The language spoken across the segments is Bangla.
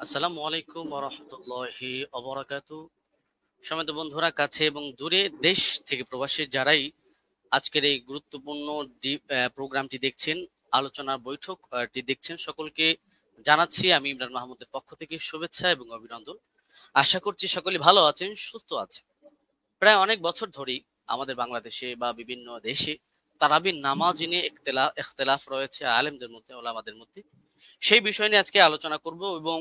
আসসালামু আলাইকুম ওয়া রাহমাতুল্লাহি ওয়া বারাকাতুহু। সম্মানিত বন্ধুরা, কাছে এবং দূরে, দেশ থেকে প্রবাসী যারাই আজকের এই গুরুত্বপূর্ণ প্রোগ্রামটি দেখছেন, আলোচনার বৈঠকটি দেখছেন, সকলকে জানাচ্ছি আমি ইমরান মাহমুদের পক্ষ থেকে শুভেচ্ছা এবং অভিনন্দন। আশা করছি সকলে ভালো আছেন, সুস্থ আছেন। প্রায় অনেক বছর ধরেই আমাদের বাংলাদেশে বা বিভিন্ন দেশে তারাবির নামাজ নিয়ে ইখতিলাফ রয়েছে আলেমদের মধ্যে, ওলামাদের মধ্যে। সেই বিষয় নিয়ে আজকে আলোচনা করব এবং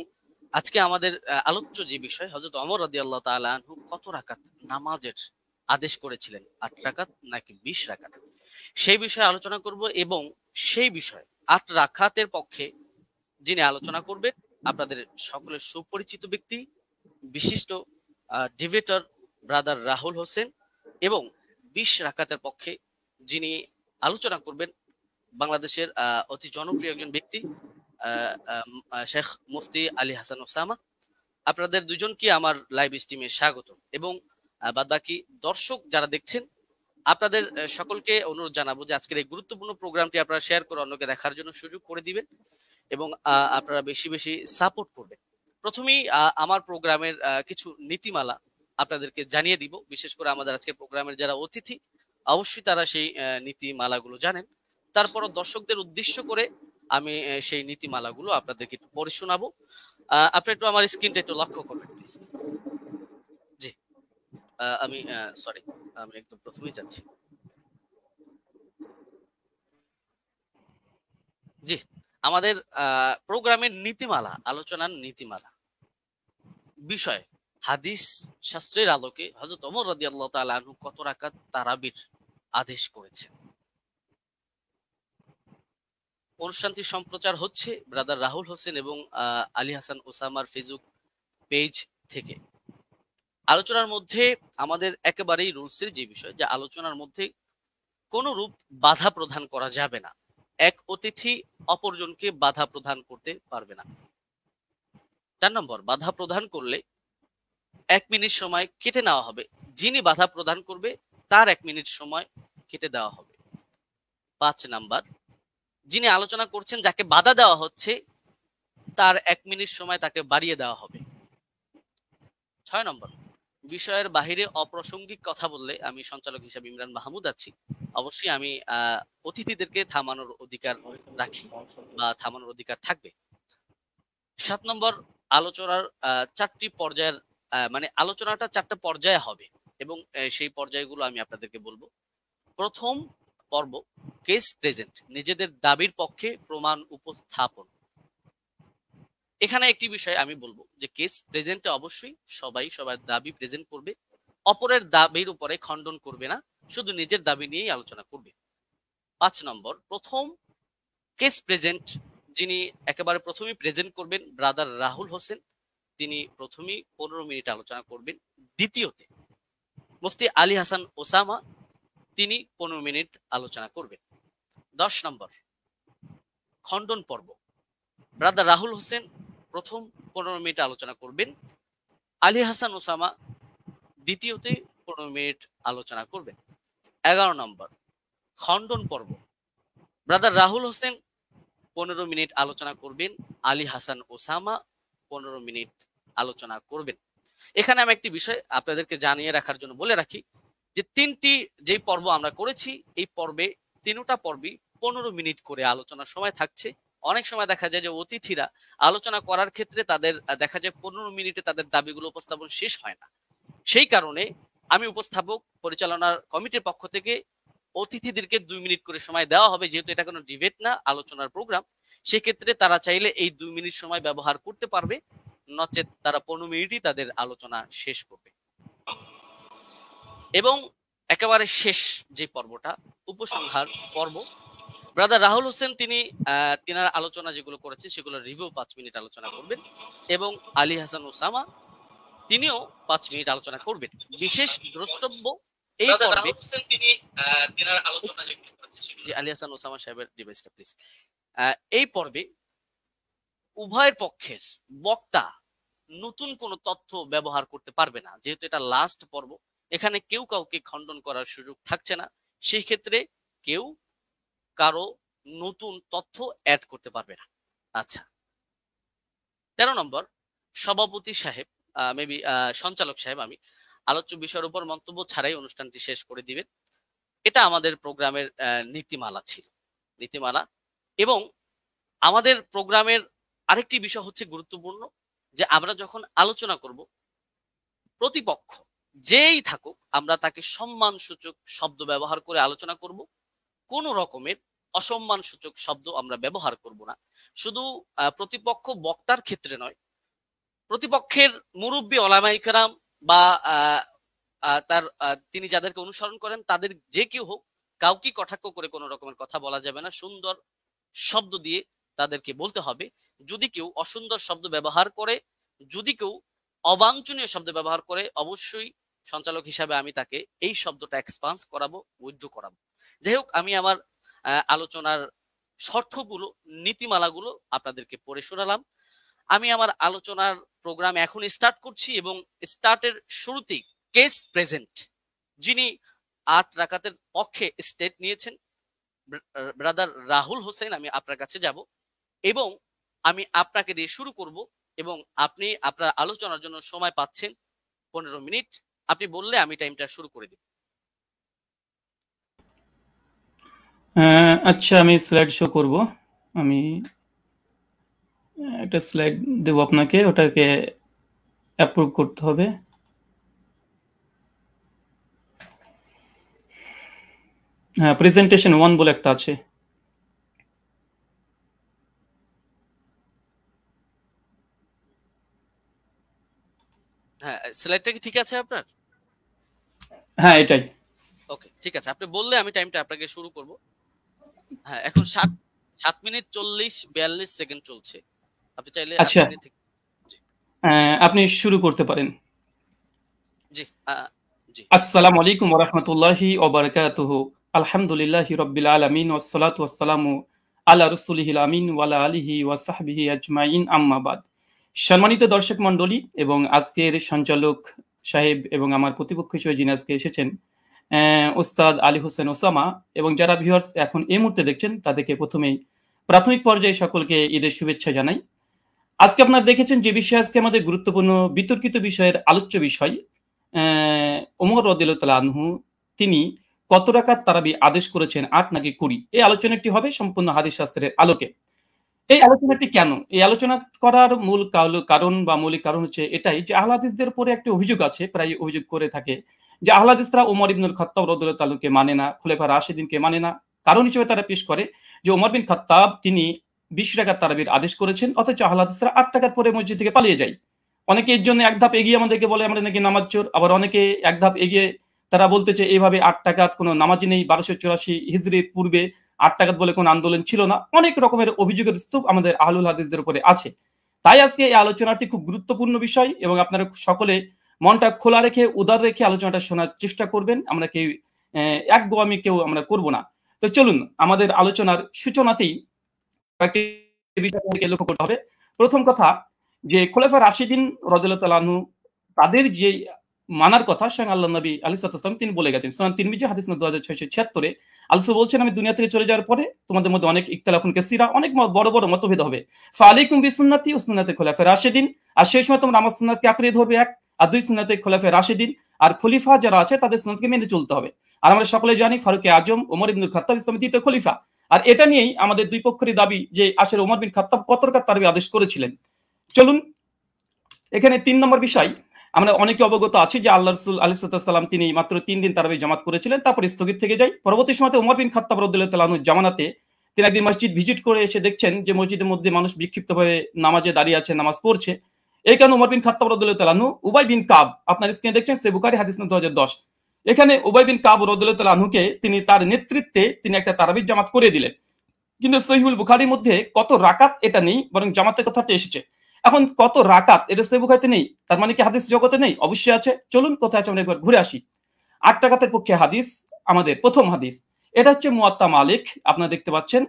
আজকে আমাদের আলোচ্য যে বিষয়, হযরত ওমর রাদিয়াল্লাহু তাআলা আনহু কত রাকাত নামাজের আদেশ করেছিলেন, 8 রাকাত নাকি 20 রাকাত, সেই বিষয়ে আলোচনা করব। এবং সেই বিষয়ে 8 রাকাতের পক্ষে যিনি আলোচনা করবেন, আপনাদের সকলের সুপরিচিত ব্যক্তি, বিশিষ্ট ডিবেটর ব্রাদার রাহুল হোসেন। এবং 20 রাকাতের পক্ষে যিনি আলোচনা করবেন, বাংলাদেশের অতি জনপ্রিয় একজন ব্যক্তি, শেখ মুফতি আলী হাসান ওসামা। আপনাদের দুজনকে আমার লাইভ স্ট্রিমে স্বাগত। এবং বাদবাকি দর্শক যারা দেখছেন, আপনাদের সকলকে অনুরোধ জানাবো যে আজকের এই গুরুত্বপূর্ণ প্রোগ্রামটি আপনারা শেয়ার করে অন্যকে দেখার জন্য সুযোগ করে দিবেন এবং আপনারা বেশি বেশি সাপোর্ট করবেন। প্রথমেই আমার প্রোগ্রামের কিছু নীতিমালা আপনাদেরকে জানিয়ে দিব। বিশেষ করে আমাদের আজকে প্রোগ্রামের যারা অতিথি, অবশ্যই তারা সেই নীতিমালাগুলো জানেন। তারপরও দর্শকদের উদ্দেশ্য করে আমি সেই নীতিমালাগুলো আপনাদেরকে একটু পড়ে শোনাবো। আপনি একটু আমার স্ক্রিনটা একটু লক্ষ্য করবেন প্লিজ। জি, আমি সরি, আমি একদম প্রথমেই যাচ্ছি। জি, আমাদের প্রোগ্রামের নীতিমালা, আলোচনার নীতিমালা বিষয়, হাদিস শাস্ত্রের আলোকে হযরত ওমর রাদিয়াল্লাহু তাআলা আনহু কত রাকাত তারাবির আদেশ করেছেন। অনুষ্ঠানটি সম্প্রচার হচ্ছে ব্রাদার রাহুল হোসেন এবং আলী হাসান ওসামার ফেসবুক পেজ থেকে। আলোচনার মধ্যে আমাদের একেবারেই রুলসের যে বিষয়, যে আলোচনার মধ্যে কোন রূপ বাধা প্রদান করা যাবে না। এক অতিথি অপরজনকে বাধা প্রদান করতে পারবে না। 4 নম্বর, বাধা প্রদান করলে 1 মিনিট সময় কেটে নেওয়া হবে। যিনি বাধা প্রদান করবে তার 1 মিনিট সময় কেটে দেওয়া হবে। 5 নাম্বার, যিনি আলোচনা করছেন, যাকে বাধা দেওয়া হচ্ছে, তার 1 মিনিট সময় তাকে বাড়িয়ে দেওয়া হবে। 6 নম্বর, বিষয়ের বাহিরে অপ্রাসঙ্গিক কথা বললে, আমি সঞ্চালক হিসেবে ইমরান মাহমুদ আছি, অবশ্যই আমি অতিথিদেরকে থামানোর অধিকার রাখি বা থামানোর অধিকার থাকবে। 7 নম্বর, আলোচনার 4টি পর্যায়ের মানে আলোচনাটা 4টা পর্যায়ে হবে এবং সেই পর্যায়গুলো আমি আপনাদেরকে বলবো। প্রথম পর্ব, কেস প্রেজেন্ট, নিজেদের দাবির পক্ষে প্রমাণ উপস্থাপন। এখানে একটি বিষয় আমি বলবো যে কেস প্রেজেন্টে অবশ্যই সবাই সবার দাবি প্রেজেন্ট করবে, অপরের দাবির উপরে খণ্ডন করবে না, শুধু নিজের দাবি নিয়েই আলোচনা করবে। 5 নম্বর, প্রথম কেস প্রেজেন্ট, যিনি একেবারে প্রথমেই প্রেজেন্ট করবেন, ব্রাদার রাহুল হোসেন, তিনি প্রথমেই 15 মিনিট আলোচনা করবেন। দ্বিতীয়তে মুফতি আলী হাসান ওসামা, তিনি 15 মিনিট আলোচনা করবেন। 10 নম্বর, খণ্ডন পর্ব, ব্রাদার রাহুল হোসেন প্রথম 15 মিনিট আলোচনা করবেন, আলী হাসান ওসামা দ্বিতীয়তে 15 মিনিট আলোচনা করবেন। 11 নম্বর, খণ্ডন পর্ব, ব্রাদার রাহুল হোসেন 15 মিনিট আলোচনা করবেন, আলী হাসান ওসামা 15 মিনিট আলোচনা করবেন। এখানে আমি একটি বিষয় আপনাদেরকে জানিয়ে রাখার জন্য বলে রাখি যে 3টি যে পর্ব আমরা করেছি, এই পর্বে 3টা পর্বই 15 মিনিট করে আলোচনার সময় থাকছে। অনেক সময় দেখা যায় যে অতিথিরা আলোচনা করার ক্ষেত্রে তাদের দেখা যায় 15 মিনিটে তাদের দাবিগুলো উপস্থাপন শেষ হয় না। সেই কারণে আমি উপস্থাপক পরিচালনার কমিটির পক্ষ থেকে অতিথিদেরকে 2 মিনিট করে সময় দেওয়া হবে, যেহেতু এটা কোনো ডিবেট না, আলোচনার প্রোগ্রাম। সেক্ষেত্রে তারা চাইলে এই 2 মিনিট সময় ব্যবহার করতে পারবে, নচেত তারা 15 মিনিটই তাদের আলোচনা শেষ করবে। এবং একেবারে শেষ যে পর্বটা, উপসংহার পর্ব, ব্রাদার রাহুল হোসেন তিনি তিনার আলোচনা যেগুলো করেছেন সেগুলো রিভিউ 5 মিনিট আলোচনা করবেন, এবং আলী হাসান ওসামা তিনিও 5 মিনিট আলোচনা করবেন। বিশেষ দ্রষ্টব্য এই পর্বে তিনি তিনার আলোচনা যেগুলো করেছেন যে আলী হাসান ওসামা সাহেবের ডিভাইসটা প্লিজ। এই পর্বে উভয়ের পক্ষের বক্তা নতুন কোনো তথ্য ব্যবহার করতে পারবে না, যেহেতু এটা লাস্ট পর্ব। এখানে কেউ কাউকে খণ্ডন করার সুযোগ থাকছে না, সেই ক্ষেত্রে কেউ কারো নতুন তথ্য অ্যাড করতে পারবে না। আচ্ছা, 13 নম্বর, সভাপতি সাহেব মেবি সঞ্চালক সাহেব আমি আলোচ্য বিষয়ের উপর মন্তব্য ছাড়াই অনুষ্ঠানটি শেষ করে দিবেন। এটা আমাদের প্রোগ্রামের নীতিমালা ছিল, নীতিমালা। এবং আমাদের প্রোগ্রামের আরেকটি বিষয় হচ্ছে গুরুত্বপূর্ণ, যে আমরা যখন আলোচনা করব, প্রতিপক্ষ যেই থাকুক আমরা তাকে সম্মান সূচক শব্দ ব্যবহার করে আলোচনা করব। কোন রকমের অসম্মান সূচক শব্দ আমরা ব্যবহার করব না। শুধু প্রতিপক্ষ বক্তার ক্ষেত্রে নয়, প্রতিপক্ষের মুরব্বী ওলামায়ে কেরাম বা তার তিনি যাদেরকে অনুসরণ করেন তাদের যে কেউ হোক, কাউকে কটাক্ষ করে কোনো রকমের কথা বলা যাবে না। সুন্দর শব্দ দিয়ে তাদেরকে বলতে হবে। যদি কেউ অসুন্দর শব্দ ব্যবহার করে, যদি কেউ অবাঞ্ছনীয় শব্দ ব্যবহার করে, অবশ্যই সঞ্চালক হিসাবে আমি তাকে এই শব্দটা এক্সপান্স করাবো, উইথড্র করাবো। যাই হোক, আমি আমার আলোচনার শর্তগুলো, নীতিমালাগুলো আপনাদেরকে পড়ে শোনালাম। আমি আমার আলোচনার প্রোগ্রাম এখন স্টার্ট করছি, এবং স্টার্টের শুরুতেই কেস প্রেজেন্ট যিনি 8 রাকাতের পক্ষে স্টেট নিয়েছেন, ব্রাদার রাহুল হোসেন, আমি আপনার কাছে যাব এবং আমি আপনাকে দিয়ে শুরু করব, এবং আপনি আপনার আলোচনার জন্য সময় পাচ্ছেন 15 মিনিট। আপনি বললে আমি টাইমটা শুরু করে দিব। আচ্ছা, আমি স্লাইড শো করব। আমি একটা স্লাইড দেব আপনাকে, ওটাকে অ্যাপ্রুভ করতে হবে। হ্যাঁ, প্রেজেন্টেশন 1 বলে একটা আছে। হ্যাঁ, স্লাইডটা কি ঠিক আছে আপনার? হ্যাঁ, এটাই। ওকে, ঠিক আছে। আপনি বললে আমি টাইমটা আপনাকে শুরু করব। হ্যাঁ, এখন 7 মিনিট 40-42 সেকেন্ড চলছে। আপনি চাইলে আচ্ছা, আপনি শুরু করতে পারেন। জি, জি। আসসালামু আলাইকুম ওয়া রাহমাতুল্লাহি ওয়া বারাকাতুহু। আলহামদুলিল্লাহি রাব্বিল আলামিন ওয়াস সালাতু ওয়াস সালামু আলা রাসূলিহিল আমিন ওয়া আলা আলিহি ওয়া সাহবিহি আজমাইন, আম্মা বাদ। সম্মানিত দর্শক মণ্ডলী এবং আজকের সঞ্চালক সাহেব এবং আমার প্রতিপক্ষ হিসেবে যিনি আজকে এসেছেন, ওস্তাদ আলী হোসেন ওসামা, এবং যারা ভিউয়ার্স এখন এই মুহূর্তে দেখছেন তাদেরকে প্রথমেই প্রাথমিক পর্যায়ে সকলকে ঈদের শুভেচ্ছা জানাই। আজকে আপনারা দেখেছেন যে বিষয় আজকে আমাদের গুরুত্বপূর্ণ বিতর্কিত বিষয়ের আলোচ্য বিষয়, ওমর রাদিয়াল্লাহু তাআলা আনহু তিনি কত রাকাত তারাবি আদেশ করেছেন, 8 নাকি 20? এই আলোচনাটি হবে সম্পূর্ণ হাদিস শাস্ত্রের আলোকে। এই আলোচনাটি কেন? এই আলোচনা করার মূল কারণ বা মৌলিক কারণ হচ্ছে এটাই যে আহলে হাদিসদের উপরে একটা অভিযোগ আছে, প্রায় অভিযোগ করে থাকে যে আহলে হাদিসরা ওমর ইবনুল খাত্তাব রাদিয়াল্লাহু তাআলাকে মানে না, খুলাফা রাশিদিনকে মানে না। কারণ হিসেবে তারা পেশ করে যে ওমর বিন খাত্তাব তিনি 20 রাকাত তারাবির আদেশ করেছেন, অথচ আহলে হাদিসরা 8 রাকাত পরে মসজিদ থেকে পালিয়ে যায়। অনেকে এর জন্য এক ধাপ এগিয়ে আমাদেরকে বলে আমরা নাকি নামাজ চোর, আবার অনেকে এক ধাপ এগিয়ে তারা বলতেছে এইভাবে 8 রাকাত কোনো নামাজই নেই, 1284 হিজরির পূর্বে 8 রাকাত বলে কোনো আন্দোলন ছিল না। অনেক রকমের অভিযোগের স্তূপ আমাদের আহলুল হাদিসদের উপরে আছে। তাই আজকে এই আলোচনাটি খুব গুরুত্বপূর্ণ বিষয়, এবং আপনারা সকলে মনটা খোলা রেখে, উদার রেখে আলোচনাটা শোনার চেষ্টা করবেন। আমরা কেউ একগোয়ামি কেউ আমরা করব না। তো চলুন আমাদের আলোচনার সূচনাতেই কয়েকটি বিষয়কে লক্ষ্য করতে হবে। প্রথম কথা, যে খোলাফা রাশিদিন রাদিয়াল্লাহু তাআলা আনহু তাদের যে মানার কথা স্বয়ং আল্লাহ নবী আলাইহিস সালাম তিনি বলে গেছেন। সুনান তিরমিজি হাদিস নম্বর 2676 আল্লাহ বলছেন, আমি দুনিয়া থেকে চলে যাওয়ার পরে তোমাদের মধ্যে অনেক ইখতিলাফুন কাসীরা, অনেক বড় বড় মতভেদ হবে। ফালাইকুম বিসুন্নতি ওয়া সুন্নাতি খুলাফা রাশিদিন, আর সেই সময় তোমরা আমার সুন্নাতকে আঁকড়ে ধরবে, এক, আর দুই, সুন্নাতে খোলাফা রাশিদিন আর খলিফা যারা আছে তাদের সুন্নাতকে মেনে চলতে হবে। আর আমরা সকলে জানি ফারুক আজম ওমর ইবনুল খাত্তাব ইসলামের দ্বিতীয় খলিফা। আর এটা নিয়েই আমাদের দুই পক্ষেরই দাবি যে আসলে ওমর বিন খাত্তাব কত রাকাত তারাবি আদেশ করেছিলেন। চলুন এখানে 3 নম্বর বিষয়, আমরা অনেকে অবগত আছি যে আল্লাহ রাসূল আলাইহিস সালাম তিনি মাত্র 3 দিন তারাবি জামাত করেছিলেন, তারপর স্থগিত থেকে যায়। পরবর্তী সময়তে ওমর বিন খাত্তাব রাদিয়াল্লাহু তাআলা আনহু জামানাতে তিনি একদিন মসজিদ ভিজিট করে এসে দেখছেন যে মসজিদের মধ্যে মানুষ বিক্ষিপ্তভাবে নামাজে দাঁড়িয়ে আছে, নামাজ পড়ছে। এই কারণে ওমর বিন খাত্তাব রাদিয়াল্লাহু তাআলা আনহু উবাই বিন কাব, আপনার স্ক্রিনে দেখছেন সহিহ বুখারী হাদিস নম্বর 2010, এখানে উবাই বিন কাব রাদিয়াল্লাহু তাআলা আনহুকে তিনি তার নেতৃত্বে তিনি একটা তারাবির জামাত করে দিলেন। কিন্তু সহিহুল বুখারীর মধ্যে কত রাকাত এটা নেই, বরং জামাতের কথাটা এসেছে। এখন কত রাকাত এটা সহিহ বুখারীতে নেই, তার মানে কি হাদিস জগতে নেই? অবশ্যই আছে। চলুন কোথায় আছে আমরা একবার ঘুরে আসি। 8 রাকাতের পক্ষে হাদিস, আমাদের প্রথম হাদিস, এটা হচ্ছে মুয়াত্তা মালিক, আপনারা দেখতে পাচ্ছেন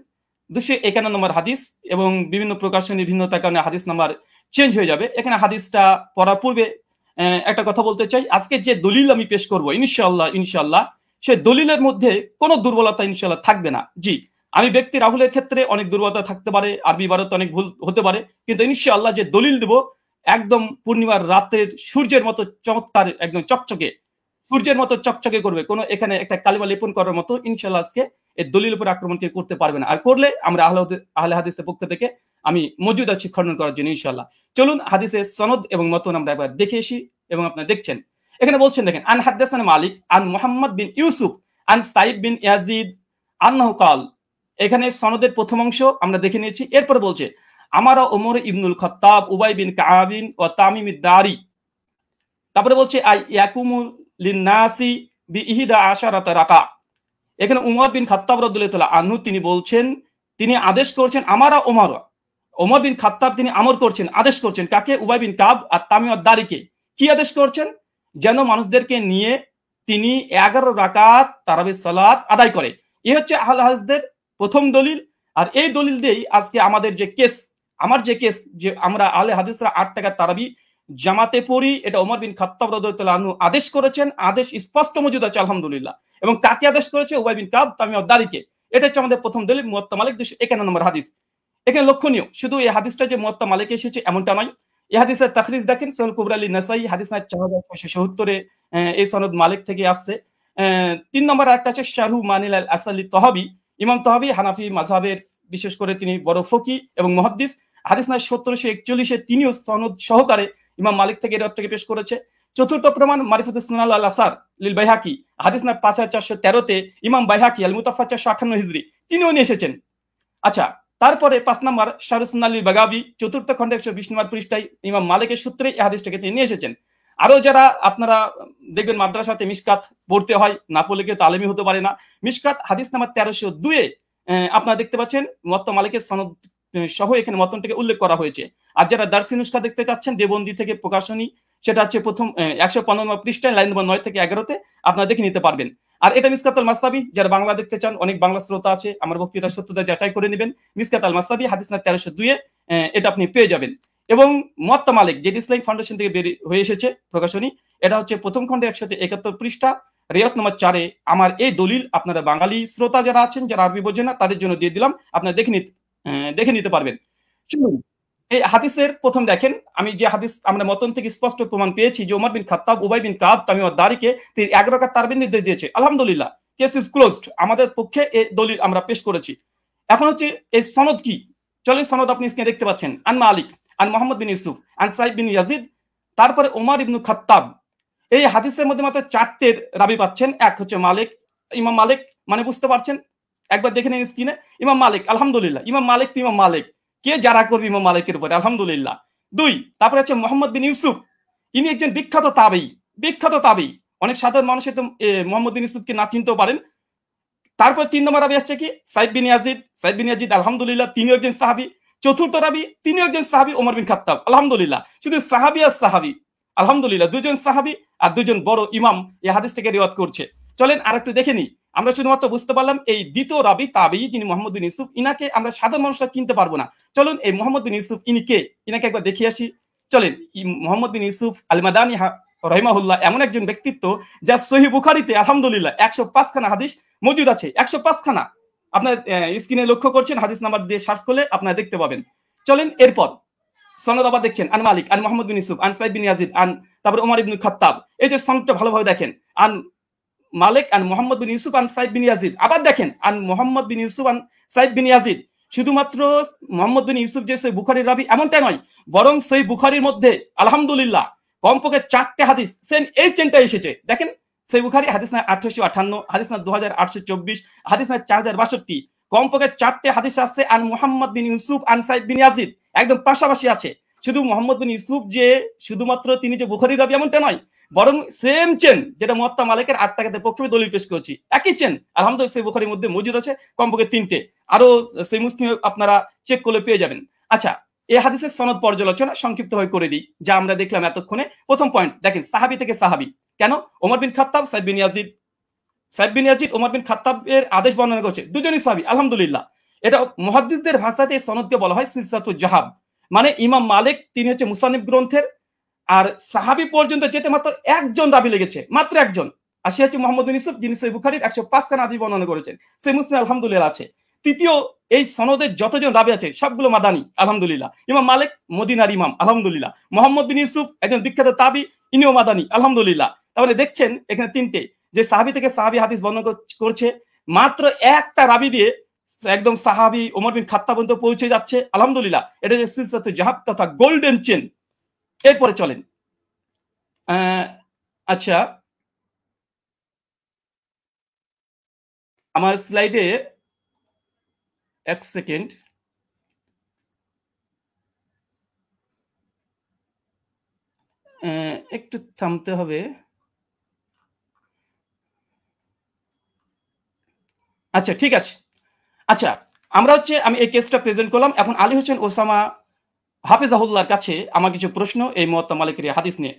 251 নম্বর হাদিস, এবং বিভিন্ন প্রকাশনের ভিন্নতার কারণে হাদিস নাম্বার চেঞ্জ হয়ে যাবে। এখানে হাদিসটা পড়ার পূর্বে একটা কথা বলতে চাই, আজকে যে দলিল আমি পেশ করব ইনশাআল্লাহ সে দলিলের মধ্যে কোনো দুর্বলতা ইনশাআল্লাহ থাকবে না। জি, আমি ব্যক্তি রাহুলের ক্ষেত্রে অনেক দুর্বলতা থাকতে পারে, আরবি ইবারত অনেক ভুল হতে পারে, কিন্তু ইনশাআল্লাহ যে দলিল দেব একদম পূর্ণিমার রাতের সূর্যের মতো চমৎকার, একদম চকচকে, সূর্যের মতো চকচকে করবে, কোনো এখানে একটা কালিমা লেপন করার মতো ইনশাআল্লাহ আজকে এই দলিল উপর আক্রমণ কেউ করতে পারবে না। আর করলে আমরা আহলে হাদিসের পক্ষ থেকে আমি মজুদ আছি খণ্ডন করার জন্য ইনশাআল্লাহ। চলুন হাদিসের সনদ এবং মতন আমরা একবার দেখে আসি, এবং আপনারা দেখছেন এখানে বলছেন, দেখেন, আন হাদাসানা মালিক আন মুহাম্মদ বিন ইউসুফ আন সাইদ বিন ইয়াজিদ আন্নাহু কাল। এখানে সনদের প্রথম অংশ আমরা দেখে নিয়েছি। এরপর বলছে আমারা ওমর ইবনুল খাত্তাব উবাই বিন কাআবিন ও তামিম দারি। তারপরে বলছে আই ইয়াকুমু লিন্নাসি বিইহদা আশারাতা রাকা। এখানে উমর বিন খাত্তাব রাদিয়াল্লাহু তাআলা আনহু তিনি বলছেন, তিনি আদেশ করছেন, ওমর বিন খাত্তাব তিনি আমর করছেন, আদেশ করছেন কাকে? উবাই বিন কাব আর তামিম দারিকে। কি আদেশ করছেন? যেন মানুষদেরকে নিয়ে তিনি 11 রাকাত তারাবির সালাত আদায় করে। এই হচ্ছে আহলে হাদিসদের প্রথম দলিল। আর এই দলিল দিয়েই আজকে আমাদের যে কেস, যে আমরা আহলে হাদিসরা 8 রাকাত তারাবি জামাতে পড়ি, এটা ওমর বিন খাত্তাব রাদিয়াল্লাহু তাআলা আনহু আদেশ করেছেন। আদেশ স্পষ্ট মজুদ আছে আলহামদুলিল্লাহ। এবং কাকে আদেশ করেছে? উবাই বিন কাব তামিম দারিকে। এটা হচ্ছে আমাদের প্রথম দলিল, মুয়াত্তা মালিক 251 নম্বর হাদিস। এখানে লক্ষণীয় শুধু এই হাদিসটা যে মুয়াত্তা মালিকে এসেছে এমনটা নয়, এই হাদিসের তাখরিজ দেখেন সহিহ কুবরা লি নাসাই হাদিস নাম্বার 4677 এই সনদ মালিক থেকে আসছে। 3 নম্বর আরেকটা আছে শারহু মানিল আল আসালি তহাবি। ইমাম তহাবি হানাফি মাযহাবের বিশেষ করে তিনি বড় ফকি এবং মুহাদ্দিস। হাদিস নাম্বার 1741 তিনিও সনদ সহকারে ইমাম মালিক থেকে এর থেকে পেশ করেছে। চতুর্থ প্রমাণ মারিফাতুস সুনান আল আসার লিল বাইহাকি, হাদিস নাম্বার 5413 ইমাম বাইহাকি আল মুতাফা 458 হিজরি তিনিও নিয়ে এসেছেন। আচ্ছা, তারপরে 5 নম্বর শারহুস সুনান লিল বাগাবি, চতুর্থ খণ্ডে 120 নম্বর পৃষ্ঠায় ইমাম মালিকের সূত্রে এই হাদিসটাকে তিনি নিয়ে এসেছেন। আরো যারা আপনারা দেখবেন মাদ্রাসাতে মিশকাত পড়তে হয়, না পড়লে কেউ তালিমি হতে পারে না। মিশকাত হাদিস নাম্বার 1302 আপনারা দেখতে পাচ্ছেন মুয়াত্তা মালিকের সনদ সহ এখানে মতনটাকে উল্লেখ করা হয়েছে। আর যারা দারসি নুসখা দেখতে চাচ্ছেন দেবন্দি থেকে প্রকাশনী, সেটা হচ্ছে প্রথম 115 নম্বর পৃষ্ঠায় লাইন নম্বর 9 থেকে 11তে আপনারা দেখে নিতে পারবেন। আর এটা মিসকাত আল মাসাবি, যারা বাংলা দেখতে চান, অনেক বাংলা শ্রোতা আছে, আমার বক্তৃতার সত্যতা যাচাই করে নেবেন। মিসকাত আল মাসাবি হাদিস নাম্বার 1302 এটা আপনি পেয়ে যাবেন। এবং মুয়াত্তা মালিক যেটি ইসলামিক ফাউন্ডেশন থেকে বের হয়ে এসেছে প্রকাশনী, এটা হচ্ছে প্রথম খণ্ডে 171 পৃষ্ঠা রিয়াত নম্বর 4 আমার এই দলিল আপনারা বাঙালি শ্রোতা যারা আছেন, যারা আরবি বোঝেন না, তাদের জন্য দিয়ে দিলাম, আপনারা দেখে নিতে পারবেন। চলুন এই হাদিসের প্রথম দেখেন, আমি যে হাদিস আমরা মতন থেকে স্পষ্ট প্রমাণ পেয়েছি যে ওমর বিন খাত্তাব উবাই বিন কাব তামিম দারিকে তিনি 11 রাকাত তারাবির নির্দেশ দিয়েছে। আলহামদুলিল্লাহ, কেস ইজ ক্লোজড, আমাদের পক্ষে এই দলিল আমরা পেশ করেছি। এখন হচ্ছে এই সনদ কি, চলেন সনদ আপনি স্ক্রিনে দেখতে পাচ্ছেন। আন মালিক আন মুহাম্মদ বিন ইউসুফ আন সাইদ বিন ইয়াজিদ, তারপরে ওমর ইবনু খাত্তাব। এই হাদিসের মধ্যে মাত্র 4টের রাবি পাচ্ছেন। এক হচ্ছে মালিক, ইমাম মালিক, মানে বুঝতে পারছেন, একবার দেখে নিন স্ক্রিনে, ইমাম মালিক। আলহামদুলিল্লাহ, ইমাম মালিক তো ইমাম মালিক, কে যারা করবে ইমাম মালিকের উপরে, আলহামদুলিল্লাহ। 2, তারপরে হচ্ছে মোহাম্মদ বিন ইউসুফ, ইনি একজন বিখ্যাত তাবেঈ। অনেক সাধারণ মানুষ তো মোহাম্মদ বিন ইউসুফকে না চিনতেও পারেন। তারপর 3 নম্বর রাবি আসছে কি? সাইদ বিন ইয়াজিদ, আলহামদুলিল্লাহ, তিনি একজন সাহাবী। চতুর্থ রাবি তিনি একজন সাহাবী, ওমর বিন খাত্তাব। আলহামদুলিল্লাহ, শুধু সাহাবী আর সাহাবী, আলহামদুলিল্লাহ, 2 জন সাহাবী আর 2 জন বড় ইমাম এই হাদিসটাকে রিওয়ায়াত করছে। চলেন আরেকটু দেখে নিই। আমরা শুধুমাত্র বুঝতে পারলাম এই দ্বিতীয় রাবি তাবেঈ যিনি মোহাম্মদ বিন ইউসুফ, ইনাকে আমরা সাধারণ মানুষরা চিনতে পারবো না। চলুন এই মোহাম্মদ বিন ইউসুফ ইনি কে, ইনাকে একবার দেখে আসি। চলেন, মোহাম্মদ বিন ইউসুফ আল মাদানী রাহিমাহুল্লাহ এমন একজন ব্যক্তিত্ব যা সহিহ বুখারীতে আলহামদুলিল্লাহ 105 খানা হাদিস মজুদ আছে। 105 খানা আপনার স্ক্রিনে লক্ষ্য করছেন, হাদিস নাম্বার দিয়ে সার্চ করলে আপনারা দেখতে পাবেন। চলেন এরপর সনদ আবার দেখছেন, আন মালিক আন মুহাম্মদ বিন ইউসুফ আন সাইদ বিন ইয়াজিদ আন, তারপর ওমর ইবনে খাত্তাব। এই যে সনদটা ভালোভাবে দেখেন, আন মালিক আন মুহাম্মদ বিন ইউসুফ আন সাইদ বিন ইয়াজিদ। আবার দেখেন আন মুহাম্মদ বিন ইউসুফ আন সাইদ বিন ইয়াজিদ। শুধুমাত্র মুহাম্মদ বিন ইউসুফ যে সহিহ বুখারীর রাবি এমনটা নয়, বরং সহিহ বুখারীর মধ্যে আলহামদুলিল্লাহ কমপক্ষে 4টে হাদিস সেম এই চেনটা এসেছে। দেখেন সহিহ বুখারী হাদিস না 1858, হাদিস না 2824, হাদিস না 4062, কমপক্ষে 4টে হাদিস আছে আন মুহাম্মদ বিন ইউসুফ আন সাইদ বিন ইয়াজিদ, একদম পাশাপাশি আছে। শুধু মুহাম্মদ বিন ইউসুফ যে শুধুমাত্র তিনি যে বুখারীর রাবি এমনটা নয়, বরং সেম চেন যেটা মুয়াত্তা মালিকের 8 টাকাতে পক্ষে দলিল পেশ করেছি, একই চেন আলহামদুলিল্লাহ সহিহ বুখারীর মধ্যে মজুদ আছে, কমপক্ষে 3টে, আরো সহিহ মুসলিম আপনারা চেক করলে পেয়ে যাবেন। আচ্ছা, এই হাদিসের সনদ পর্যালোচনা সংক্ষিপ্তভাবে করে দিই, যা আমরা দেখলাম এতক্ষণে। প্রথম পয়েন্ট দেখেন, সাহাবী থেকে সাহাবী। কেন? ওমর বিন খাত্তাব, সাইদ বিন ইয়াজিদ। সাইদ বিন ইয়াজিদ ওমর বিন খাত্তাবের আদেশ বর্ণনা করছে, দুজনই সাহাবী, আলহামদুলিল্লাহ। এটা মুহাদ্দিসদের ভাষাতে এই সনদকে বলা হয় সিলসিলাতুল জাহাব। মানে ইমাম মালিক তিনি হচ্ছে মুসান্নিফ গ্রন্থের, আর সাহাবী পর্যন্ত যেতে মাত্র একজন রাবী লেগেছে, মাত্র একজন, আর সে হচ্ছে মুহাম্মদ বিন ইউসুফ, যিনি সহিহ বুখারীর 105 খানা হাদিস বর্ণনা করেছেন। সহিহ মুসলিম আলহামদুলিল্লাহ আছে। তৃতীয়, এই সনদের যতজন রাবী আছে সবগুলো মাদানী, আলহামদুলিল্লাহ। ইমাম মালিক মদিনার ইমাম, আলহামদুলিল্লাহ। মুহাম্মদ বিন ইউসুফ একজন বিখ্যাত তাবী, ইনিও মাদানী, আলহামদুলিল্লাহ। তাহলে দেখছেন এখানে 3টে, যে সাহাবী থেকে সাহাবী হাদিস বর্ণনা করছে, মাত্র একটা রাবী দিয়ে একদম সাহাবী ওমর বিন খাত্তাব পর্যন্ত পৌঁছে যাচ্ছে, আলহামদুলিল্লাহ। এটা যে সিলসিলাতুল জাহাব তথা গোল্ডেন চেন। এরপরে চলেন, আচ্ছা আমার স্লাইডে এক সেকেন্ড, একটু থামতে হবে। আচ্ছা ঠিক আছে। আচ্ছা, আমরা হচ্ছে আমি এই কেসটা প্রেজেন্ট করলাম। এখন আলী হোসেন ওসামা হাফিজাহুল্লাহর কাছে আমার কিছু প্রশ্ন এই মুয়াত্তা মালিকের হাদিস নিয়ে।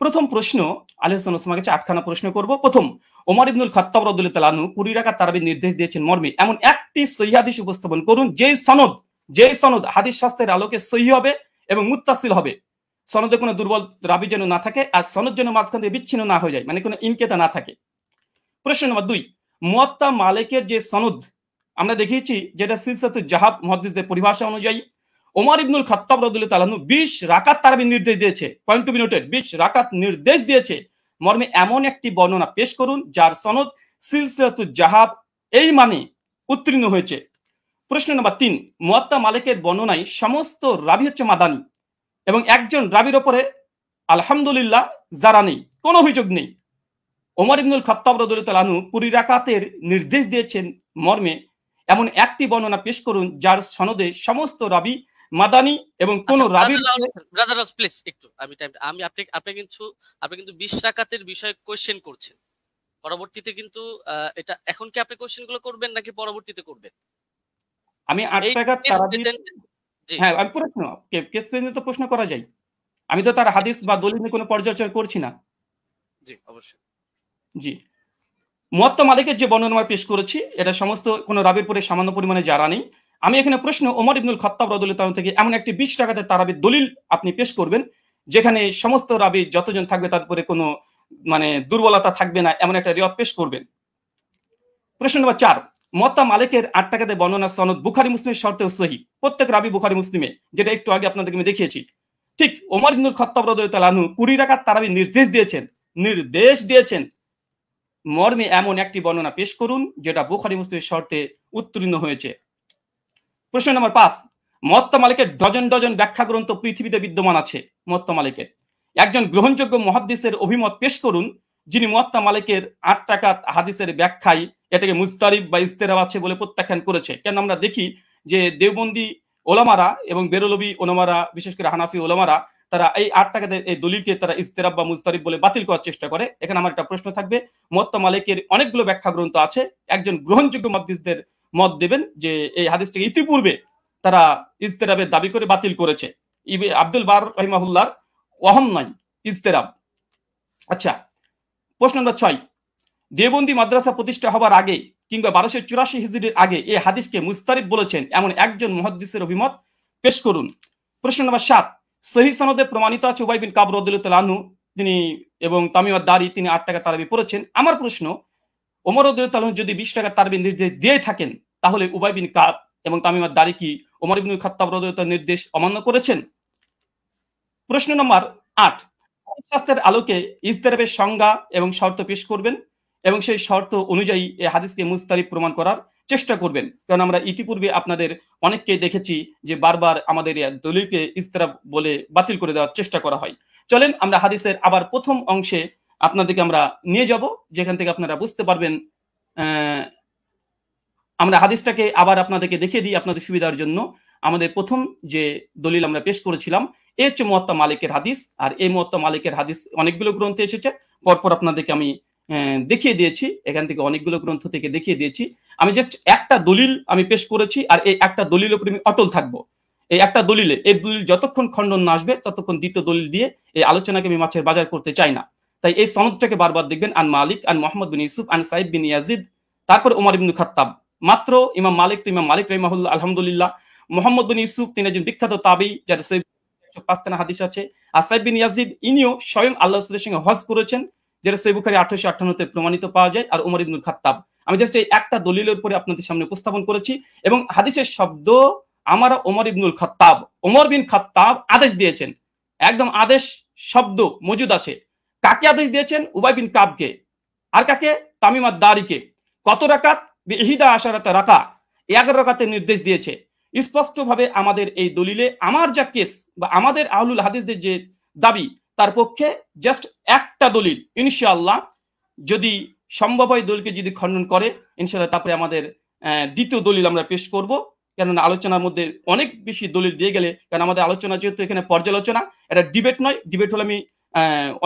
প্রথম প্রশ্ন, আলী হোসেন ওসামার কাছে 8খানা প্রশ্ন করব। প্রথম, ওমর ইবনুল খাত্তাব রাদিয়াল্লাহু তাআলা আনহু 20 রাকাত তারাবির নির্দেশ দিয়েছেন মর্মে এমন একটি সহিহ হাদিস উপস্থাপন করুন যেই সনদ হাদিস শাস্ত্রের আলোকে সহিহ হবে এবং মুত্তাসিল হবে, সনদে কোনো দুর্বল রাবী যেন না থাকে, আর সনদ যেন মাঝখান থেকে বিচ্ছিন্ন না হয়ে যায়, মানে কোনো ইনকেতা না থাকে। প্রশ্ন নম্বর 2, মুয়াত্তা মালিকের যে সনদ আমরা দেখিয়েছি, যেটা সিলসিলাতুল জাহাব মুহাদ্দিসদের পরিভাষা অনুযায়ী ওমর ইবনুল খাত্তাব রাদিয়াল্লাহু তাআলা আনহু 20 রাকাত তারাবির নির্দেশ দিয়েছে, পয়েন্ট টু বি নোটেড, 20 রাকাত নির্দেশ দিয়েছে মর্মে এমন একটি বর্ণনা পেশ করুন যার সনদ সিলসিলাতুল জাহাব এই মানে উত্তীর্ণ হয়েছে। প্রশ্ন নম্বর 3, মুয়াত্তা মালিকের বর্ণনায় সমস্ত রাবী হচ্ছে মাদানী এবং একজন রাবীর উপরে আলহামদুলিল্লাহ যারা নেই, কোনো অভিযোগ নেই। ওমর ইবনুল খাত্তাব রাদিয়াল্লাহু তাআলা আনহু 20 রাকাতের নির্দেশ দিয়েছেন মর্মে এমন একটি বর্ণনা পেশ করুন যার সনদে সমস্ত রাবী মাদানী এবং কোন রাবীর ব্রাদার প্লিজ একটু আমি আপনি কিন্তু 20 রাকাতের বিষয়ে কোশ্চেন করছেন, পরবর্তীতে কিন্তু এটা এখন কি আপনি কোশ্চেনগুলো করবেন নাকি পরবর্তীতে করবেন? আমি 8 রাকাত তারাবি, হ্যাঁ আমি প্রশ্ন কেস পেজে তো প্রশ্ন করা যায়, আমি তো তার হাদিস বা দলিল নিয়ে কোনো পর্যালোচনা করছি না। জি অবশ্যই। জি, মুয়াত্তা মালিকের যে বর্ণনা পেশ করেছি এটা সমস্ত কোন রাবীর পরে সামান্য পরিমাণে জারা নেই। আমি এখানে প্রশ্ন, ওমর ইবনুল খাত্তাব রাদিয়াল্লাহু তাআলা থেকে এমন একটি 20 রাকাতের তারাবির দলিল আপনি পেশ করবেন যেখানে সমস্ত রাবী যতজন থাকবে তার উপরে কোনো মানে দুর্বলতা থাকবে না, এমন একটা রিওয়ায়াত পেশ করবেন। প্রশ্ন নম্বর 4, মুয়াত্তা মালিকের 8 টাকাতে বর্ণনা সনদ বুখারী মুসলিমের শর্তেও সহিহ, প্রত্যেক রাবী বুখারী মুসলিমে, যেটা একটু আগে আপনাদেরকে আমি দেখিয়েছি। ঠিক ওমর ইবনুল খাত্তাব রাদিয়াল্লাহু তাআলা আনহু 20 রাকাত তারাবির নির্দেশ দিয়েছেন মর্মে এমন একটি বর্ণনা পেশ করুন যেটা বুখারী মুসলিমের শর্তে উত্তীর্ণ হয়েছে। প্রশ্ন নম্বর 5, মুয়াত্তা মালিকের ডজন ডজন ব্যাখ্যা গ্রন্থ পৃথিবীতে বিদ্যমান আছে। মুয়াত্তা মালিকের একজন গ্রহণযোগ্য মুহাদ্দিসের অভিমত পেশ করুন যিনি মুয়াত্তা মালিকের 8 রাকাত হাদিসের ব্যাখ্যায় এটাকে মুজতারিব বা ইজতিরাব আছে বলে প্রত্যাখ্যান করেছে। কেন আমরা দেখি যে দেওবন্দি ওলামারা এবং বেরলভী ওলামারা, বিশেষ করে হানাফি ওলামারা, তারা এই 8 টাকাতে এই দলিলকে তারা ইজতিরাব বা মুজতারিব বলে বাতিল করার চেষ্টা করে। এখানে আমার একটা প্রশ্ন থাকবে, মুয়াত্তা মালিকের অনেকগুলো ব্যাখ্যা গ্রন্থ আছে, একজন গ্রহণযোগ্য মুহাদ্দিসদের মত দেবেন যে এই হাদিসটাকে ইতিপূর্বে তারা ইজতিরাবের দাবি করে বাতিল করেছে। আব্দুল বার রাহিমাহুল্লাহর ওয়াহম নয় ইজতিরাব। আচ্ছা, প্রশ্ন নম্বর 6, দেওবন্দি মাদ্রাসা প্রতিষ্ঠা হবার আগে কিংবা 1284 হিজরির আগে এই হাদিসকে মুজতারিব বলেছেন এমন একজন মুহাদ্দিসের অভিমত পেশ করুন। প্রশ্ন নম্বর 7, সহিহ সনদে প্রমাণিত আছে উবাই বিন কাব রাদিয়াল্লাহু তাআলা আনহু তিনি এবং তামিম আদ-দারি তিনি 8 টাকা তারাবি পড়েছেন। আমার প্রশ্ন, ওমর রাদিয়াল্লাহু তাআলা যদি 20 টাকা তারাবি নির্দেশ দিয়ে থাকেন তাহলে উবাই বিন কাব এবং তামিম আদ-দারি কি ওমর ইবনুল খাত্তাব রাদিয়াল্লাহু তাআলার নির্দেশ অমান্য করেছেন? প্রশ্ন নম্বর 8, শাস্ত্রের আলোকে ইজতিরাবের সংজ্ঞা এবং শর্ত পেশ করবেন এবং সেই শর্ত অনুযায়ী এই হাদিসকে মুজতারিব প্রমাণ করার চেষ্টা করবেন। কারণ আমরা ইতিপূর্বে আপনাদের অনেককে দেখেছি যে বারবার আমাদের দলিলকে ইজতিরাব বলে বাতিল করে দেওয়ার চেষ্টা করা হয়। চলেন আমরা হাদিসের আবার প্রথম অংশে আপনাদেরকে আমরা নিয়ে যাব, যেখান থেকে আপনারা বুঝতে পারবেন। আমরা হাদিসটাকে আবার আপনাদেরকে দেখিয়ে দিই আপনাদের সুবিধার জন্য। আমাদের প্রথম যে দলিল আমরা পেশ করেছিলাম এই হচ্ছে মুয়াত্তা মালিকের হাদিস। আর এই মুয়াত্তা মালিকের হাদিস অনেকগুলো গ্রন্থে এসেছে, পরপর আপনাদেরকে আমি দেখিয়ে দিয়েছি, এখান থেকে অনেকগুলো গ্রন্থ থেকে দেখিয়ে দিয়েছি। আমি জাস্ট একটা দলিল আমি পেশ করেছি, আর এই একটা দলিলের উপরে আমি অটল থাকবো। এই একটা দলিলে, এই দলিল যতক্ষণ খণ্ডন না আসবে ততক্ষণ দ্বিতীয় দলিল দিয়ে এই আলোচনাকে আমি মাছের বাজার করতে চাই না। তাই এই সনদটাকে বারবার দেখবেন, আন মালিক আন মুহাম্মদ বিন ইউসুফ আন সাইদ বিন ইয়াজিদ, তারপর ওমর ইবনে খাত্তাব। মাত্র ইমাম মালিক তো ইমাম মালিক রাহিমাহুল্লাহ, আলহামদুলিল্লাহ। মুহাম্মদ বিন ইউসুফ তিনি একজন বিখ্যাত তাবী, যার 105খানা হাদিস আছে। আর সাইদ বিন ইয়াজিদ ইনিও স্বয়ং আল্লাহ রাসূলের সঙ্গে হজ করেছেন, যেটা সহিহ বুখারী 1858 প্রমাণিত পাওয়া যায়। আর ওমর ইবনে খাত্তাব। আমি জাস্ট এই একটা দলিলের উপরে আপনাদের সামনে উপস্থাপন করেছি, এবং হাদিসের শব্দ আমারা ওমর ইবনুল খাত্তাব, ওমর বিন খাত্তাব আদেশ দিয়েছেন, একদম আদেশ শব্দ মজুদ আছে। কাকে আদেশ দিয়েছেন? উবাই বিন কাবকে। আর কাকে? তামিম আদ-দারিকে। কত রাকাত? বিহিদা আশারাতা রাকা, 11 রাকাতের নির্দেশ দিয়েছে। স্পষ্টভাবে আমাদের এই দলিলে আমার যা কেস বা আমাদের আহলুল হাদিসদের যে দাবি, তার পক্ষে জাস্ট একটা দলিল, ইনশাআল্লাহ যদি সম্ভব হয় দলিলকে যদি খণ্ডন করে, ইনশাআল্লাহ তারপরে আমাদের দ্বিতীয় দলিল আমরা পেশ করব। কেননা আলোচনার মধ্যে অনেক বেশি দলিল দিয়ে গেলে, কারণ আমাদের আলোচনা যেহেতু এখানে পর্যালোচনা, এটা ডিবেট নয়। ডিবেট হলে আমি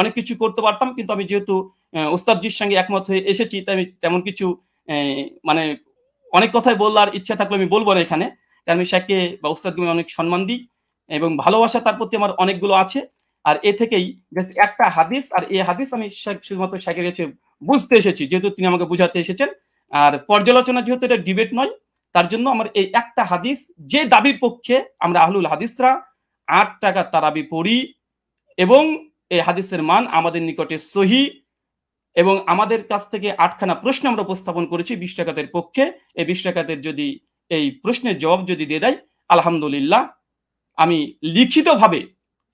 অনেক কিছু করতে পারতাম, কিন্তু আমি যেহেতু ওস্তাদজির সঙ্গে একমত হয়ে এসেছি, তাই আমি তেমন কিছু মানে অনেক কথাই বলার ইচ্ছা থাকলে আমি বলবো না এখানে, কারণ আমি শেখকে বা ওস্তাদকে আমি অনেক সম্মান দিই এবং ভালোবাসা তার প্রতি আমার অনেকগুলো আছে। আর এ থেকেই একটা হাদিস, আর এই হাদিস আমি শুধুমাত্র শেখের কাছে বুঝতে এসেছি, যেহেতু তিনি আমাকে বুঝাতে এসেছেন। আর পর্যালোচনা যেহেতু এটা ডিবেট নয়, তার জন্য আমার এই একটা হাদিস, যে দাবির পক্ষে আমরা আহলুল হাদিসরা 8 টাকা তারাবি পড়ি, এবং এই হাদিসের মান আমাদের নিকটে সহি, এবং আমাদের কাছ থেকে 8খানা প্রশ্ন আমরা উপস্থাপন করেছি 20 টাকাতের পক্ষে। এই 20 টাকাতের যদি এই প্রশ্নের জবাব যদি দিয়ে দেয়, আলহামদুলিল্লাহ আমি লিখিতভাবে,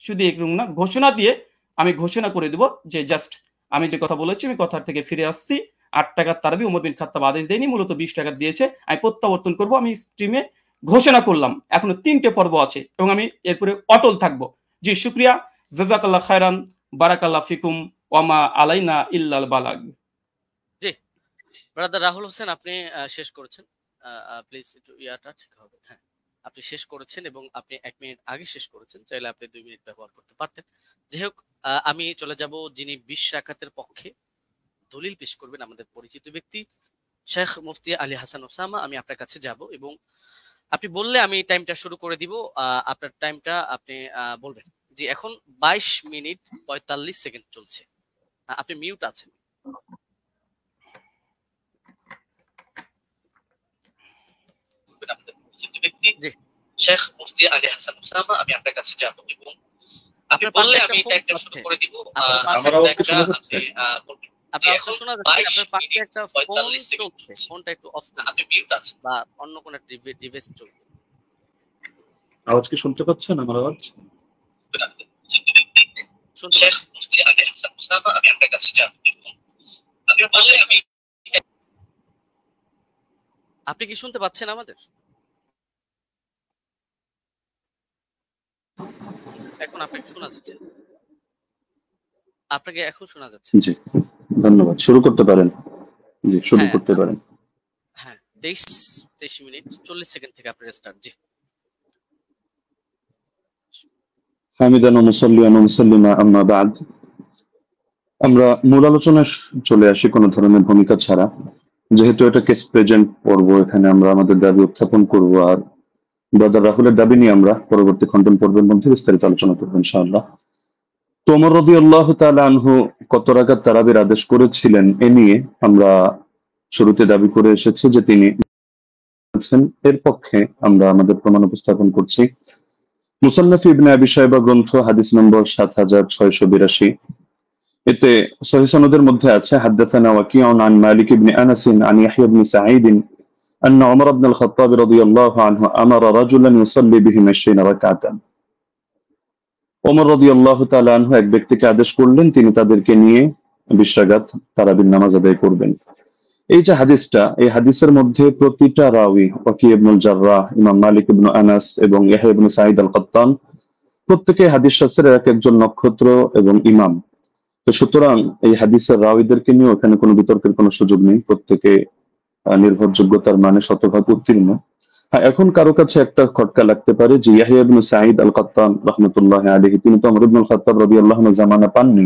শুধু একটু না, ঘোষণা দিয়ে আমি ঘোষণা করে দেব যে জাস্ট আমি যে কথা বলেছি আমি কথার থেকে ফিরে আসছি। 8 টাকার তারাবি ওমর বিন খাত্তাব আদেশ দেয়নি, মূলত 20 টাকা দিয়েছে। আমি প্রত্যাবর্তন করব, আমি স্ট্রিমে ঘোষণা করলাম। এখনো 3টে পর্ব আছে এবং আমি এরপরে অটল থাকবো। জি, শুকরিয়া, জাযাকাল্লাহ খায়রান, বারাকাল্লাহ ফিকুম, ওয়ামা আলাইনা ইল্লাল বালাগ। জি ব্রাদার রাহুল হোসেন, আপনি শেষ করেছেন। প্লিজ একটু ইয়াটা ঠিক হবে। হ্যাঁ, আপনি শেষ করেছেন এবং আপনি 1 মিনিট আগে শেষ করেছেন, চাইলে আপনি 2 মিনিট ব্যবহার করতে পারতেন। যাই হোক, আমি চলে যাব যিনি 20 রাকাতের পক্ষে দলিল পেশ করবেন, আমাদের পরিচিত ব্যক্তি শেখ মুফতি আলী হাসান ওসামা। আমি আপনার কাছে যাব এবং আপনি বললে আমি টাইমটা শুরু করে দিব। আপনার টাইমটা আপনি বলবেন। জি, এখন 22 মিনিট 45 সেকেন্ড চলছে। আপনি মিউট আছেন। জি, শেখ মুফতি আলী হাসান ওসামা, আমি আপনার কাছে যাব এবং আপনি বললে আমি টাইমটা শুরু করে দিব। আমার আওয়াজ শোনা যাচ্ছে? আপনার আওয়াজ শোনা যাচ্ছে? আপনার পাশে একটা ফোন চলছে, ফোনটা একটু অফ করুন। আপনি মিউট আছেন বা অন্য কোন ডিভাইস চলছে। আওয়াজ কি শুনতে পাচ্ছেন? আমার আওয়াজ শুনতে পাচ্ছি। মুফতি আলী হাসান ওসামা, আমি আপনার কাছে যাব এবং আপনি বললে আমি, আপনি কি শুনতে পাচ্ছেন আমাদের? এখন আপনাকে শোনা যাচ্ছে? আপনাকে এখন শোনা যাচ্ছে? জি, ধন্যবাদ। শুরু করতে পারেন। জি, শুরু করতে পারেন। হ্যাঁ, 23 মিনিট 40 সেকেন্ড থেকে আপনার স্টার্ট। জি, হামিদান ওয়া মুসাল্লিয়ান ওয়া মুসাল্লিমা আম্মা বা'দ। আমরা মূল আলোচনায় চলে আসি কোনো ধরনের ভূমিকা ছাড়া, যেহেতু এটা কেস প্রেজেন্ট পর্ব, এখানে আমরা আমাদের দাবি উত্থাপন করব, আর ব্রাদার রাহুলের দাবি নিয়ে আমরা পরবর্তী খণ্ডন পর্বের মধ্যে বিস্তারিত আলোচনা করবো ইনশাআল্লাহ। তো ওমর রাদিয়াল্লাহু তাআলা আনহু কত রাকাত তারাবির আদেশ করেছিলেন এ নিয়ে আমরা শুরুতে দাবি করে এসেছি যে তিনি এর পক্ষে আমরা আমাদের প্রমাণ উপস্থাপন করছি। মুসান্নাফ ইবনে আবি শাইবা গ্রন্থ হাদিস নম্বর 7682। এতে সহিহ সনদের মধ্যে আছে হাদাসানা ওয়াকিউন আন মালিক ইবনে আনাস আন ইয়াহইয়া ইবনে সাঈদ أن عمر بن الخطاب رضي الله عنه أمر رجلا يصلي بهم 20 ركعة। ওমর রাদিয়াল্লাহু তাআলা আনহু এক ব্যক্তিকে আদেশ করলেন তিনি তাদেরকে নিয়ে 20 রাকাত তারাবির নামাজ আদায় করবেন। এই যে হাদিসটা, এই হাদিসের মধ্যে প্রতিটা রাওয়ী ওয়াকি ইবনুল জাররাহ, ইমাম মালিক ইবনে আনাস এবং ইয়াহইয়া ইবনে সাঈদ আল-কাত্তান, প্রত্যেকই হাদিস শাস্ত্রের এক একজন নক্ষত্র এবং ইমাম। তো সুতরাং এই হাদিসের রাওয়ীদেরকে নিয়ে এখানে কোনো বিতর্কের কোনো সুযোগ নেই, প্রত্যেকে নির্ভরযোগ্যতার মানে শতভাগ উত্তীর্ণ। হ্যাঁ, এখন কারো কাছে একটা খটকা লাগতে পারে যে ইয়াহিয়া ইবনে সাঈদ আল কাত্তান রাহমাতুল্লাহি আলাইহি তিনি তো ওমর ইবনুল খাত্তাব রাদিয়াল্লাহু আনহু জামানা পাননি,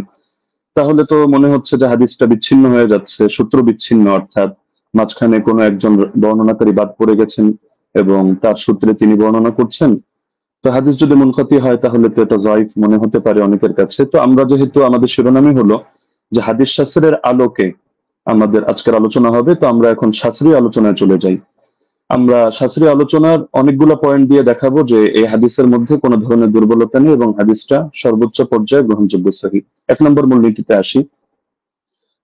তাহলে তো মনে হচ্ছে যে হাদিসটা বিচ্ছিন্ন হয়ে যাচ্ছে, সূত্র বিচ্ছিন্ন, অর্থাৎ মাঝখানে কোনো একজন বর্ণনাকারী বাদ পড়ে গেছেন এবং তার সূত্রে তিনি বর্ণনা করছেন। তো হাদিস যদি মুনকাতি হয় তাহলে তো এটা যায়িফ মনে হতে পারে অনেকের কাছে। তো আমরা যেহেতু আমাদের শিরোনামই হলো যে হাদিস শাস্ত্রের আলোকে আমাদের আজকের আলোচনা হবে, তো আমরা এখন শাস্ত্রীয় আলোচনায় চলে যাই। আমরা শাস্ত্রীয় আলোচনার অনেকগুলো পয়েন্ট দিয়ে দেখাবো যে এই হাদিসের মধ্যে কোনো ধরনের দুর্বলতা নেই এবং হাদিসটা সর্বোচ্চ পর্যায়ে গ্রহণযোগ্য সহিহ। 1 নম্বর মূলনীতিতে আসি।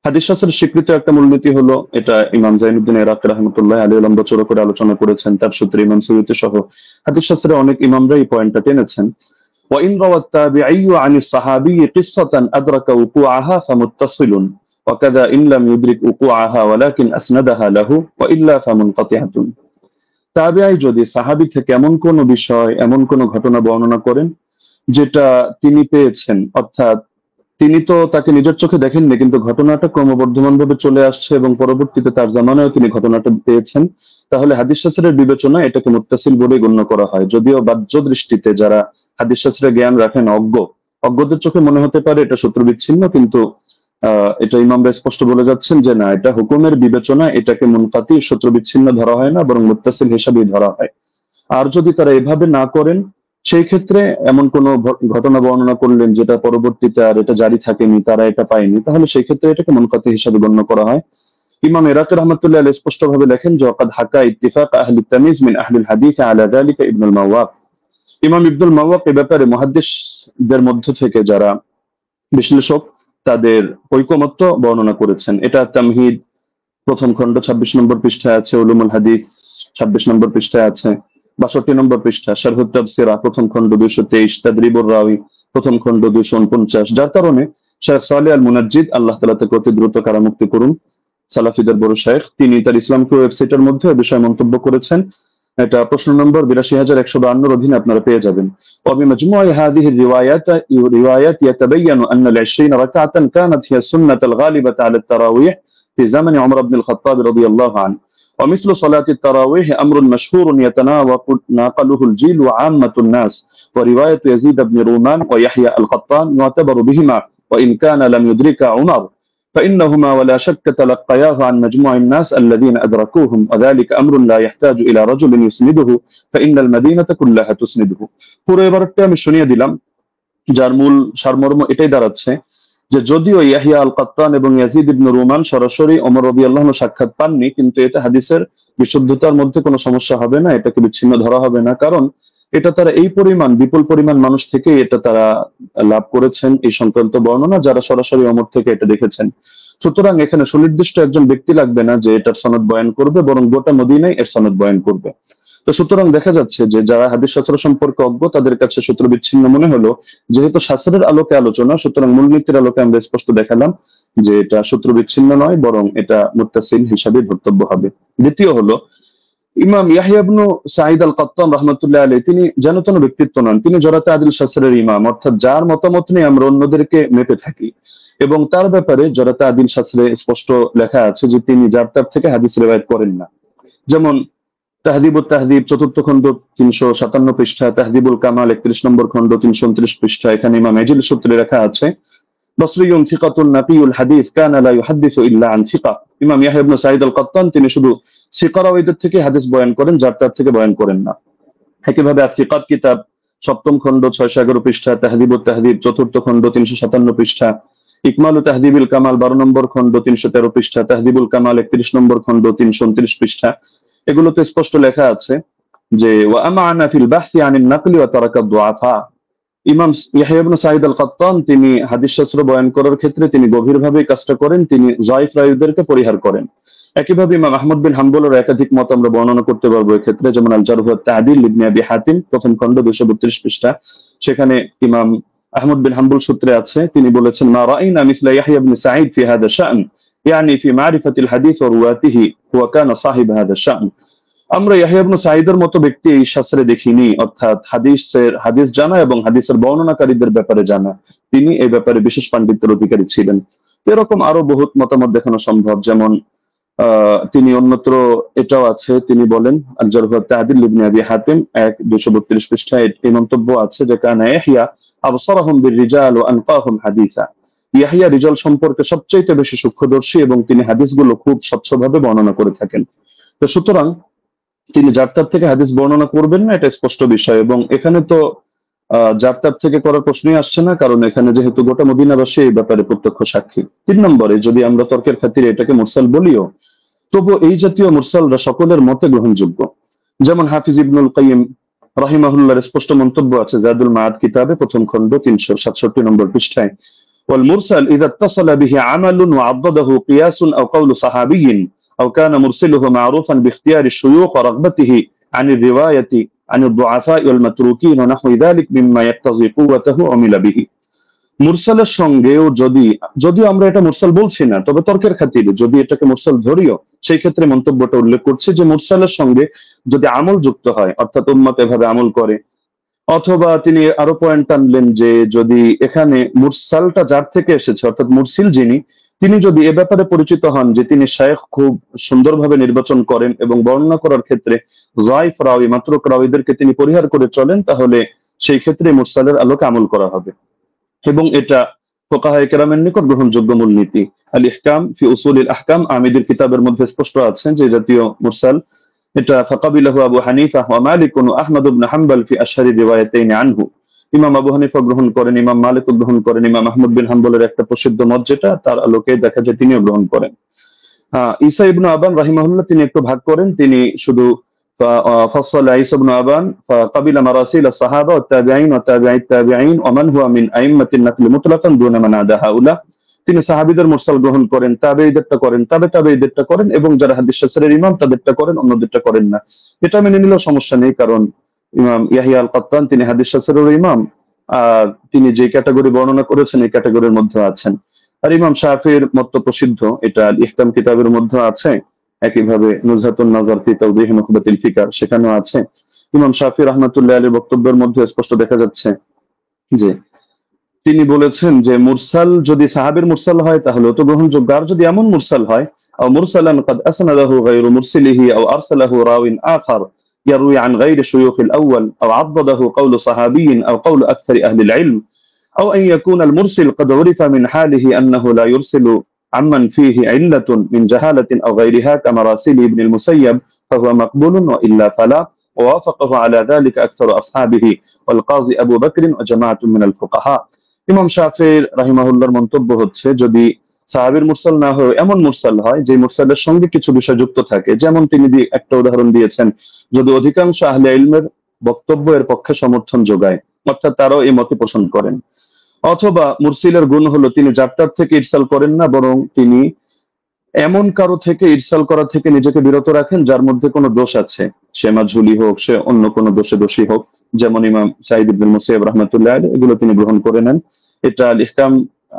হাদিস শাস্ত্রের স্বীকৃত একটা মূলনীতি হলো, এটা ইমাম জাইনুদ্দিন ইরাকি রাহমাতুল্লাহি আলাইহি লম্বা চড়া করে আলোচনা করেছেন, তার সূত্রে ইমাম সুয়ুতী সহ হাদিস শাস্ত্রের অনেক ইমামরা এই পয়েন্টটা টেনেছেন। وإن روى التابعي عن الصحابي قصة أدرك وقوعها فمتصل وكذا إن لم يدرك وقوعها ولكن أسندها له وإلا فمنقطعة। তাবিঈ যদি সাহাবী থেকে এমন কোন বিষয়, এমন কোন ঘটনা বর্ণনা করেন যেটা তিনি পেয়েছেন, অর্থাৎ তিনি তো তাকে নিজের চোখে দেখেননি, কিন্তু ঘটনাটা ক্রমবর্ধমান ভাবে চলে আসছে এবং পরবর্তীতে তার জামানায়ও তিনি ঘটনাটা পেয়েছেন, তাহলে হাদিস শাস্ত্রের বিবেচনা এটাকে মুত্তাসিল বলে গণ্য করা হয়। যদিও বাহ্য দৃষ্টিতে যারা হাদিস শাস্ত্রের জ্ঞান রাখেন, অজ্ঞদের চোখে মনে হতে পারে এটা সূত্র বিচ্ছিন্ন, কিন্তু এটা ইমামরা স্পষ্ট বলে যাচ্ছেন যে না, এটা হুকুমের বিবেচনা, এটাকে মুনকাতি সূত্র বিচ্ছিন্ন ধরা হয় না, বরং মুত্তাসিল হিসাবেই ধরা হয়। আর যদি তারা এভাবে না করেন, সেই ক্ষেত্রে এমন কোন ঘটনা বর্ণনা করলেন যেটা পরবর্তীতে আর এটা জারি থাকেনি, তারা এটা পায়নি, তাহলে সেই ক্ষেত্রে এটাকে মুনকাতি হিসাবে গণ্য করা হয়। ইমাম ইরাকি রাহমাতুল্লাহি আলাইহি স্পষ্ট ভাবে লেখেন যে ওয়াকাদ হাকা ইত্তিফাক আহলি তামিজ মিন আহলি হাদিস আলা যালিকা ইবনুল মাওয়াক। ইমাম ইবনুল মাওয়াক এই ব্যাপারে মুহাদ্দিসদের মধ্য থেকে যারা বিশ্লেষক তাদের ঐকমত্য বর্ণনা করেছেন। এটা তামহিদ প্রথম খণ্ড 26 নম্বর পৃষ্ঠায় আছে, উলুমুল হাদিস 26 নম্বর পৃষ্ঠায় আছে, 62 নম্বর পৃষ্ঠা, শারহুত তাফসিরা প্রথম খণ্ড 223, তাদরিবুর রাওয়ী প্রথম খণ্ড 249। যার কারণে শেখ সালেহ আল মুনাজ্জিদ, আল্লাহ তাআলা তাকে অতি দ্রুত কারামুক্তি করুন, সালাফিদের বড় শেখ, তিনি তার ইসলামকে ওয়েবসাইটের মধ্যে এই বিষয়ে মন্তব্য করেছেন। এটা প্রশ্ন নম্বর 82152 অধীনে আপনারা পেয়ে যাবেন। وبمجموع هذه الروايات يتبين أن ال20 ركعة كانت هي السنة الغالبة على التراويح في زمن عمر بن الخطاب رضي الله عنه، ومثل صلاة التراويح أمر مشهور يتناقله الجيل وعامة الناس، ورواية يزيد بن رومان ويحيى القطان يعتبر بهما وإن كان لم يدرك عمر، فإنهما ولا شك تلقياه عن مجموع الناس الذين أدركوهم، وذلك أمر لا يحتاج إلى رجل يسنده فإن المدينة كلها تسنده। পুরো এবারটা আমি শুনিয়ে দিলাম, যার মূল সারমর্ম এটাই দাঁড়াচ্ছে যে যদিও ইয়াহিয়া আল কাত্তান এবং ইয়াজিদ ইবনে রুমান সরাসরি ওমর রাদিয়াল্লাহু আনহু সাক্ষাৎ পাননি, কিন্তু এটা হাদিসের বিশুদ্ধতার মধ্যে কোনো সমস্যা হবে না, এটাকে বিচ্ছিন্ন ধরা হবে না, কারণ এটা তারা এই পরিমাণ বিপুল পরিমাণ মানুষ থেকে এটা তারা লাভ করেছেন এই সংক্রান্ত বর্ণনা, যারা সরাসরি ওমর থেকে এটা দেখেছেন। সুতরাং এখানে সুনির্দিষ্ট একজন ব্যক্তি লাগবে না যে এটার সনদ বয়ান করবে, বরং গোটা মদিনায় এর সনদ বয়ান করবে। তো সুতরাং দেখা যাচ্ছে যে যারা হাদিস শাস্ত্র সম্পর্কে অজ্ঞ তাদের কাছে সূত্র বিচ্ছিন্ন মনে হলো, যেহেতু শাস্ত্রের আলোকে আলোচনা, সুতরাং মূলনীতির আলোকে আমরা স্পষ্ট দেখালাম যে এটা সূত্র বিচ্ছিন্ন নয়, বরং এটা মুত্তাসিল হিসাবে ধর্তব্য হবে। দ্বিতীয় হলো, ইমাম ইয়াহইয়া ইবনে সাঈদ আল কাত্তান রাহমাতুল্লাহি আলাইহি তিনি যেন তেন ব্যক্তিত্ব নন, তিনি জরাতে আদিল শাস্ত্রের ইমাম, অর্থাৎ যার মতামত নিয়ে আমরা অন্যদেরকে মেপে থাকি, এবং তার ব্যাপারে জরাতে আদিল শাস্ত্রে স্পষ্ট লেখা আছে যে তিনি যার তার থেকে হাদিস রিওয়ায়াত করেন না। যেমন তাহদিবুত তাহদিব 4th খণ্ড 357 পৃষ্ঠা, তাহদিবুল কামাল 31 নম্বর খণ্ড 329 পৃষ্ঠা, এখানে ইমাম এজিল সূত্রে লেখা আছে বসরিয়ুন সিকাতুন নাকিউল হাদিস কানা লা ইউহাদ্দিসু ইল্লা আন সিকা। ইমাম ইয়াহইয়া ইবনে সাঈদ আল কাত্তান তিনি শুধু সিকা রাওয়ীদের থেকে হাদিস বয়ান করেন, যার তার থেকে বয়ান করেন না। একইভাবে আস-সিকাত কিতাব 7ম খণ্ড 611 পৃষ্ঠা, তাহদিবুত তাহদিব 4th খণ্ড 357 পৃষ্ঠা, ইকমালু তাহদিবুল কামাল 12 নম্বর খণ্ড 313 পৃষ্ঠা, তাহদিবুল কামাল 31 নম্বর খণ্ড 329 পৃষ্ঠা, এগুলোতে স্পষ্ট লেখা আছে যে ওয়া আমানা ফিল বাহসি আনিন নাকলি ওয়া তারাকা দুআফা। ইমাম ইয়াহইয়া ইবনে সাঈদ আল কাত্তান তিনি হাদিস শাস্ত্র বয়ান করার ক্ষেত্রে তিনি গভীরভাবে কাজটা করেন, তিনি যায়িফ রাওয়ীদেরকে পরিহার করেন। একইভাবে ইমাম আহমদ বিন হাম্বলের একাধিক মত আমরা বর্ণনা করতে পারবো এক্ষেত্রে, যেমন আল জারহ ওয়াত তা'দীল ইবনে আবি হাতিম প্রথম খণ্ড 232 পৃষ্ঠা, সেখানে ইমাম আহমদ বিন হাম্বল সূত্রে আছে, তিনি বলেছেন মা রাআইনা মিসলা ইয়াহইয়া ইবনে সাঈদ ফি হাদা শা'n ইয়ানি ফি মারিফাতিল হাদিস ওয়া রুওয়াতিহি ওয়া কানা সাহিব হাদা শা'n। আমরা ইয়াহইয়া ইবনে সাঈদের মতো ব্যক্তি এই শাস্ত্রে দেখিনি, অর্থাৎ হাদিস জানা এবং হাদিসের বর্ণনাকারীদের ব্যাপারে জানা, তিনি এই ব্যাপারে বিশেষ পাণ্ডিত্যের অধিকারী ছিলেন। এরকম আরো বহুত মতামত দেখানো সম্ভব, যেমন তিনি অন্যত্র এটাও আছে, তিনি বলেন আল-জারহ ওয়া তা'দীল ইবনে আবি হাতিম 232 পৃষ্ঠায় এই মন্তব্য আছে যে কানা ইয়াহইয়া আবসারাহুম বির-রিজাল ওয়া আনকাহুম হাদিসা। ইয়াহইয়া রিজাল সম্পর্কে সবচেয়ে বেশি সূক্ষ্মদর্শী এবং তিনি হাদিসগুলো খুব স্বচ্ছভাবে বর্ণনা করে থাকেন। তো সুতরাং তিনি যার তার থেকে হাদিস বর্ণনা করবেন না, এটা স্পষ্ট বিষয়। এবং এখানে তো যার তার থেকে করার প্রশ্নই আসছে না, কারণ এখানে যেহেতু গোটা মদিনাবাসী এই ব্যাপারে প্রত্যক্ষ সাক্ষী। 3 নম্বরে, যদি আমরা তর্কের খাতিরে এটাকে মুরসাল বলিও, তবু এই জাতীয় মুরসালরা সকলের মতে গ্রহণযোগ্য। যেমন হাফিজ ইবনুল কাইয়িম রাহিমাহুল্লাহর স্পষ্ট মন্তব্য আছে জাদুল মাআদ কিতাবে প্রথম খণ্ড 367 নম্বর পৃষ্ঠায়, ওয়াল মুরসাল ইযা ইত্তাসালা বিহি আমালুন ওয়া আদ্দাদাহু কিয়াসুন আও কাওলু সাহাবিয়্যিন আও কানা মুরসিলুহু মা'রুফান বিইখতিয়ারি আশ-শুয়ুখ ওয়া রাগবাতিহি আন আর-রিওয়ায়াতি عن الضعفاء والمتروكين ونحو ذلك مما يقتضي قوته عمل به। মুরসালের সঙ্গেও যদিও আমরা এটা মুরসাল বলছি না, তবে তর্কের খাতিরে যদি এটাকে মুরসাল ধরিও, সেই ক্ষেত্রে মন্তব্যটা উল্লেখ করছে যে মুরসালের সঙ্গে যদি আমল যুক্ত হয়, অর্থাৎ উম্মত এভাবে আমল করে, অথবা তিনি আরো পয়েন্ট আনলেন যে যদি এখানে মুরসালটা যার থেকে এসেছে, অর্থাৎ মুরসিল যিনি, তিনি যদি এ ব্যাপারে পরিচিত হন যে তিনি শায়খ খুব সুন্দরভাবে নির্বাচন করেন এবং বর্ণনা করার ক্ষেত্রে যায়ফ রাওয়ী, মাত্রুক রাওয়ীদেরকে তিনি পরিহার করে চলেন, তাহলে সেই ক্ষেত্রে মুরসালের আলোকে আমল করা হবে। এবং এটা ফুকাহায়ে কেরামের নিকট গ্রহণযোগ্য মূলনীতি। আল ইহকাম ফি উসুলিল আহকাম আমিদের কিতাবের মধ্যে স্পষ্ট আছে যে জাতীয় মুরসাল এটা ফাকাবিলাহু আবু হানিফা ওয়া মালিক ওয়া আহমদ ইবনে হাম্বল ফি আশহারি রিওয়ায়াতাইন আনহু। ইমাম আবু হানিফা গ্রহণ করেন, ইমাম মালিক গ্রহণ করেন, ইমাম আহমদ বিন হাম্বলের একটা প্রসিদ্ধ মত যেটা তার আলোকে দেখা যায় তিনিও গ্রহণ করেন। ঈসা ইবনে আবান রাহিমাহুল্লাহ তিনি একটু ভাগ করেন, তিনি শুধু فصل عيسى بن أبان فقبل مراسيل الصحابة والتابعين وتابعي التابعين ومن هو من أئمة النقل مطلقا دون من عدا هؤلاء। তিনি সাহাবীদের মুরসাল গ্রহণ করেন, তাবেঈদেরটা করেন, তাবেঈদেরটা করেন, এবং যারা হাদিস শাস্ত্রের ইমাম তাদেরটা করেন, অন্যদেরটা করেন না। এটা মেনে নিলেও সমস্যা নেই, কারণ ইমাম ইয়াহইয়া আল কাত্তান তিনি হাদিস শাস্ত্রের ইমাম, তিনি যে ক্যাটাগরি বর্ণনা করেছেন এই ক্যাটাগরির মধ্যে আছেন। আর ইমাম শাফির মত প্রসিদ্ধ, এটা আল ইহকাম কিতাবের মধ্যে আছে, একইভাবে নুজহাতুন নাজার ফি তাওদীহ নুখবাতিল ফিকার সেখানেও আছে। ইমাম শাফি রাহমাতুল্লাহ আলাইহির বক্তব্যের মধ্যে স্পষ্ট দেখা যাচ্ছে যে তিনি বলেছেন যে মুরসাল যদি সাহাবীর মুরসাল হয় তাহলে তো গ্রহণযোগ্য, আর যদি এমন মুরসাল হয় আও মুরসালান قد اسنده غير مرسله او ارسله راو اخر يروي عن غير شيوخ الاول او عضده قول صحابي او قول اكثر اهل العلم او ان يكون المرسل قد عرف من حاله انه لا يرسل عمن فيه علة من جهالة أو غيرها كمراسيل ابن المسيب فهو مقبول وإلا فلا، ووافقه على ذلك أكثر أصحابه والقاضي أبو بكر وجماعة من الفقهاء। ইমাম শাফি রাহিমাহুল্লাহর মন্তব্য হচ্ছে যদি সাহাবীর মুরসাল না হয় এমন মুরসাল হয় যে মুরসালের সঙ্গে কিছু বিষয় যুক্ত থাকে, যেমন তিনি একটা উদাহরণ দিয়েছেন, যদি অধিকাংশ আহলে ইলমের বক্তব্য এর পক্ষে সমর্থন যোগায়, অর্থাৎ তারাও এই মতে পোষণ করেন, অথবা মুরসিলের গুণ হলো তিনি যাত্রার থেকে ইরসাল করেন না, বরং তিনি এমন কারো থেকে ইরসাল করা থেকে নিজেকে বিরত রাখেন যার মধ্যে কোনো দোষ আছে, সে মাঝহুলি হোক, সে অন্য কোনো দোষে দোষী হোক, যেমন ইমাম সাঈদ ইবনে মুসাইয়্যিব রাহমাতুল্লাহ আলাইহি, এগুলো তিনি গ্রহণ করে নেন। এটা আল ইহকাম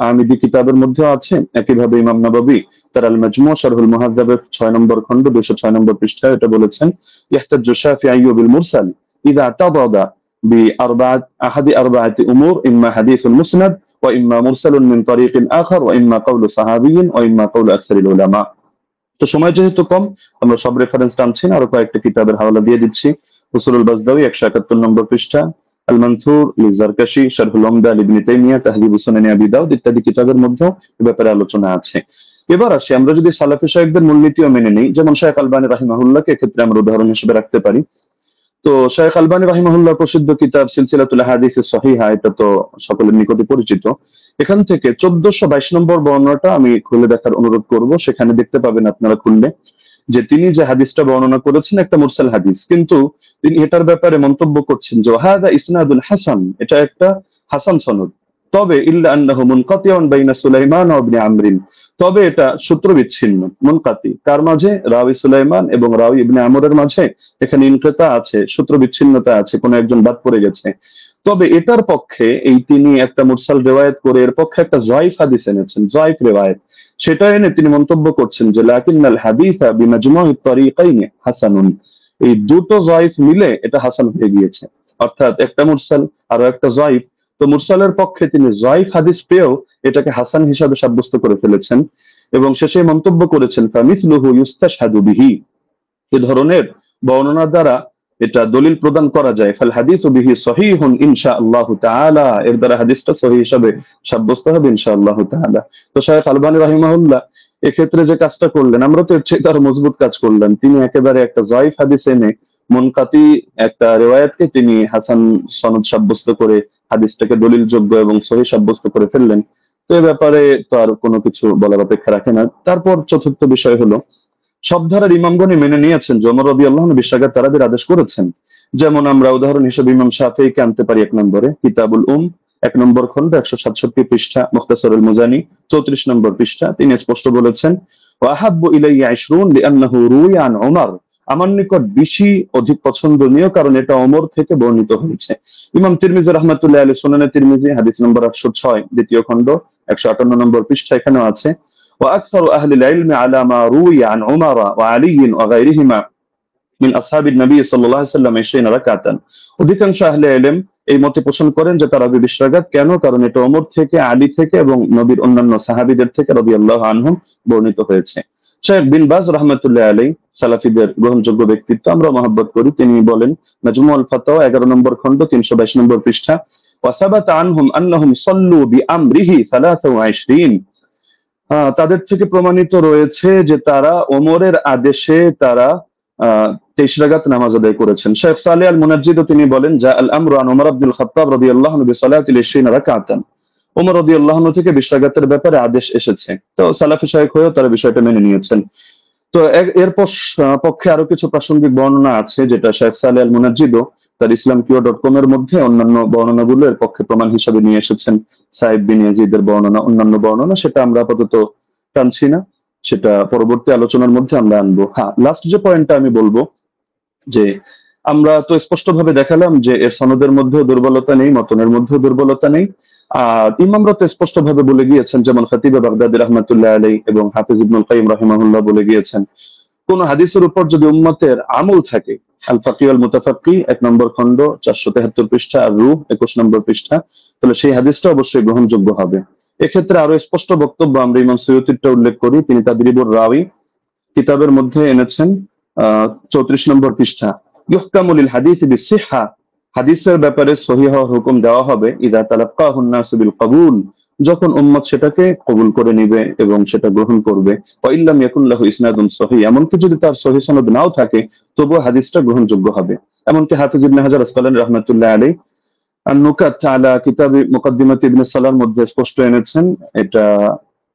আমিদি কিতাবের মধ্যে আছে। একইভাবে ইমাম নাবাবী তার আল মাজমু শারহুল মুহাদ্দাবের 6 নম্বর খণ্ড 206 নম্বর পৃষ্ঠায় এটা বলেছেন, ইহতাজ্জু শাফিঈ বিল মুরসাল ইযা তাদাদা بأربعة أحد أربعة أمور إما حديث المسند وإما مرسل من طريق آخر وإما قول صحابي وإما قول أكثر العلماء। তো সময় যেহেতু কম আমরা সব রেফারেন্স টানছি না, আরো কয়েকটা কিতাবের হাওয়ালা দিয়ে দিচ্ছি। উসুলুল বাজদাউই 171 নম্বর পৃষ্ঠা, আল মানসুর লিজারকাশি শারহুল উমদা ইবনে তাইমিয়া তাহযীবুস সুনান আবি দাউদ ইত্যাদি কিতাবের মধ্যে এই ব্যাপারে আলোচনা আছে। এবার আসি আমরা যদি সালাফি শায়খদের মূলনীতিও মেনে নিই, যেমন শায়খ আলবানী রাহিমাহুল্লাহকে ক্ষেত্রে আমরা উদাহরণ হিসেবে রাখতে পারি। তো শায়খ আলবানী রাহিমাহুল্লাহ প্রসিদ্ধ কিতাব সিলসিলাতুল আহাদিস সহিহা, এটা তো সকলের নিকটে পরিচিত। এখান থেকে 1422 নম্বর বর্ণনাটা আমি খুলে দেখার অনুরোধ করব, সেখানে দেখতে পাবেন আপনারা খুললে যে তিনি যে হাদিসটা বর্ণনা করেছেন একটা মুরসাল হাদিস, কিন্তু তিনি এটার ব্যাপারে মন্তব্য করছেন যে হাযা ইসনাদুল হাসান, এটা একটা হাসান সনদ, তবে ইল্লা আন্নাহু মুনকাতিউন বাইনা সুলাইমান ওয়া ইবনে আমরিন, তবে এটা সূত্র বিচ্ছিন্ন, মুনকাতি কার মাঝে, রাওয়ী সুলাইমান এবং রাওয়ী ইবনে আমরের মাঝে এখানে ইনকিতা আছে, সূত্র বিচ্ছিন্নতা আছে, কোন একজন বাদ পড়ে গেছে। তবে এটার পক্ষে এই তিনি একটা মুরসাল রিওয়ায়াত করে এর পক্ষে একটা যায়ফ হাদিস এনেছেন, যায়ফ রিওয়ায়াত, সেটা এনে তিনি মন্তব্য করছেন যে লাকিন্নাল হাদিসা বিমাজমু'ত তারিকাইন হাসানুন, এই দুটো যায়ফ মিলে এটা হাসান হয়ে গিয়েছে, অর্থাৎ একটা মুরসাল আর একটা যায়ফ তো মুরসালের পক্ষে তিনি জয়ীফ হাদিস পেয়েও এটাকে হাসান হিসাবে সাব্যস্ত করে ফেলেছেন এবং শেষে মন্তব্য করেছেন ফামিসলুহু ইউস্তাশহাদু বিহি, এ ধরনের বর্ণনা দ্বারা এটা দলিল প্রদান করা যায়। ফাল হাদিসু বিহি সহিহুন ইনশাআল্লাহু তাআলা, এর দ্বারা হাদিসটা সহিহ হিসাবে সাব্যস্ত হবে ইনশাআল্লাহু তাআলা। তো শায়খ আলবানী রাহিমাহুল্লাহ এক্ষেত্রে যে কাজটা করলেন, আমরা তো এর চেয়ে আরো মজবুত কাজ করলেন। তিনি একেবারে একটা জয়ীফ হাদিস এনে মুনকাতি একটা রিওয়ায়াতকে তিনি হাসান সনদ সাব্যস্ত করে হাদিসটাকে দলিলযোগ্য এবং সহিহ সাব্যস্ত করে ফেললেন। তো এ ব্যাপারে তো আর কোনো কিছু বলার অপেক্ষা রাখে না। তারপর চতুর্থ বিষয় হলো, সব ধারার ইমামগণই মেনে নিয়েছেন যে ওমর রাদিয়াল্লাহু আনহু বিশ্বাগার তারাবির আদেশ করেছেন। যেমন আমরা উদাহরণ হিসেবে ইমাম শাফিঈকে আনতে পারি 1 নম্বরে কিতাবুল 1 নম্বর খন্ড 167 পৃষ্ঠা, মুখতাসারুল মুজানি 34 নম্বর পৃষ্ঠা। তিনি স্পষ্ট বলেছেন ওয়া আহাব্বু ইলাইয়া 20 লিআন্নাহু রুইয়া আন ওমর, আমার নিকট বেশি অধিক পছন্দনীয় কারণ এটা ওমর থেকে বর্ণিত হয়েছে। ইমাম তিরমিজি রাহমাতুল্লাহি আলাইহি সুনানে তিরমিজি হাদিস নম্বর 806 দ্বিতীয় খন্ড 158 নম্বর পৃষ্ঠা এখানেও আছে وأكثر أهل العلم على ما روي عن عمر وعلي وغيرهما من أصحاب النبي صلى الله عليه وسلم 20 ركعة। অধিকাংশ আহলে ইলম এই মতে পোষণ করেন যে তারাবি 20 রাকাত। কেন? কারণ এটা ওমর থেকে, আলী থেকে এবং নবীর অন্যান্য সাহাবীদের থেকে রাদিয়াল্লাহু আনহুম বর্ণিত হয়েছে। শেখ বিন বাজ রাহমাতুল্লাহি আলাইহি সালাফিদের গ্রহণযোগ্য ব্যক্তিত্ব, আমরা মহব্বত করি। তিনি বলেন মাজমুউল ফাতাওয়া 11 নম্বর খন্ড 322 নম্বর পৃষ্ঠা ওয়া সাবাতা আনহুম আন্নাহুম সাল্লু বিআমরিহি 23। তাদের থেকে প্রমাণিত রয়েছে যে তারা ওমরের আদেশে তারা 23 রাকাত নামাজ আদায় করেছেন। শেখ সালেহ আল মুনাজ্জিদ তিনি বলেন যা আল আমরু আন ওমর আব্দুল খাত্তাব রাদিয়াল্লাহু আনহু বিসালাতিল 20 রাকাতান, ওমর রাদিয়াল্লাহু আনহু থেকে 20 রাকাতের ব্যাপারে আদেশ এসেছে। তো সালাফি শায়খ হয়েও তারা বিষয়টা মেনে নিয়েছেন। তো এর পক্ষে আরো কিছু প্রাসঙ্গিক বর্ণনা আছে যেটা শেখ সালেহ আল মুনাজ্জিদ তার islamqo.com এর মধ্যে অন্যান্য বর্ণনাগুলো এর পক্ষে প্রমাণ হিসেবে নিয়ে এসেছেন। সাইদ বিন ইয়াজিদের বর্ণনা, অন্যান্য বর্ণনা, সেটা আমরা আপাতত টানছি না, সেটা পরবর্তী আলোচনার মধ্যে আমরা আনবো। হ্যাঁ, লাস্ট যে পয়েন্টটা আমি বলবো যে আমরা তো স্পষ্টভাবে দেখালাম যে এর সনদের মধ্যেও দুর্বলতা নেই, মতনের মধ্যেও দুর্বলতা নেই। আর ইমামরা তো স্পষ্টভাবে বলে গিয়েছেন, যেমন খতিবে বাগদাদি রাহমাতুল্লাহি আলাইহি এবং হাফিজ ইবনুল কাইয়িম রাহিমাহুল্লাহ বলে গিয়েছেন, কোন হাদিসের উপর যদি উম্মতের আমল থাকে, আল ফাকিহ আল মুতাফাক্কি 1 নম্বর খন্ড 473 পৃষ্ঠা আর রূহ 21 নম্বর পৃষ্ঠা, তাহলে সেই হাদিসটা অবশ্যই গ্রহণযোগ্য হবে। এক্ষেত্রে আরো স্পষ্ট বক্তব্য আমরা ইমাম সুয়ুতিরটা উল্লেখ করি। তিনি তাদরিবুর রাওয়ী কিতাবের মধ্যে এনেছেন 34 নম্বর পৃষ্ঠা, ইহকামু লিল হাদিস বিসিহহা, হাদিসের ব্যাপারে সহিহ হওয়ার হুকুম দেওয়া হবে ইযা তালাক্কাহু আন-নাস বিল কবুল, যখন উম্মত সেটাকে কবুল করে নিবে এবং সেটা গ্রহণ করবে। ওয়া ইল্লাম ইয়াকুন লাহু ইসনাদুন সহিহ, এমনকি যদি তার সহিহ সনদ নাও থাকে তবুও হাদিসটা গ্রহণযোগ্য হবে। এমনকি হাফিজ ইবনে হাজার আসকালানী রাহমাতুল্লাহি আলাইহি আন-নুকাত আলা কিতাবি মুকদ্দিমাত ইবনে সালাহর মধ্যে স্পষ্ট এনেছেন। এটা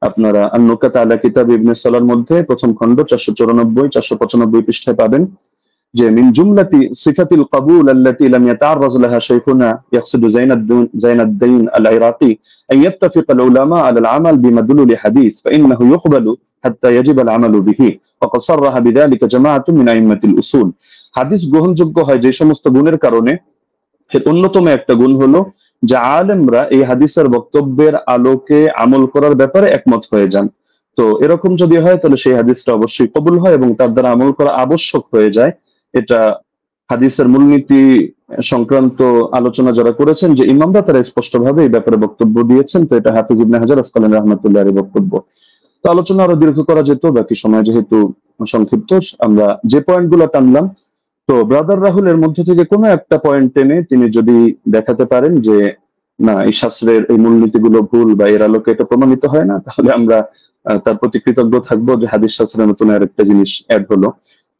আপনারা আন-নুকাত আলা কিতাব ইবনে সালাহর মধ্যে প্রথম খন্ড 494 495 পৃষ্ঠায় পাবেন যে মিন জুমলাতি সিফাতিল কবুল আল্লাতী লাম ইয়াতাআররাজ লাহা শাইখুনা ইয়াকসিদু জাইনাদ্দিন আল ইরাকি আন ইয়াত্তাফিক আল উলামা আলা আল আমাল বিমাদলুল হাদিস ফাইন্নাহু ইউকবালু হাত্তা ইয়াজিব আল আমালু বিহি ওয়া ক্বাদ সাররাহা বিযালিকা জামাআতুন মিন আইম্মাতিল উসুল। হাদিস গ্রহণযোগ্য হয় যে সমস্ত গুণের কারণে, এর অন্যতম একটা গুণ হলো যে আলেমরা এই হাদিসের বক্তব্যের আলোকে আমল করার ব্যাপারে একমত হয়ে যান। তো এরকম যদি হয় তাহলে সেই হাদিসটা অবশ্যই কবুল হয় এবং তার দ্বারা আমল করা আবশ্যক হয়ে যায়। এটা হাদিসের মূলনীতি সংক্রান্ত আলোচনা যারা করেছেন যে ইমামরা, তারা স্পষ্টভাবে এই ব্যাপারে বক্তব্য দিয়েছেন। তো এটা হাফিজ ইবনে হাজার আসকালানী রাহমাতুল্লাহি আলাইহি বক্তব্য। তো আলোচনা আরো দীর্ঘ করা যেত, বাকি সময় যেহেতু সংক্ষিপ্ত, আমরা যে পয়েন্টগুলো টানলাম, তো ব্রাদার রাহুলের মধ্যে থেকে কোনো একটা পয়েন্ট টেনে তিনি যদি দেখাতে পারেন যে না এই শাস্ত্রের এই মূলনীতিগুলো ভুল বা এর আলোকে এটা প্রমাণিত হয় না, তাহলে আমরা তার প্রতি কৃতজ্ঞ থাকবো যে হাদিস শাস্ত্রের নতুন আরেকটা জিনিস অ্যাড হলো।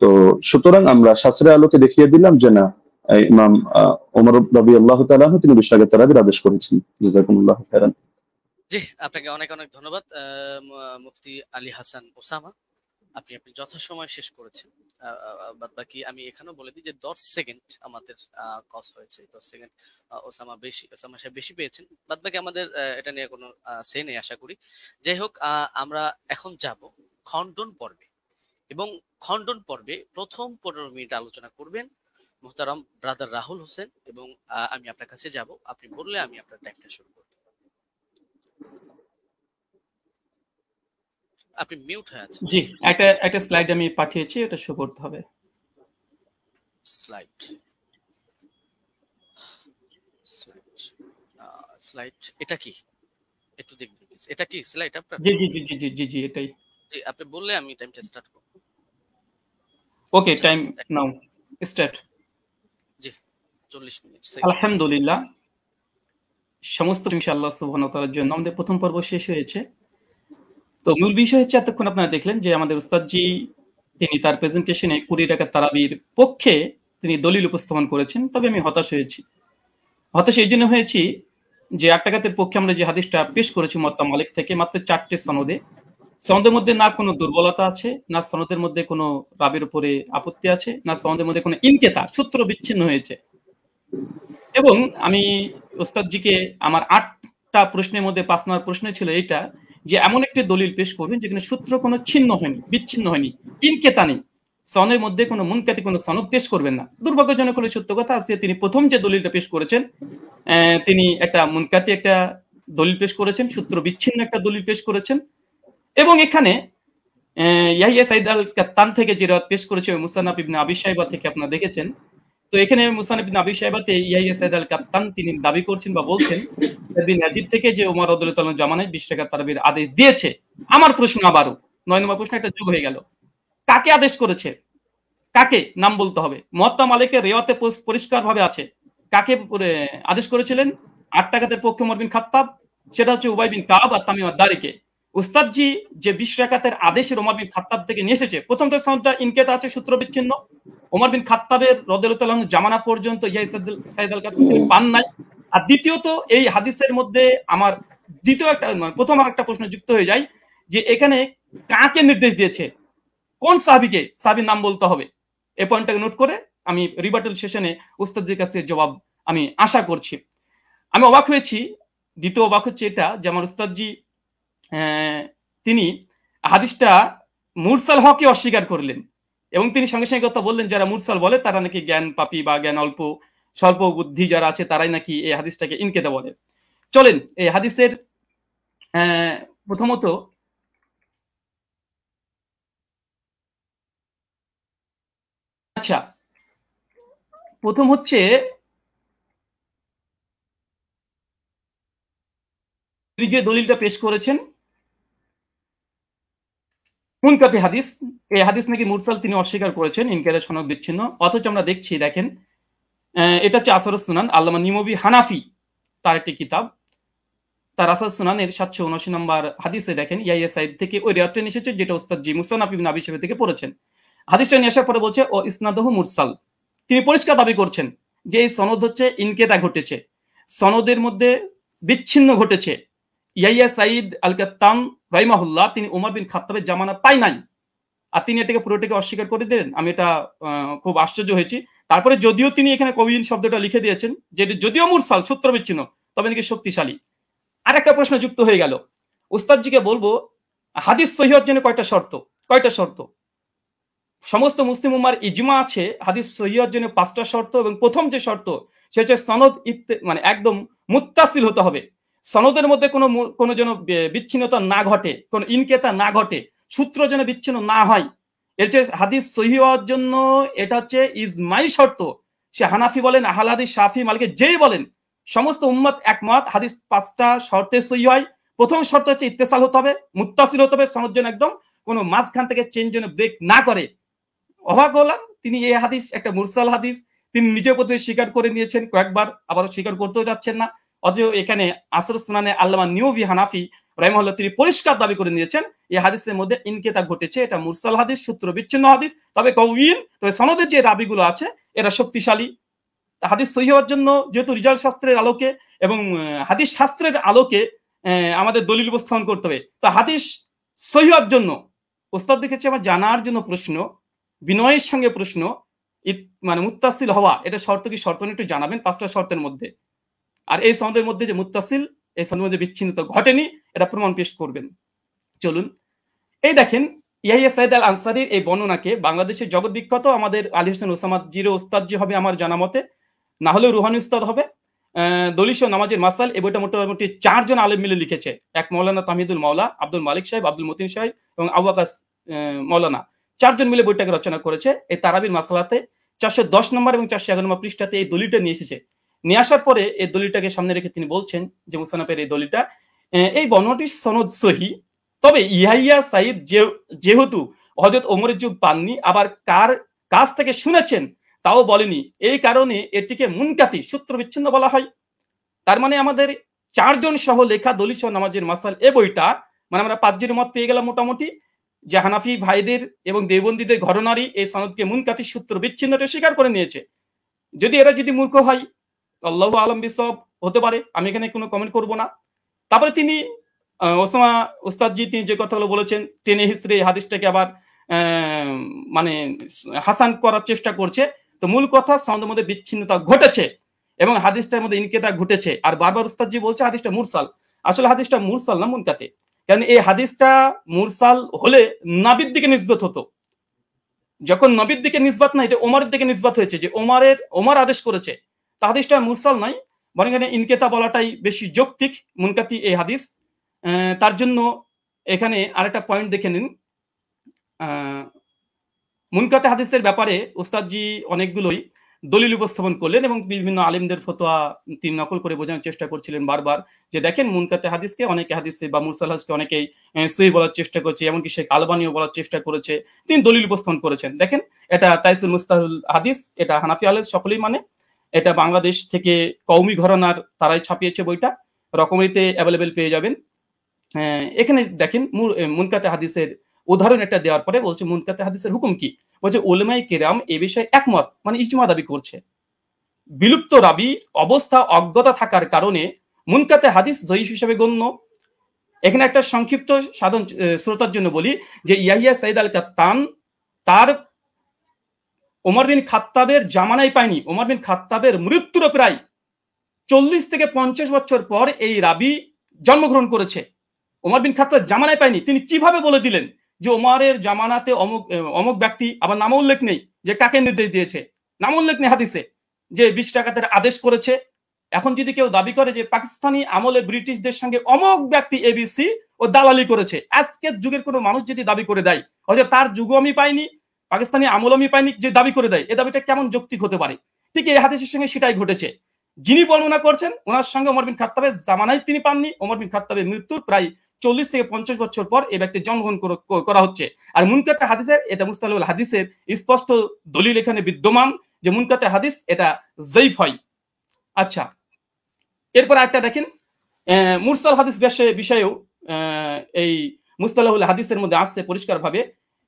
তো সুতরাং আমরা শাস্ত্রের আলোকে দেখিয়ে দিলাম যে না, ইমাম ওমর রাদিয়াল্লাহু তাআলা আনহু তিনি 20 রাকাত তারাবির আদেশ করেছেন। জাযাকুমুল্লাহু খাইরান। জি, আপনাকে অনেক অনেক ধন্যবাদ মুফতি আলী হাসান ওসামা, আপনি যথাসময় শেষ করেছেন। বাদ বাকি আমি এখানেও বলে দিই যে 10 সেকেন্ড আমাদের কস হয়েছে, 10 সেকেন্ড ওসামা সাহেব বেশি পেয়েছেন। বাদ বাকি আমাদের এটা নিয়ে কোনো সে নেই আশা করি। যাই হোক, আমরা এখন যাব খণ্ডন পর্বে, এবং খণ্ডন পর্বে প্রথম 15 মিনিট আলোচনা করবেন মুহতারাম ব্রাদার রাহুল হোসেন, এবং আমি আপনার কাছে যাব, আপনি বললে আমি আপনার টাইমটা শুরু করব। আপনি মিউট হয়ে আছেন। জি, একটা স্লাইড আমি পাঠিয়েছি, এটা শো করতে হবে। স্লাইড এটা কি একটু দেখবেন প্লিজ, এটা কি স্লাইড আপনার? জি জি জি জি জি জি জি এটাই। জি, আপনি বললে আমি টাইমটা স্টার্ট করব। ওকে, টাইম নাও স্টার্ট। জি 40 মিনিট। আলহামদুলিল্লাহ, সমস্ত ইনশাআল্লাহ সুবহানাহু ওয়া তাআলার জন্য আমাদের প্রথম পর্ব শেষ হয়েছে। তো মূল বিষয় হচ্ছে এতক্ষণ আপনারা দেখলেন যে আমাদের উস্তাদজি তিনি তার প্রেজেন্টেশনে 20 টাকার তারাবির পক্ষে তিনি দলিল উপস্থাপন করেছেন। তবে আমি হতাশ হয়েছি। হতাশ এই জন্য হয়েছি যে 8 টাকাতের পক্ষে আমরা যে হাদিসটা পেশ করেছি মুয়াত্তা মালিক থেকে মাত্র 4টে সনদে, সনদের মধ্যে না কোনো দুর্বলতা আছে, না সনদের মধ্যে কোনো রাবির উপরে আপত্তি আছে, না সনদের মধ্যে কোনো ইনকেতা সূত্র বিচ্ছিন্ন হয়েছে। এবং আমি ওস্তাদজিকে আমার 8টা প্রশ্নের মধ্যে 5 নম্বর প্রশ্ন ছিল এইটা যে এমন একটি দলিল পেশ করবেন যেখানে সূত্র কোনো ছিন্ন হয়নি, বিচ্ছিন্ন হয়নি, ইনকেতা নেই, সনের মধ্যে কোনো মুনকাতি কোনো সনদ পেশ করবেন না। দুর্ভাগ্যজনক হলে সত্য কথা, আজকে তিনি প্রথম যে দলিলটা পেশ করেছেন তিনি একটা মুনকাতি একটা দলিল পেশ করেছেন, সূত্র বিচ্ছিন্ন একটা দলিল পেশ করেছেন। এবং এখানে ইয়াহিয়া সাইদ আল কাত্তান থেকে যে রাত পেশ করেছে মুসান্নাফ ইবনে আবি শাইবা থেকে আপনারা দেখেছেন। তো এখানে মুসান্নাফ ইবনে আবি শাইবাতে ইয়াহিয়া সাইদ আল কাত্তান তিনি দাবি করছেন বা বলছেন ইবনে ইয়াজিদ থেকে যে ওমর রাদিয়াল্লাহু তাআলা জামানায় 20 টাকা তারাবির আদেশ দিয়েছে। আমার প্রশ্ন আবারও 9 নম্বর প্রশ্ন একটা যোগ হয়ে গেল, কাকে আদেশ করেছে, কাকে নাম বলতে হবে। মুয়াত্তা মালিকের রিওয়ায়াতে পরিষ্কারভাবে আছে কাকে আদেশ করেছিলেন। 8 টাকাতের পক্ষে ওমর বিন খাত্তাব, সেটা হচ্ছে উবাই বিন কাব আর তামিম আদ-দারিকে। উস্তাদজি যে 20 রাকাতের আদেশের ওমর বিন খাত্তাব থেকে নিয়ে এসেছে, প্রথমটা সনদটা ইনকেতা আছে, সূত্র বিচ্ছিন্ন। ওমর বিন খাত্তাবের রাদিয়াল্লাহু তাআলা জামানা পর্যন্ত ইয়াহিয়া সাইদ আল কাত্তান তিনি পান নাই। আর দ্বিতীয়ত এই হাদিসের মধ্যে আমার দ্বিতীয় একটা প্রথম আর একটা প্রশ্ন যুক্ত হয়ে যায় যে এখানে কাকে নির্দেশ দিয়েছে, কোন সাহাবীকে, সাহাবীর নাম বলতে হবে। এই পয়েন্টটাকে নোট করে আমি রিবাটল সেশনে উস্তাদজির কাছে জবাব আমি আশা করছি। আমি অবাক হয়েছি, দ্বিতীয় অবাক হচ্ছে এটা যে আমার উস্তাদজি তিনি হাদিসটা মুরসাল হকে অস্বীকার করলেন এবং তিনি সঙ্গে সঙ্গে কথা বললেন যারা মুরসাল বলে তারা নাকি জ্ঞান পাপী বা জ্ঞান অল্প স্বল্প বুদ্ধি যারা আছে তারাই নাকি এই হাদিসটাকে ইনকেতা বলে। চলেন এই হাদিসের প্রথমত আচ্ছা প্রথম হচ্ছে যে দলিলটা পেশ করেছেন মুনকাতি হাদিস, এই হাদিস নাকি মুরসাল তিনি অস্বীকার করেছেন, ইনকারের সনদ বিচ্ছিন্ন। অথচ আমরা দেখছি দেখেন এটা হচ্ছে আসরুস সুনান, আল্লামা নিমবি হানাফি তার একটি কিতাব, তার আসরুস সুনানের 779 নম্বর হাদিসে দেখেন ইয়াহিয়া সাইদ থেকে ওই রিওয়ায়াতটা এসেছে যেটা উস্তাদ জি মুসান্নাফ ইবনে আবি শাইবা থেকে পড়েছেন। হাদিসটা নিয়ে আসার পরে বলছে ও ইসনাদহু মুরসাল, তিনি পরিষ্কার দাবি করছেন যে এই সনদ হচ্ছে ইনকেতা ঘটেছে, সনদের মধ্যে বিচ্ছিন্ন ঘটেছে। ইয়াহিয়া সাইদ আল কাত্তান রাহিমাহুল্লাহ তিনি ওমর বিন খাত্তাবের জামানা পাই নাই, আর তিনি এটাকে পুরোটাকে অস্বীকার করে দিলেন। আমি এটা খুব আশ্চর্য হয়েছি। তারপরে যদিও তিনি এখানে কবিন শব্দটা লিখে দিয়েছেন যে যদিও মুরসাল সূত্র বিচ্ছিন্ন তবে নাকি শক্তিশালী। আর একটা প্রশ্ন যুক্ত হয়ে গেল, উস্তাদজিকে বলবো হাদিস সহিহ হওয়ার জন্য কয়টা শর্ত, কয়টা শর্ত। সমস্ত মুসলিম উম্মার ইজমা আছে হাদিস সহিহ হওয়ার জন্য 5টা শর্ত, এবং প্রথম যে শর্ত সেটা হচ্ছে সনদ মানে একদম মুত্তাসিল হতে হবে, সনদের মধ্যে কোনো যেন বিচ্ছিন্নতা না ঘটে, কোনো ইনকেতা না ঘটে, সূত্র যেন বিচ্ছিন্ন না হয়। এর যে হাদিস সহিহ হওয়ার জন্য এটা হচ্ছে ইজমাই শর্ত। সে হানাফি বলেন, আহলে হাদিস, শাফি, মালিকি যেই বলেন সমস্ত উম্মত একমত হাদিস 5টা শর্তে সহিহ হয়। প্রথম শর্ত হচ্ছে ইত্তেসাল হতে হবে, মুত্তাসিল হতে হবে, সনদ যেন একদম কোনো মাঝখান থেকে চেঞ্জ যেন ব্রেক না করে। অবাক হলাম তিনি এই হাদিস একটা মুরসাল হাদিস তিনি নিজে প্রথমে স্বীকার করে নিয়েছেন কয়েকবার, আবারও স্বীকার করতেও যাচ্ছেন না। অথচ এখানে আসরুস সুনানে আল্লামা নিমবি হানাফি রাহিমাহুল্লাহ তিনি পরিষ্কার দাবি করে নিয়েছেন এই হাদিসের মধ্যে ইনকেতা ঘটেছে, এটা মুরসাল হাদিস, সূত্র বিচ্ছিন্ন হাদিস, তবে কওয়িন, তবে সনদের যে রাবিগুলো আছে এরা শক্তিশালী। হাদিস সহিহ হওয়ার জন্য যেহেতু রিজাল শাস্ত্রের আলোকে এবং হাদিস শাস্ত্রের আলোকে আমাদের দলিল উপস্থাপন করতে হবে। তো হাদিস সহিহ হওয়ার জন্য ওস্তাদ দেখেছি আমার জানার জন্য প্রশ্ন, বিনয়ের সঙ্গে প্রশ্ন, মানে মুত্তাসিল হওয়া এটা শর্ত কি, শর্ত একটু জানাবেন 5টা শর্তের মধ্যে। আর এই সনদের মধ্যে যে মুত্তাসিল, এই সনদের মধ্যে বিচ্ছিন্নতা ঘটেনি এটা প্রমাণ পেশ করবেন। চলুন এই দেখেন ইয়াহিয়া সাইদ আল আনসারীর এই বর্ণনাকে বাংলাদেশের জগৎ বিখ্যাত আমাদের আলী হোসেন ওসামা জিরো উস্তাদ জি হবে আমার জানা মতে, না হলেও রুহানি উস্তাদ হবে। দলিল ও নামাজের মাসাল এই বইটা মোটামুটি 4 জন আলেম মিলে লিখেছে, এক মৌলানা তামিদুল মাওলা, আব্দুল মালিক সাহেব, আব্দুল মতিন সাহেব এবং আবু আকাস মৌলানা, 4 জন মিলে বইটাকে রচনা করেছে। এই তারাবির মাসালাতে 410 নম্বর এবং 411 নম্বর পৃষ্ঠাতে এই দলিলটা নিয়ে এসেছে। নিয়ে আসার পরে এই দলিলটাকে সামনে রেখে তিনি বলছেন যে মুসানাফের এই দলিলটা, এই বর্ণনাটির সনদ সহি, তবে ইয়াহিয়া সাইদ যেহেতু হযরত ওমরের যুগ পাননি, আবার কার কাছ থেকে শুনেছেন তাও বলেনি, এই কারণে এটিকে মুনকাতি সূত্র বিচ্ছিন্ন বলা হয়। তার মানে আমাদের 4 জন সহ লেখা দলিল সহ নামাজের মাসাল এ বইটা, মানে আমরা 5 জনের মত পেয়ে গেলাম মোটামুটি, যে হানাফি ভাইদের এবং দেওবন্দীদের ঘটনারই এই সনদকে মুনকাতি সূত্র বিচ্ছিন্নটা স্বীকার করে নিয়েছে। যদি এরা যদি মূর্খ হয়, আল্লাহু আলম বিসব, হতে পারে, আমি এখানে কোনো কমেন্ট করব না। তারপরে তিনি ওসামা ওস্তাদজি তিনি যে কথাগুলো বলেছেন, টেনে হিসড়ে হাদিসটাকে আবার মানে হাসান করার চেষ্টা করছে। তো মূল কথা, সনদের মধ্যে বিচ্ছিন্নতা ঘটেছে এবং হাদিসটার মধ্যে ইনকেতা ঘটেছে। আর বারবার ওস্তাদজি বলছে হাদিসটা মুরসাল। আসলে হাদিসটা মুরসাল না, মুনকাতে। কারণ এই হাদিসটা মুরসাল হলে নবীর দিকে নিসবত হতো, যখন নবীর দিকে নিসবত না, এটা ওমরের দিকে নিসবত হয়েছে, যে ওমর আদেশ করেছে। তা হাদিসটা মুরসাল নাই, বরং এখানে ইনকেতা বলাটাই বেশি যৌক্তিক, মুনকাতি এই হাদিস। তার জন্য এখানে আরেকটা পয়েন্ট দেখে নিন। মুনকাতে হাদিসের ব্যাপারে ওস্তাদজি অনেকগুলোই দলিল উপস্থাপন করলেন এবং বিভিন্ন আলেমদের ফতোয়া তিনি নকল করে বোঝানোর চেষ্টা করছিলেন বারবার, যে দেখেন মুনকাতে হাদিসকে অনেকে হাদিসে বা মুরসাল হাদিসকে অনেকেই সহিহ বলার চেষ্টা করছে, এমনকি শেখ আলবানিও বলার চেষ্টা করেছে, তিনি দলিল উপস্থাপন করেছেন। দেখেন, এটা তাইসুল মুস্তাহুল হাদিস, এটা হানাফি আলেম সকলেই মানে, এটা বাংলাদেশ থেকে কওমি ঘরানার তারাই ছাপিয়েছে বইটা, রকমারিতে অ্যাভেলেবেল পেয়ে যাবেন। এখানে দেখেন মুনকাতে হাদিসের উদাহরণ একটা দেওয়ার পরে বলছে মুনকাতে হাদিসের হুকুম কি, বলছে উলামায়ে কেরাম এ বিষয়ে একমত, মানে ইজমা দাবি করছে। বিলুপ্ত রাবি অবস্থা অজ্ঞতা থাকার কারণে মুনকাতে হাদিস জয়ীফ হিসেবে গণ্য। এখানে একটা সংক্ষিপ্ত সাধারণ শ্রোতার জন্য বলি যে ইয়াহিয়া সাইদ আল কাত্তান তার ওমর বিন খাত্তাবের জামানায় পায়নি। ওমর বিন খাত্তাবের মৃত্যুর প্রায় 40 থেকে 50 বছর পর এই রাবি জন্মগ্রহণ করেছে। ওমর বিন খাত্তাব জামানায় পায়নি। তিনি কিভাবে বলে দিলেন যে ওমরের জামানাতে অমুক ব্যক্তি, আবার নাম উল্লেখ নেই যে কাকে নির্দেশ দিয়েছে, নাম উল্লেখ নেই হাদিসে, যে 20 টাকাতের আদেশ করেছে। এখন যদি কেউ দাবি করে যে পাকিস্তানি আমলে ব্রিটিশদের সঙ্গে অমুক ব্যক্তি এবিসি ও দালালি করেছে, আজকের যুগের কোনো মানুষ যদি দাবি করে দেয়, হয়তো তার যুগও আমি পাইনি, পাকিস্তানি আমল আমি পাইনি, যে দাবি করে দেয়, এ দাবিটা কেমন যৌক্তিক হতে পারে? ঠিক এই হাদিসের সঙ্গে সেটাই ঘটেছে। যিনি বর্ণনা করছেন ওনার সঙ্গে ওমর বিন খাত্তাবের জামানায় তিনি পাননি। ওমর বিন খাত্তাবের মৃত্যুর প্রায় 40 থেকে 50 বছর পর এই ব্যক্তি জন্মগ্রহণ করা হচ্ছে। আর মুনকাতে হাদিসের, এটা মুস্তালাহুল হাদিসের স্পষ্ট দলিল এখানে বিদ্যমান যে মুনকাতে হাদিস এটা জয়ীফ হয়। আচ্ছা, এরপর একটা দেখেন মুরসাল হাদিস বিষয়েও এই মুস্তালাহুল হাদিসের মধ্যে আসছে পরিষ্কারভাবে।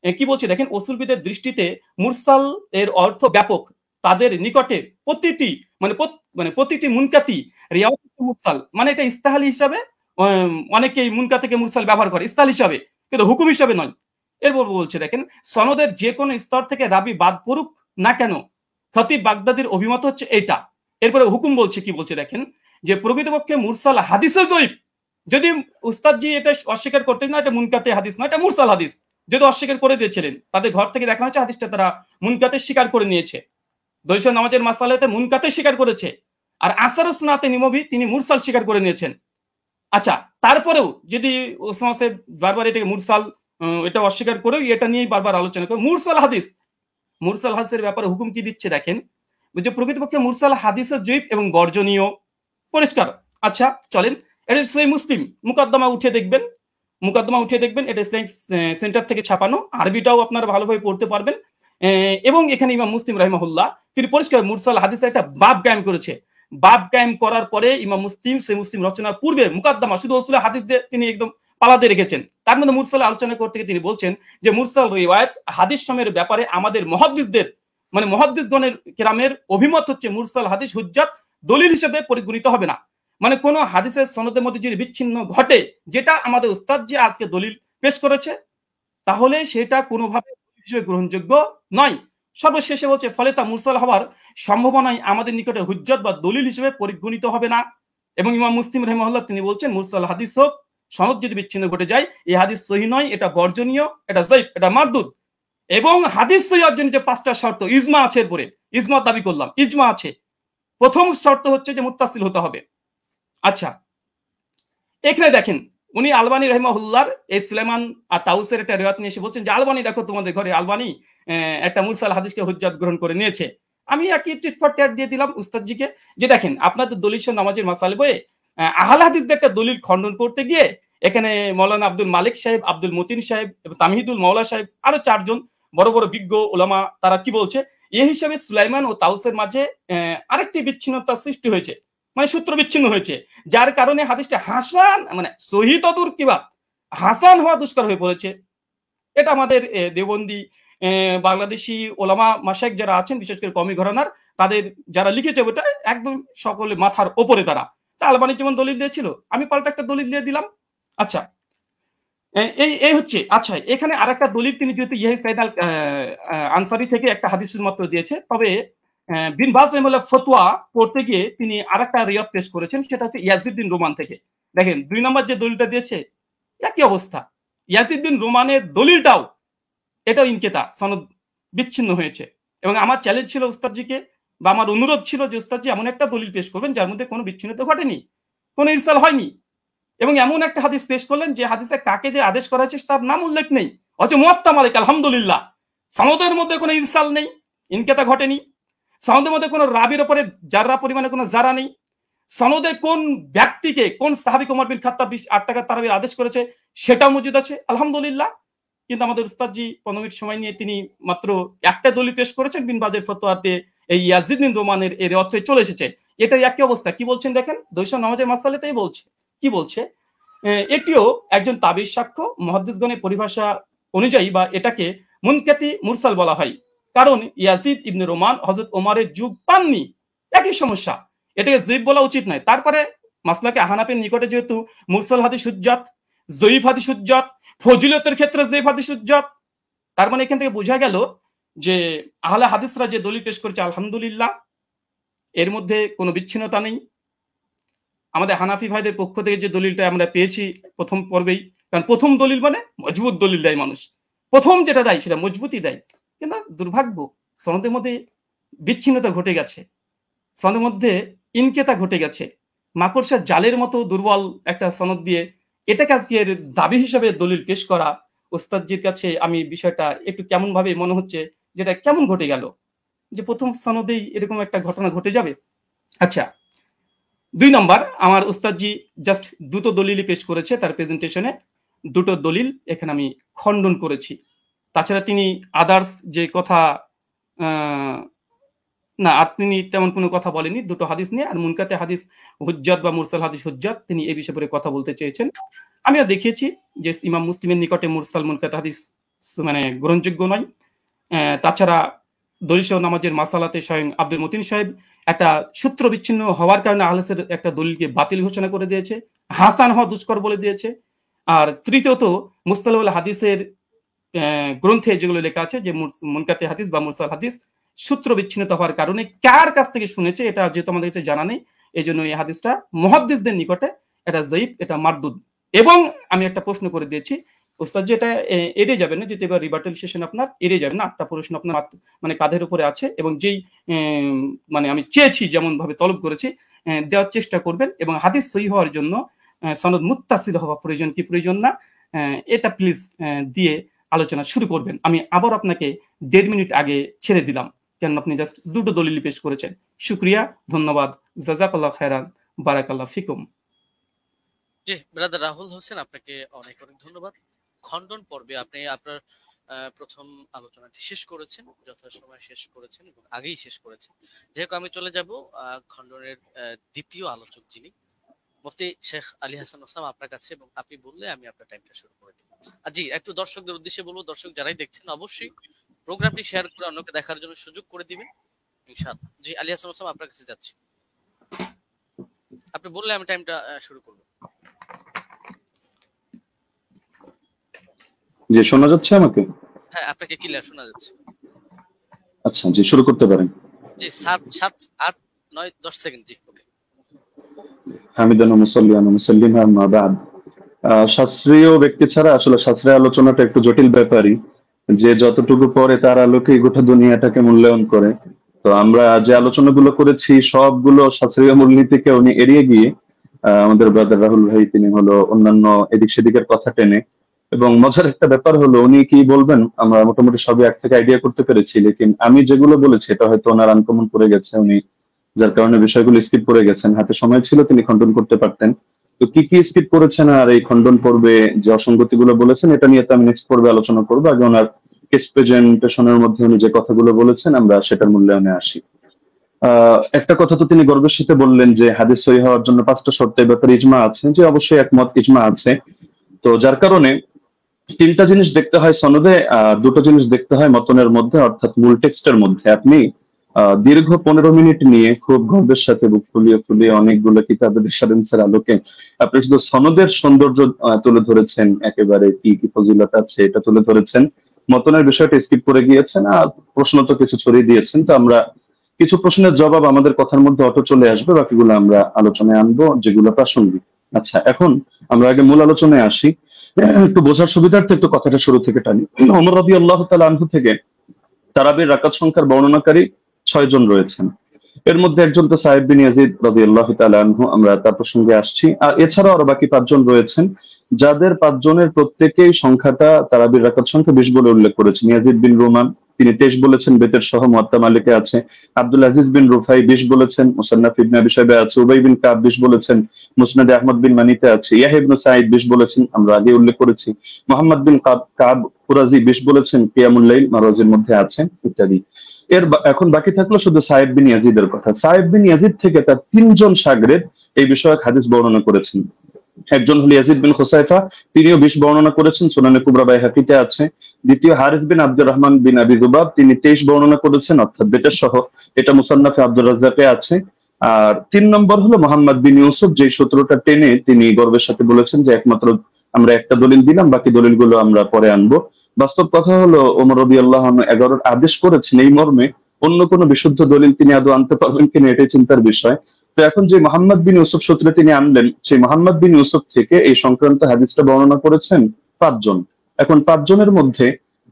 কি বলছে দেখেন, উসুলবিদের দৃষ্টিতে মুরসাল এর অর্থ ব্যাপক। তাদের নিকটে প্রতিটি মুনকাতি রিওয়ায়াত মুরসাল, মানে এটা ইস্তাহালি হিসাবে অনেকেই মুনকাতিকে মুরসাল ব্যবহার করে ইস্তাহাল হিসাবে, কিন্তু হুকুম হিসাবে নয়। এরপর বলছে দেখেন, সনদের যে কোনো স্তর থেকে রাবি বাদ পড়ুক না কেন, খতিব বাগদাদির অভিমত হচ্ছে এইটা। এরপরে হুকুম বলছে, কি বলছে দেখেন, যে প্রকৃতপক্ষে মুরসাল হাদিসের জয়ীফ। যদি উস্তাদজি এটা অস্বীকার করতেন না, এটা মুনকাতে হাদিস না, এটা মুরসাল হাদিস, যদি অস্বীকার করে দিয়েছিলেন, তাদের ঘর থেকে দেখা হচ্ছে হাদিসটা তারা মুনকাতে স্বীকার করে নিয়েছে। দৈশ নামাজের মাসালাতে মুনকাতে স্বীকার করেছে, আর আসারুস সুন্নাতে নিমবি তিনি মুরসাল স্বীকার করে নিয়েছেন। আচ্ছা, তারপরেও যদি ওসমান সাহেব বারবার এটাকে মুরসাল এটা অস্বীকার করেও এটা নিয়েই বারবার আলোচনা করে মুরসাল হাদিসের ব্যাপারে হুকুম কি দিচ্ছে দেখেন, যে প্রকৃতপক্ষে মুরসাল হাদিসের জয়ীফ এবং বর্জনীয়, পরিষ্কার। আচ্ছা চলেন, এটা সহিহ মুসলিম মুকদ্দমা উঠে দেখবেন, এটা ইসলামিক সেন্টার থেকে ছাপানো, আরবিটাও আপনারা ভালোভাবে পড়তে পারবেন। এবং এখানে ইমাম মুসলিম রাহিমাহুল্লাহ তিনি পরিষ্কার মুরসাল হাদিসের একটা বাব কায়েম করেছে। বাব কায়েম করার পরে ইমাম মুসলিম সহিহ মুসলিম রচনার পূর্বে মুকদ্দমা শুধু উসুল হাদিস দিয়ে তিনি একদম পালাতে রেখেছেন। তার মধ্যে মুরসাল আলোচনা করতে গিয়ে তিনি বলছেন যে মুরসাল রিওয়ায়াত হাদিস সময়ের ব্যাপারে আমাদের মুহাদ্দিসদের, মানে মুহাদ্দিসগণের কেরামের অভিমত হচ্ছে মুরসাল হাদিস হুজ্জাত দলিল হিসেবে পরিগণিত হবে না। মানে কোন হাদিসের সনদের মধ্যে যদি বিচ্ছিন্ন ঘটে, যেটা আমাদের উস্তাদ যে আজকে দলিল পেশ করেছে, তাহলে সেটা কোনোভাবে হিসেবে গ্রহণযোগ্য নয়। সর্বশেষে বলছে ফলে তা মুরসাল হওয়ার সম্ভাবনায় আমাদের নিকটে হুজ্জত বা দলিল হিসেবে পরিগণিত হবে না। এবং ইমাম মুসলিম রাহিমাহুল্লাহ তিনি বলছেন মুরসাল হাদিস হোক, সনদ যদি বিচ্ছিন্ন ঘটে যায়, এই হাদিস সহিহ নয়, এটা বর্জনীয়, এটা যায়িফ, এটা মারদুদ। এবং হাদিস সহিহ অর্জনের যে 5টা শর্ত, ইজমা আছে, এরপরে ইজমা দাবি করলাম, ইজমা আছে। প্রথম শর্ত হচ্ছে যে মুত্তাসিল হতে হবে। আচ্ছা, এখানে দেখেন উনি আলবানী রাহিমাহুল্লাহর এই সুলাইমান আর তাউসের একটা রিওয়ায়াত নিয়ে এসে বলছেন যে আলবানী দেখো তোমাদের ঘরে আলবানী একটা মুরসাল হাদিসকে হুজ্জাত গ্রহণ করে নিয়েছে। আমি একই টিট ফর ট্যাট দিয়ে দিলাম উস্তাদজিকে যে দেখেন আপনাদের দলিল নামাজের মাসালে বইয়ে আহলে হাদিসদের একটা দলিল খণ্ডন করতে গিয়ে এখানে মৌলানা আব্দুল মালিক সাহেব, আব্দুল মতিন সাহেব এবং তামহিদুল মাওলা সাহেব আরো 4 জন বড় বড় বিজ্ঞ ওলামা তারা কি বলছে, এই হিসাবে সুলাইমান ও তাউসের মাঝে আরেকটি বিচ্ছিন্নতা সৃষ্টি হয়েছে, মানে সূত্র বিচ্ছিন্ন হয়েছে, যার কারণে হাদিসটা হাসান মানে সহিহ তদুর কিবা হাসান হওয়া দুষ্কর হয়ে পড়েছে। এটা আমাদের দেওবন্দি বাংলাদেশি ওলামা মাশায়েখ যারা আছেন, বিশেষ করে কওমি ঘরানার, তাদের যারা লিখেছে ওটা একদম সকলে মাথার ওপরে তারা। তা আলবানী যেমন দলিল দিয়েছিল, আমি পাল্টা একটা দলিল দিয়ে দিলাম। আচ্ছা এই হচ্ছে। আচ্ছা এখানে আরেকটা দলিল তিনি যেহেতু ইয়াহি সাইদ আল আনসারি থেকে একটা হাদিস মাত্র দিয়েছে, তবে বিন বাজ রাহিমাহুল্লাহ ফতোয়া পড়তে গিয়ে তিনি আরেকটা রিওয়ায়াত পেশ করেছেন, সেটা হচ্ছে ইয়াজিদ বিন রোমান থেকে। দেখেন 2 নম্বর যে দলিলটা দিয়েছে একই অবস্থা, ইয়াজিদ বিন রোমানের দলিলটাও এটাও ইনকেতা, সনদ বিচ্ছিন্ন হয়েছে। এবং আমার চ্যালেঞ্জ ছিল উস্তাদজিকে বা আমার অনুরোধ ছিল যে উস্তাদজি এমন একটা দলিল পেশ করবেন যার মধ্যে কোনো বিচ্ছিন্নতা ঘটেনি, কোনো ইরসাল হয়নি, এবং এমন একটা হাদিস পেশ করলেন যে হাদিসে কাকে যে আদেশ করা হয়েছে তার নাম উল্লেখ নেই, অথচ মুয়াত্তা মালিক আলহামদুলিল্লাহ সনদের মধ্যে কোনো ইরসাল নেই, ইনকেতা ঘটেনি, সনদের মধ্যে কোনো রাবির উপরে জাররা পরিমাণে কোনো জারা নেই, সনদে কোন ব্যক্তিকে কোন সাহাবী ওমর বিন খাত্তাব 8 টাকা তারাবির আদেশ করেছে সেটাও মজুদ আছে আলহামদুলিল্লাহ। কিন্তু আমাদের উস্তাদজি 15 মিনিট সময় নিয়ে তিনি মাত্র একটা দলিল পেশ করেছেন বিন বাজের ফতোয়াতে এই ইয়াজিদ বিন রোমানের এর অর্থে চলে এসেছে। এটা একই অবস্থা। কি বলছেন দেখেন, দৈশ নামাজের মাসালাতেই বলছে, কি বলছে, এটিও একজন তাবিজ সাক্ষ্য মুহাদ্দিসগণের পরিভাষা অনুযায়ী বা এটাকে মুনকাতি মুরসাল বলা হয়, কারণ ইয়াজিদ ইবনে রোমান হযরত ওমরের যুগ পাননি, একই সমস্যা, এটাকে যঈফ বলা উচিত নয়। তারপরে মাসলাকে হানাফির নিকটে যেহেতু মুরসাল হাদিস হুজ্জাত, যঈফ হাদিস হুজ্জাত, ফজিলতের ক্ষেত্রে যঈফ হাদিস হুজ্জাত, তার মানে এখান থেকে বোঝা গেল যে আহলে হাদিসরা যে দলিল পেশ করেছে আলহামদুলিল্লাহ এর মধ্যে কোনো বিচ্ছিন্নতা নেই। আমাদের হানাফি ভাইদের পক্ষ থেকে যে দলিলটা আমরা পেয়েছি প্রথম পর্বেই, কারণ প্রথম দলিল মানে মজবুত দলিল দেয় মানুষ, প্রথম যেটা দেয় সেটা মজবুতই দেয়, কিন্তু দুর্ভাগ্য সনদের মধ্যে বিচ্ছিন্নতা ঘটে গেছে, সনদের মধ্যে ইনকেতা ঘটে গেছে, মাকড়সার জালের মতো দুর্বল একটা সনদ দিয়ে এটাকে আজকে দাবি হিসাবে দলিল পেশ করা, ওস্তাদজির কাছে আমি বিষয়টা একটু কেমন ভাবে মনে হচ্ছে, যেটা কেমন ঘটে গেল যে প্রথম সনদেই এরকম একটা ঘটনা ঘটে যাবে। আচ্ছা 2 নম্বর, আমার উস্তাদজি জাস্ট 2টো দলিলই পেশ করেছে তার প্রেজেন্টেশনে, 2টো দলিল এখানে আমি খণ্ডন করেছি। তাছাড়া তিনি আদার্স যে কথা না তিনি তেমন কোনো কথা বলেনি, 2টো হাদিস নিয়ে, আর মুনকাতে হাদিস হুজ্জাত বা মুরসাল হাদিস হুজ্জাত তিনি এই বিষয়ে পরে কথা বলতে চেয়েছেন। আমিও দেখিয়েছি যে ইমাম মুসলিমের নিকটে মুরসাল মুনকাতে হাদিস মানে গ্রহণযোগ্য নয়। তাছাড়া দলিল নামাজের মাসালাতে স্বয়ং আব্দুল মতিন সাহেব একটা সূত্র বিচ্ছিন্ন হওয়ার কারণে আহলেসের একটা দলিলকে বাতিল ঘোষণা করে দিয়েছে, হাসান হওয়া দুষ্কর বলে দিয়েছে। আর তৃতীয়ত মুস্তালাহুল হাদিসের গ্রন্থে যেগুলো লেখা আছে যে মুনকাতে হাদিস বা মুরসাল হাদিস সূত্র বিচ্ছিন্নতা হওয়ার কারণে কার কাছ থেকে শুনেছে এটা যেহেতু আমাদের কাছে জানা নেই, এই জন্য এই হাদিসটা মুহাদ্দিসদের নিকটে এটা যঈফ, এটা মারদুদ। এবং আমি একটা প্রশ্ন করে দিয়েছি ওস্তাদ, যে এটা এড়িয়ে যাবেন না, যেহেতু এবার রিবার্টাল সেশন আপনার এড়িয়ে যাবেন না, 8টা প্রশ্ন আপনার মানে কাঁধের উপরে আছে, এবং যেই মানে আমি চেয়েছি যেমন ভাবে তলব করেছি দেওয়ার চেষ্টা করবেন, এবং হাদিস সহিহ হওয়ার জন্য সনদ মুত্তাসিল হওয়া প্রয়োজন কি প্রয়োজন না এটা প্লিজ দিয়ে আলোচনা শুরু করবেন। আমি আবার আপনাকে 1.5 মিনিট আগে ছেড়ে দিলাম, কেন আপনি জাস্ট 2টো দলিল পেশ করেছেন। শুকরিয়া, ধন্যবাদ, জাযাকাল্লাহ খায়রান, বারাকাল্লাহ ফিকুম। জি ব্রাদার রাহুল হোসেন, আপনাকে অনেক অনেক ধন্যবাদ। খণ্ডন পর্বে আপনি আপনার প্রথম আলোচনাটি শেষ করেছেন, যথাসময়ে শেষ করেছেন এবং আগেই শেষ করেছেন। যেহেতু আমি চলে যাব খণ্ডনের দ্বিতীয় আলোচক যিনি মুফতি শেখ আলী হাসান ওসামা আপনার কাছে, এবং আপনি বললে আমি আপনার টাইমটা শুরু করে দেব। জি একটু দর্শকদের উদ্দেশ্যে বলবো, দর্শক যারাই দেখছেন অবশ্যই প্রোগ্রামটি শেয়ার করে অন্যকে দেখার জন্য সুযোগ করে দিবেন ইনশাআল্লাহ। জি আলী হাসান ওসামা আপনার কাছে যাচ্ছি, আপনি বললে আমি টাইমটা শুরু করব। জি শোনা যাচ্ছে আমাকে? হ্যাঁ আপনাকে ক্লিয়ার শোনা যাচ্ছে। আচ্ছা জি শুরু করতে পারেন। জি 7 7 8 9 10 সেকেন্ড। জি ওকে। হামিদান ওয়া মুসাল্লিয়ান ওয়া মুসাল্লিমা আম্মা বা'দ। শাস্ত্রীয় ব্যক্তি ছাড়া আসলে শাস্ত্রীয় আলোচনাটা একটু জটিল ব্যাপারই, যে যতটুকু পরে তার আলোকে গোটা দুনিয়াটাকে মূল্যায়ন করে। তো আমরা যে আলোচনাগুলো করেছি সবগুলো শাস্ত্রীয় মূলনীতিকে উনি এড়িয়ে গিয়ে আমাদের ব্রাদার রাহুল ভাই তিনি হলো অন্যান্য এদিক সেদিকের কথা টেনে এবং মজার একটা ব্যাপার হলো উনি কি বলবেন আমরা মোটামুটি সবই এক থেকে আইডিয়া করতে পেরেছি, লেকিন আমি যেগুলো বলেছি এটা হয়তো ওনার আনকমন পড়ে গেছে, উনি যার কারণে বিষয়গুলো স্কিপ করে গেছেন। হাতে সময় ছিল, তিনি খণ্ডন করতে পারতেন। তো কি কি স্কিপ করেছেন আর এই খণ্ডন পর্বে যে অসঙ্গতি গুলো বলেছেন, এটা নিয়ে তো আমি নেক্সট পর্বে আলোচনা করবো। আগে ওনার কেস প্রেজেন্টেশনের মধ্যে উনি যে কথাগুলো বলেছেন আমরা সেটার মূল্যায়নে আসি। একটা কথা তো তিনি গর্বের সাথে বললেন যে হাদিস সহিহ হওয়ার জন্য 5টা শর্তের ব্যাপারে ইজমা আছে, যে অবশ্যই একমত, ইজমা আছে। তো যার কারণে 3টা জিনিস দেখতে হয় সনদে, 2টো জিনিস দেখতে হয় মতনের মধ্যে, অর্থাৎ মূল টেক্সটের মধ্যে। আপনি দীর্ঘ 15 মিনিট নিয়ে খুব গর্বের সাথে বুক ফুলিয়ে ফুলিয়ে অনেকগুলো কিতাবের রেফারেন্সের আলোকে আপনি শুধু সনদের সৌন্দর্য তুলে ধরেছেন, একেবারে কি কি ফজিলত আছে এটা তুলে ধরেছেন, মতনের বিষয়টা স্কিপ করে গিয়েছেন, আর প্রশ্ন তো কিছু ছড়িয়ে দিয়েছেন। তো আমরা কিছু প্রশ্নের জবাব আমাদের কথার মধ্যে অটো চলে আসবে, বাকিগুলো আমরা আলোচনায় আনবো যেগুলো প্রাসঙ্গিক। আচ্ছা, এখন আমরা আগে মূল আলোচনায় আসি। একটু বোঝার সুবিধার্থে একটু কথাটা শুরু থেকে টানি। ওমর রাদিয়াল্লাহু তাআলা আনহু থেকে তারাবির রাকাত সংখ্যার বর্ণনাকারী 6 জন রয়েছেন। এর মধ্যে একজন তো সাহেব বিন ইয়াজিদ রাদিয়াল্লাহু তাআলা আনহু, আমরা তার প্রসঙ্গে আসছি। আর এছাড়াও আরো বাকি 5 জন রয়েছেন, যাদের 5 জনের প্রত্যেকেই সংখ্যাটা তারাবির রাকাত সংখ্যা 20 বলে উল্লেখ করেছেন। ইয়াজিদ বিন রুমান তিনি 23 বলেছেন, বেতের সহ মুয়াত্তা মালিকে আছে। আব্দুল আজিজ বিন রুফাই 20 বলেছেন, মুসান্নাফ ইবনে আবি শাইবা আছে। উবাই বিন কাব 20 বলেছেন, মুসনাদে আহমদ বিন মানিতে আছে। ইয়াহইয়া ইবনে সাঈদ 20 বলেছেন, আমরা আগে উল্লেখ করেছি। মুহাম্মদ বিন কাব কুরাজি 20 বলেছেন, কিয়ামুল লাইল মারওয়াজির মধ্যে আছে, ইত্যাদি। এখন বাকি থাকলো শুধু সাহেব বিন ইয়াজিদের কথা। সাহেব বিন ইয়াজিদ থেকে তার 3 জন শাগরেদ এই বিষয়ক হাদিস বর্ণনা করেছেন। একজন হল ইয়াজিদ বিন খুসাইফা, তিনিও 20 বর্ণনা করেছেন, সুনানে কুবরা বাইহাকিতে আছে। দ্বিতীয় হারিস বিন আব্দুর রহমান বিন আবি যুবাব, তিনি 23 বর্ণনা করেছেন, অর্থাৎ বেতের সহ, এটা মুসান্নাফে আব্দুর রাজ্জাকে আছে। আর 3 নম্বর হলো মোহাম্মদ বিন ইউসুফ, যে সূত্রটা টেনে তিনি গর্বের সাথে বলেছেন যে একমাত্র আমরা একটা দলিল দিলাম, বাকি দলিলগুলো আমরা পরে আনবো। বাস্তব কথা হলো ওমর রাদিয়াল্লাহু আনহু 11 আদেশ করেছেন এই মর্মে, অন্য কোনো বিশুদ্ধ দলিল তিনি আদৌ আনতে পারবেন কিনা এটাই চিন্তার বিষয়। তো এখন যে মোহাম্মদ বিন ইউসুফ সূত্রে তিনি আনলেন, সেই মোহাম্মদ বিন ইউসুফ থেকে এই সংক্রান্ত হাদিসটা বর্ণনা করেছেন 5 জন। এখন 5 জনের মধ্যে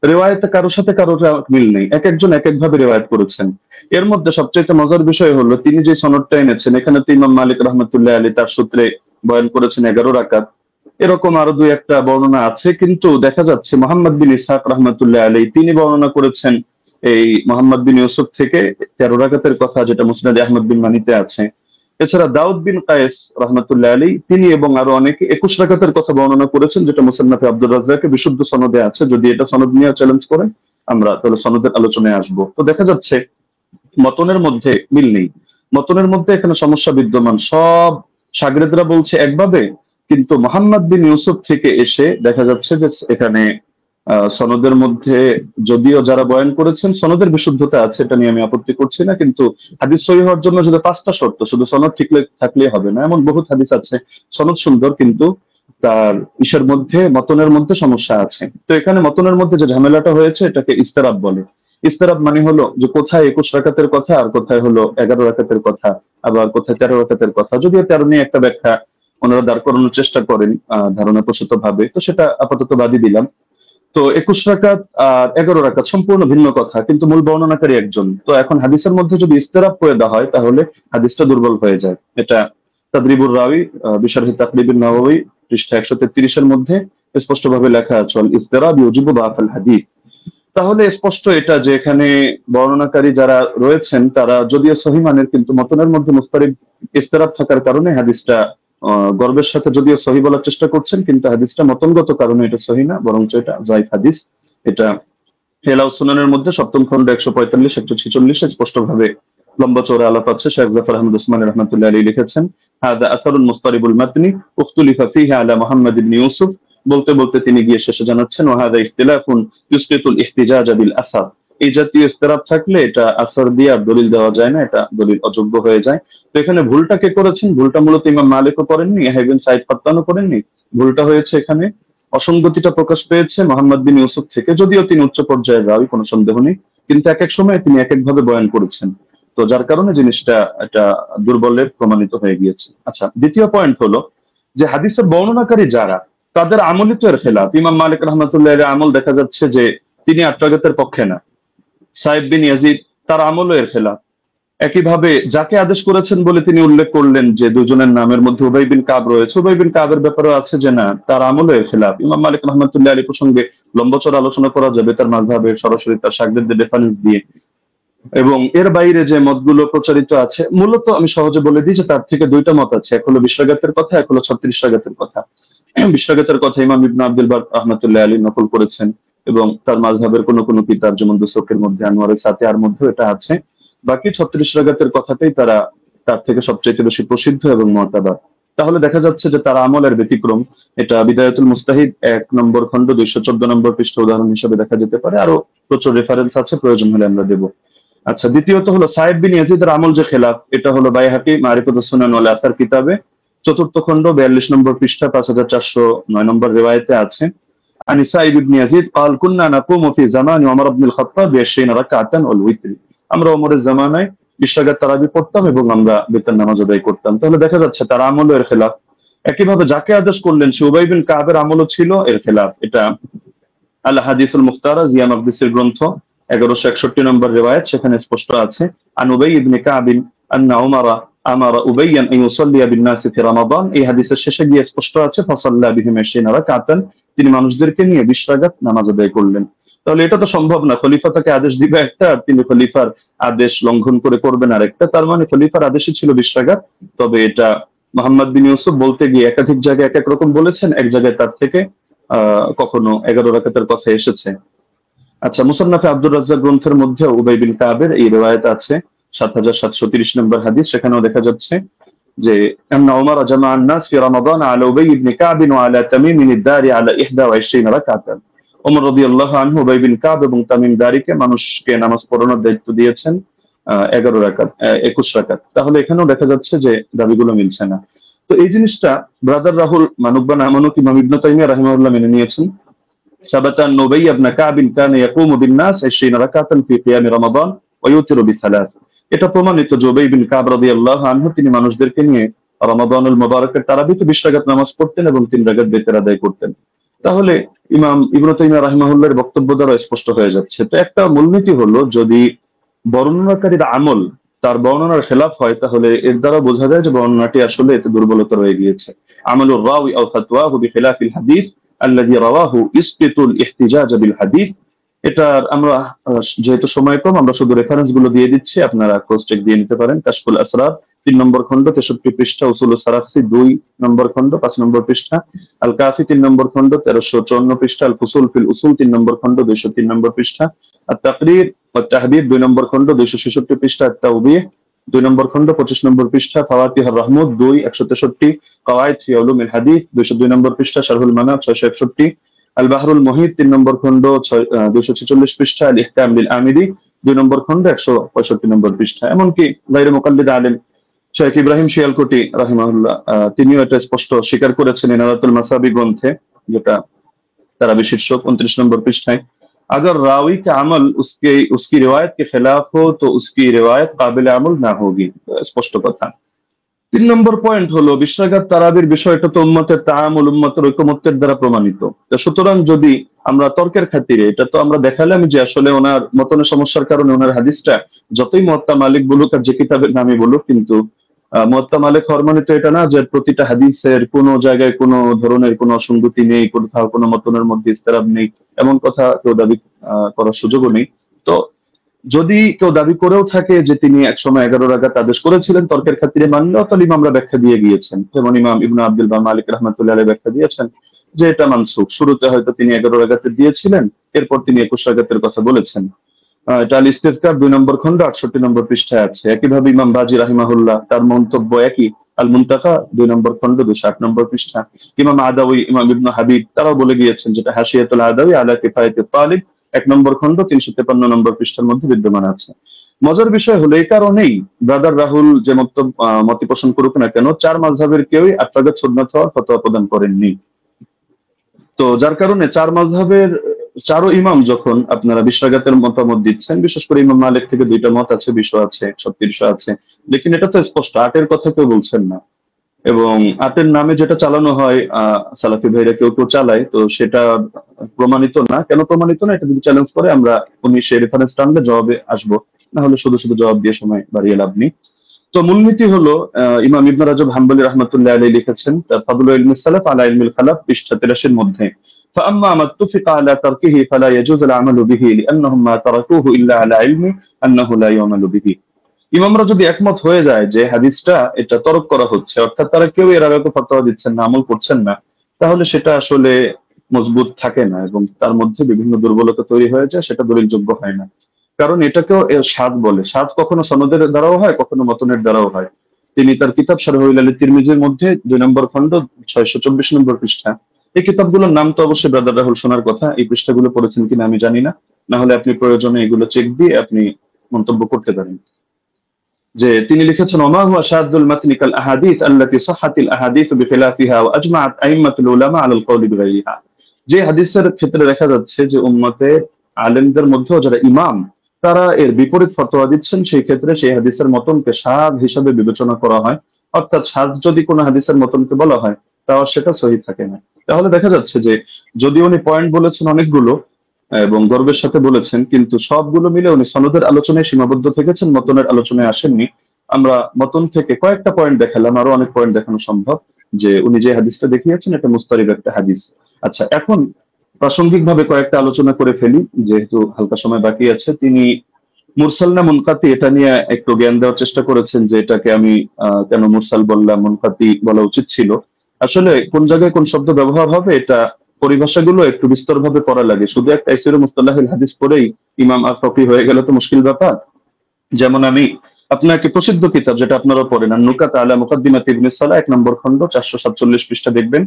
রেওয়ায়েতে কারোর সাথে কারোর মিল নেই, এক একজন এক এক ভাবে রেওয়ায়েত করেছেন। এর মধ্যে সবচেয়ে মজার বিষয় হলো তিনি যে সনদটা এনেছেন, এখানে তো ইমাম মালিক রাহমাতুল্লাহ আলাইহি তার সূত্রে বয়ান করেছেন 11 রাকাত, এরকম আরো 2-1টা বর্ণনা আছে। কিন্তু দেখা যাচ্ছে মোহাম্মদ বিন ইসহাক রাহমাতুল্লাহ আলাইহি তিনি বর্ণনা করেছেন এই মোহাম্মদ বিন ইউসুফ থেকে 13 রাকাতের কথা, যেটা মুসনাদে আহমদ বিন মানিতে আছে। এছাড়া দাউদ বিন কায়েস রাহমাতুল্লাহ আলাইহি তিনি এবং আরো অনেকে 21 রাকাতের কথা বর্ণনা করেছেন, যেটা মুসান্নাফে আব্দুর রাজ্জাকে বিশুদ্ধ সনদে আছে। যদি এটা সনদ নিয়ে চ্যালেঞ্জ করেন আমরা তাহলে সনদের আলোচনায় আসবো। তো দেখা যাচ্ছে মতনের মধ্যে মিল নেই, মতনের মধ্যে এখানে সমস্যা বিদ্যমান। সব শাগরেদরা বলছে একভাবে, কিন্তু মোহাম্মদ বিন ইউসুফ থেকে এসে দেখা যাচ্ছে যে এখানে সনদের মধ্যে যদিও যারা বয়ান করেছেন সনদের বিশুদ্ধতা আছে, এটা নিয়ে আমি আপত্তি করছি না, কিন্তু হাদিস সহিহ হওয়ার জন্য যদি 5টা শর্ত, শুধু সনদ ঠিক থাকলে হবে না। এমন বহুত হাদিস আছে সনদ সুন্দর, কিন্তু তার ইসের মধ্যে মতনের মধ্যে সমস্যা আছে। তো এখানে মতনের মধ্যে যে ঝামেলাটা হয়েছে এটাকে ইস্তেরাব বলে। ইস্তেরাব মানে হলো যে কোথায় 21 রাকাতের কথা আর কোথায় হলো 11 রাকাতের কথা, আবার কোথায় 13 রাকাতের কথা। যদিও 13 নিয়ে একটা ব্যাখ্যা ওনারা দাঁড় করানোর চেষ্টা করেন ধারণা প্রসূত ভাবে, তো সেটা আপাতত বাদই দিলাম। তো 21 রাকাত আর 11 রাকাত সম্পূর্ণ ভিন্ন কথা, কিন্তু মূল বর্ণনাকারী একজন। তো এখন হাদিসের মধ্যে যদি ইস্তেরাব করে দেওয়া হয় তাহলে হাদিসটা দুর্বল হয়ে যায়। এটা তাদরিবুর রাওয়ী বিশারহি তাকরিবুন নাওয়াবী পৃষ্ঠা 133 এর মধ্যে স্পষ্টভাবে লেখা আছে, ইস্তেরাব ইউজিবু বা'ফাল হাদিস। তাহলে স্পষ্ট এটা যে এখানে বর্ণনাকারী যারা রয়েছেন তারা যদিও সহিহ মানের, কিন্তু মতনের মধ্যে মুস্তারিব ইস্তেরাব থাকার কারণে হাদিসটা গর্বের সাথে যদিও সহিহ বলার চেষ্টা করছেন, কিন্তু হাদিসটা মতনগত কারণে এটা সহিহ না, বরঞ্চ এটা যায়িফ হাদিস। এটা হেলাউ সুনানের মধ্যে 7ম খণ্ড 145 146 স্পষ্টভাবে লম্বা চওড়া আলাপ আছে। শেখ জাফর আহমদ উসমানী রাহমাতুল্লাহ আলাইহি লিখেছেন, হাদা আসারুন মুস্তারিবুল মাতনি উখতুলিফা ফীহি আলা মুহাম্মদ ইবনে ইউসুফ। বলতে বলতে তিনি গিয়ে শেষে জানাচ্ছেন, ওয়া হাদা ইখতিলাফুন ইউসকিতুল ইহতিজাজ বিল আসার। এই জাতীয় ইস্তেরাব থাকলে এটা আসর দিয়ে আর দলিল দেওয়া যায় না, এটা দলিল অযোগ্য হয়ে যায়। তো এখানে ভুলটা কে করেছেন? ভুলটা মূলত ইমাম মালিকও করেননি, ইয়াহইয়া ইবনে সাঈদ ফাত্তানও করেননি। ভুলটা হয়েছে এখানে, অসঙ্গতিটা প্রকাশ পেয়েছে মোহাম্মদ বিন ইউসুফ থেকে। যদিও তিনি উচ্চ পর্যায়ের রাবী, কোনো সন্দেহ নেই, কিন্তু এক এক সময় তিনি এক এক ভাবে বয়ান করেছেন। তো যার কারণে জিনিসটা এটা দুর্বলের প্রমাণিত হয়ে গিয়েছে। আচ্ছা, দ্বিতীয় পয়েন্ট হলো যে হাদিসের বর্ণনাকারী যারা, তাদের আমলই তো এর খেলাফ। ইমাম মালিক রাহমাতুল্লাহ আলাইহির আমল দেখা যাচ্ছে যে তিনি 8 রাকাতের পক্ষে না। সাহেব বিন ইয়াজিদ তার আমলও এর খেলাফ। একইভাবে যাকে আদেশ করেছেন বলে তিনি উল্লেখ করলেন যে দুজনের নামের মধ্যে উবাই বিন কাব রয়েছে। উবাই বিন কাবের ব্যাপারেও আছে যে না, তার আমলের খেলাফ। ইমাম মালিক রহমাতুল্লাহ আলী প্রসঙ্গে লম্বচর আলোচনা করা যাবে তার মাযহাবের সরাসরি তার শাগিরদের রেফারেন্স দিয়ে। এবং এর বাইরে যে মতগুলো প্রচারিত আছে, মূলত আমি সহজে বলে দিই যে তার থেকে দুইটা মত আছে, এক হলো 20 রাকাতের কথা, এক হলো 36 রাকাতের কথা। 20 রাকাতের কথা ইমাম ইবনে আব্দুল বার রহমাতুল্লাহ আলী নকল করেছেন, এবং তার মাযহাবের কোন কোন কিতাব যেমন দুসুকের মধ্যে, আনোয়ারের সাথিয়ার মধ্যে এটা আছে। বাকি 36 রাকাতের কথাটাই তার থেকে সবচেয়ে বেশি প্রসিদ্ধ এবং মুতাবার। তাহলে দেখা যাচ্ছে যে তার আমলের ব্যতিক্রম। এটা বিদায়াতুল মুস্তাহিদ 1 নম্বর খণ্ড 214 নম্বর পৃষ্ঠা উদাহরণ হিসেবে দেখা যেতে পারে। আরো প্রচুর রেফারেন্স আছে, প্রয়োজন হলে আমরা দেব। আচ্ছা, দ্বিতীয়ত হলো সাইদ বিন ইয়াজিদের আমল যে খেলাফ, এটা হলো বাইহাকি মারিফাতুস সুনান ওয়াল আসার কিতাবে 4th খণ্ড 42 নম্বর পৃষ্ঠা 5409 নম্বর রিওয়ায়াতে আছে। আনি সাইদ ইবনে ইয়াজিদ قال كنا نقوم في زمان عمر بن الخطاب ب20 ركعه والوتر। আমরা ওমরের জামানায় 20 রাকাত তারাবি পড়তাম এবং আমরা বিতর নামাজ আদায় করতাম। তাহলে দেখা যাচ্ছে তার আমলও এর খেলাফ। একইভাবে যাকে আদেশ করলেন সে উবাই বিন কাবের আমলও ছিল এর খেলাফ। এটা আল হাদিসুল মুখতারা জিয়া মাকদিসের গ্রন্থ 1161 নম্বর রিওয়ায়াত, সেখানে স্পষ্ট আছে আন উবাই ইবনে কাব আন্না উমারা আমারা উবাইয়ান আন ইউসাল্লিয়া বিন নাস ফি রমাদান। এই হাদিসের শেষে গিয়ে স্পষ্ট আছে ফাসাল্লা বিহিম 20 রাকাতান, তিনি মানুষদেরকে নিয়ে 20 রাকাত নামাজ আদায় করলেন। তাহলে এটা তো সম্ভব না, খলিফা তাকে আদেশ দিবে একটা আর তিনি খলিফার আদেশ লঙ্ঘন করে করবেন আরেকটা। তার মানে খলিফার আদেশই ছিল 20 রাকাত। তবে এটা মুহাম্মদ বিন ইউসুফ বলতে গিয়ে একাধিক জায়গায় এক এক রকম বলেছেন, এক জায়গায় তার থেকে কখনো 11 রাকাতের কথা এসেছে। আচ্ছা, মুসান্নাফে আব্দুর রাজ্জাক গ্রন্থের মধ্যে উবাই বিন কাবের এই রিওয়ায়াত আছে 7730 নম্বর হাদিস। সেখানেও দেখা যাচ্ছে যে আন্না উমর জামাআ আন-নাস ফি রমাদান আলা উবাই ইবনে কাব ওয়া আলা তামিম আদ-দারি আলা 21 রাকাতান। ওমর রাদিয়াল্লাহু আনহু উবাই বিন কাব এবং তামিম দারিকে মানুষকে নামাজ পড়ানোর দায়িত্ব দিয়েছেন 11 রাকাত 21 রাকাত। তাহলে এখানেও দেখা যাচ্ছে যে দাবিগুলো মিলছে না। তো এই জিনিসটা ব্রাদার রাহুল মানুক বা না মানুক ইমাম ইবনে তাইমিয়া রাহিমাহুল্লাহ মেনে নিয়েছেন। সাবাতা আন উবাই ইবনে কাব কানা ইয়াকুমু বিন নাস 20 রাকাতান ফি কিয়াম রমাদান ওয়া ইউতিরু বিসালাত। এটা প্রমাণিত যে উবাই বিন কাব রাদিয়াল্লাহু আনহু তিনি মানুষদেরকে নিয়ে রমাদানুল মুবারাকের তারাবিতে 20 রাকাত নামাজ পড়তেন এবং 3 রাকাত বিতর আদায় করতেন। তাহলে ইমাম ইবনে তাইমিয়া রাহিমাহুল্লাহর বক্তব্য দ্বারা স্পষ্ট হয়ে যাচ্ছে। তো একটা মূলনীতি হলো, যদি বর্ণনাকারীর আমল তার বর্ণনার খেলাফ হয় তাহলে এর দ্বারা বোঝা যায় যে বর্ণনাটি আসলে এতে দুর্বলতা রয়ে গিয়েছে। আমলুর রাওয়ি আও ফাতওয়াহু বিখিলাফিল হাদিস আল্লাযী রাওয়াহু ইসকিতুল ইহতিজাজ বিল হাদিস। এটা আমরা যেহেতু সময় কম, আমরা শুধু রেফারেন্স গুলো দিয়ে দিচ্ছি, আপনারা ক্রস চেক দিয়ে নিতে পারেন। কাশফুল আসরার 3 নম্বর খণ্ড 63 পৃষ্ঠা, উসুলুস সারাখসি 2 নম্বর খণ্ড 5 নম্বর পৃষ্ঠা, আল কাফি 3 নম্বর খণ্ড 1354 পৃষ্ঠা, আল ফুসুল ফিল উসুল 3 নম্বর খণ্ড 203 নম্বর পৃষ্ঠা, আত তাকরীর ওয়া তাহদীব 2 নম্বর খণ্ড 266 পৃষ্ঠা, আত তাওবীহ 2 নম্বর খণ্ড 25 নম্বর পৃষ্ঠা, ফাওয়াতিহুর রাহমুদ 2 163, কাওয়াইদ ফি উলুমিল হাদিস 202 নম্বর পৃষ্ঠা, শারহুল মানাব 661, আল বাহরুল মুহিত 3 নম্বর খণ্ড 246 পৃষ্ঠা, আল ইহকাম লিল আমিদি 2 নম্বর খণ্ড 165 নম্বর পৃষ্ঠা। এমনকি গায়রে মুকাল্লিদ আলেম শেখ ইব্রাহিম শিয়ালকোটি রাহিমাহুল্লাহ তিনিও এটা স্পষ্ট স্বীকার করেছেন ইনারাতুল মাসাবি গ্রন্থে, যেটা তারাবি শীর্ষক 29 নম্বর পৃষ্ঠায়। अगर रावी का अमल उसकी रिवायत के खिलाफ हो तो उसकी रिवायत काबिल अमल ना होगी। स्पष्ट কথা। 3 নম্বর পয়েন্ট হলো 20 রাকাত তারাবির বিষয়টা তো উম্মতের তাআমুল, উম্মতের ঐকমত্যের দ্বারা প্রমাণিত। সুতরাং যদি আমরা তর্কের খাতিরে, এটা তো আমরা দেখালাম যে আসলে ওনার মতনের সমস্যার কারণে ওনার হাদিসটা যতই মুয়াত্তা মালিক বলুক আর যে কিতাবের নামে বলুক, কিন্তু মুয়াত্তা মালিক হওয়ার মানে তো এটা না যে প্রতিটা হাদিসের কোনো জায়গায় কোনো ধরনের কোনো অসঙ্গতি নেই, কোথাও কোনো মতনের মধ্যে ইস্তেরাব নেই, এমন কথা কেউ দাবি করার সুযোগও নেই। তো যদি কেউ দাবি করেও থাকে যে তিনি একসময় 11 রাকাত আদেশ করেছিলেন তর্কের খাতিরে মানলেও, তাহলে ইমামরা ব্যাখ্যা দিয়ে গিয়েছেন। যেমন ইমাম ইবনে আব্দুল বার মালিক রাহমাতুল্লাহ আলাইহি ব্যাখ্যা দিয়েছেন যে এটা মানসুখ। শুরুতে হয়তো তিনি 11 রাকাতের দিয়েছিলেন, এরপর তিনি 21 রাকাতের কথা বলেছেন। এটা আল ইস্তিযকার 2 নম্বর খণ্ড 68 নম্বর পৃষ্ঠায় আছে। একইভাবে ইমাম বাজি রাহিমাহুল্লাহ তার মন্তব্য একই, আল মুনতাকা 2 নম্বর খণ্ড 208 নম্বর পৃষ্ঠা। ইমাম আদাউই, ইমাম ইবনে হাবিব তারাও বলে গিয়েছেন, যেটা হাশিয়াতুল আদাউই আলা কিফায়াতুত তালিব 1 নম্বর খণ্ড 353 নম্বর পৃষ্ঠার মধ্যে বিদ্যমান আছে। মজার বিষয় হলো এই কারণেই ব্রাদার রাহুল যে মত পোষণ করুক না কেন, 4 মাযহাবের কেউই 8 রাকাত সুন্নাত হওয়ার ফতোয়া প্রদান করেননি। তো যার কারণে 4 মাযহাবের 4 ইমাম যখন আপনারা 20 রাকাতের মতামত দিচ্ছেন, বিশেষ করে ইমাম মালিক থেকে 2টা মত আছে, 20 আছে 36 আছে, লেকিন এটা তো স্পষ্ট 8-এর কথা কেউ বলছেন না। এবং 8-এর নামে যেটা চালানো হয় সালাফি ভাইরা কেউ কেউ চালায়, তো সেটা প্রমাণিত না। কেন প্রমাণিত না এটা যদি চ্যালেঞ্জ করে আমরা 19 রেফারেন্স টানলে জবাবে আসবো। না হলে শুধু শুধু জবাব দিয়ে সময় বাড়িয়ে লাভ নেই। তো মূলনীতি হলো ইমাম ইবনে রাজব হাম্বলি রাহমাতুল্লাহ আলাইহি লিখেছেন তার ফাদলুল ইলমি সালাফ আলা ইলমিল খালাফ পৃষ্ঠা 83 এর মধ্যে فأما ما اتفق على تركه فلا يجوز العمل به لأنهم ما تركوه إلا على علم أنه لا يعمل به। ইমামরা যদি একমত হয়ে যায় যে হাদিসটা এটা তরক করা হচ্ছে, অর্থাৎ তারা কেউ এর আগে ফতোয়া দিচ্ছেন না, আমল করছেন না, তাহলে সেটা আসলে মজবুত থাকে না এবং তার মধ্যে বিভিন্ন দুর্বলতা তৈরি হয়ে যায়, সেটা দলিলযোগ্য হয় না। কারণ এটাকেও সাদ বলে। সাদ কখনো সনদের দ্বারাও হয়, কখনো মতনের দ্বারাও হয়। তিনি তার কিতাব শারহুল আলী তিরমিজির মধ্যে 2 নম্বর খণ্ড 624 নম্বর পৃষ্ঠা, এই কিতাবগুলোর নাম তো অবশ্যই ব্রাদার রাহুল শোনার কথা, এই পৃষ্ঠাগুলো পড়েছেন কিনা আমি জানি না, না হলে আপনি প্রয়োজনে এগুলো চেক দিয়ে আপনি মন্তব্য করতে পারেন। যে তিনি লিখেছেন ওমা হুয়া শাদুল মাতনি কাল আহাদিস আল্লাতী সাহহাতিল আহাদিস বিখিলাফিহা ওয়া আজমাআত আইম্মাতুল উলামা আলাল কওলি বিগাইরিহা। যে হাদিসের ক্ষেত্রে দেখা যাচ্ছে যে উম্মতের আলেমদের মধ্যে যারা ইমাম তারা এর বিপরীত ফতোয়া দিচ্ছেন, সেই ক্ষেত্রে সেই হাদিসের মতনকে শাদ হিসাবে বিবেচনা করা হয়। অর্থাৎ শাদ যদি কোনো হাদিসের মতনকে বলা হয় তাও সেটা সহি থাকে না। তাহলে দেখা যাচ্ছে যে যদি উনি পয়েন্ট বলেছেন অনেকগুলো এবং গর্বের সাথে বলেছেন, কিন্তু সবগুলো মিলে উনি সনদের আলোচনায় সীমাবদ্ধ থেকেছেন, মতনের আলোচনায় আসেননি। আমরা মতন থেকে কয়েকটা পয়েন্ট দেখালাম, আরো অনেক পয়েন্ট দেখানো সম্ভব, যে উনি যে হাদিসটা দেখিয়েছেন এটা মুস্তারিদ একটা হাদিস। আচ্ছা, এখন প্রাসঙ্গিক ভাবে কয়েকটা আলোচনা করে ফেলি যেহেতু হালকা সময় বাকি আছে। তিনি মুরসাল না মুনকাতি এটা নিয়ে একটু জ্ঞান দেওয়ার চেষ্টা করেছেন, যে এটাকে আমি কেন মুরসাল বললাম, মুনকাতি বলা উচিত ছিল। আসলে কোন জায়গায় কোন শব্দ ব্যবহার হবে এটা পরিভাষাগুলো একটু বিস্তরভাবে পড়া লাগে। শুধু একটা তাফসীর মুস্তালাহুল হাদিস পড়েই ইমাম আর ফকি হয়ে গেলে তো মুশকিল ব্যাপার। যেমন আমি আপনাকে প্রসিদ্ধ কিতাব যেটা আপনারা পড়েন নুকাত আলা মুকাদ্দিমাত ইবনে সালাহ 1 নম্বর খণ্ড 447 পৃষ্ঠা দেখবেন,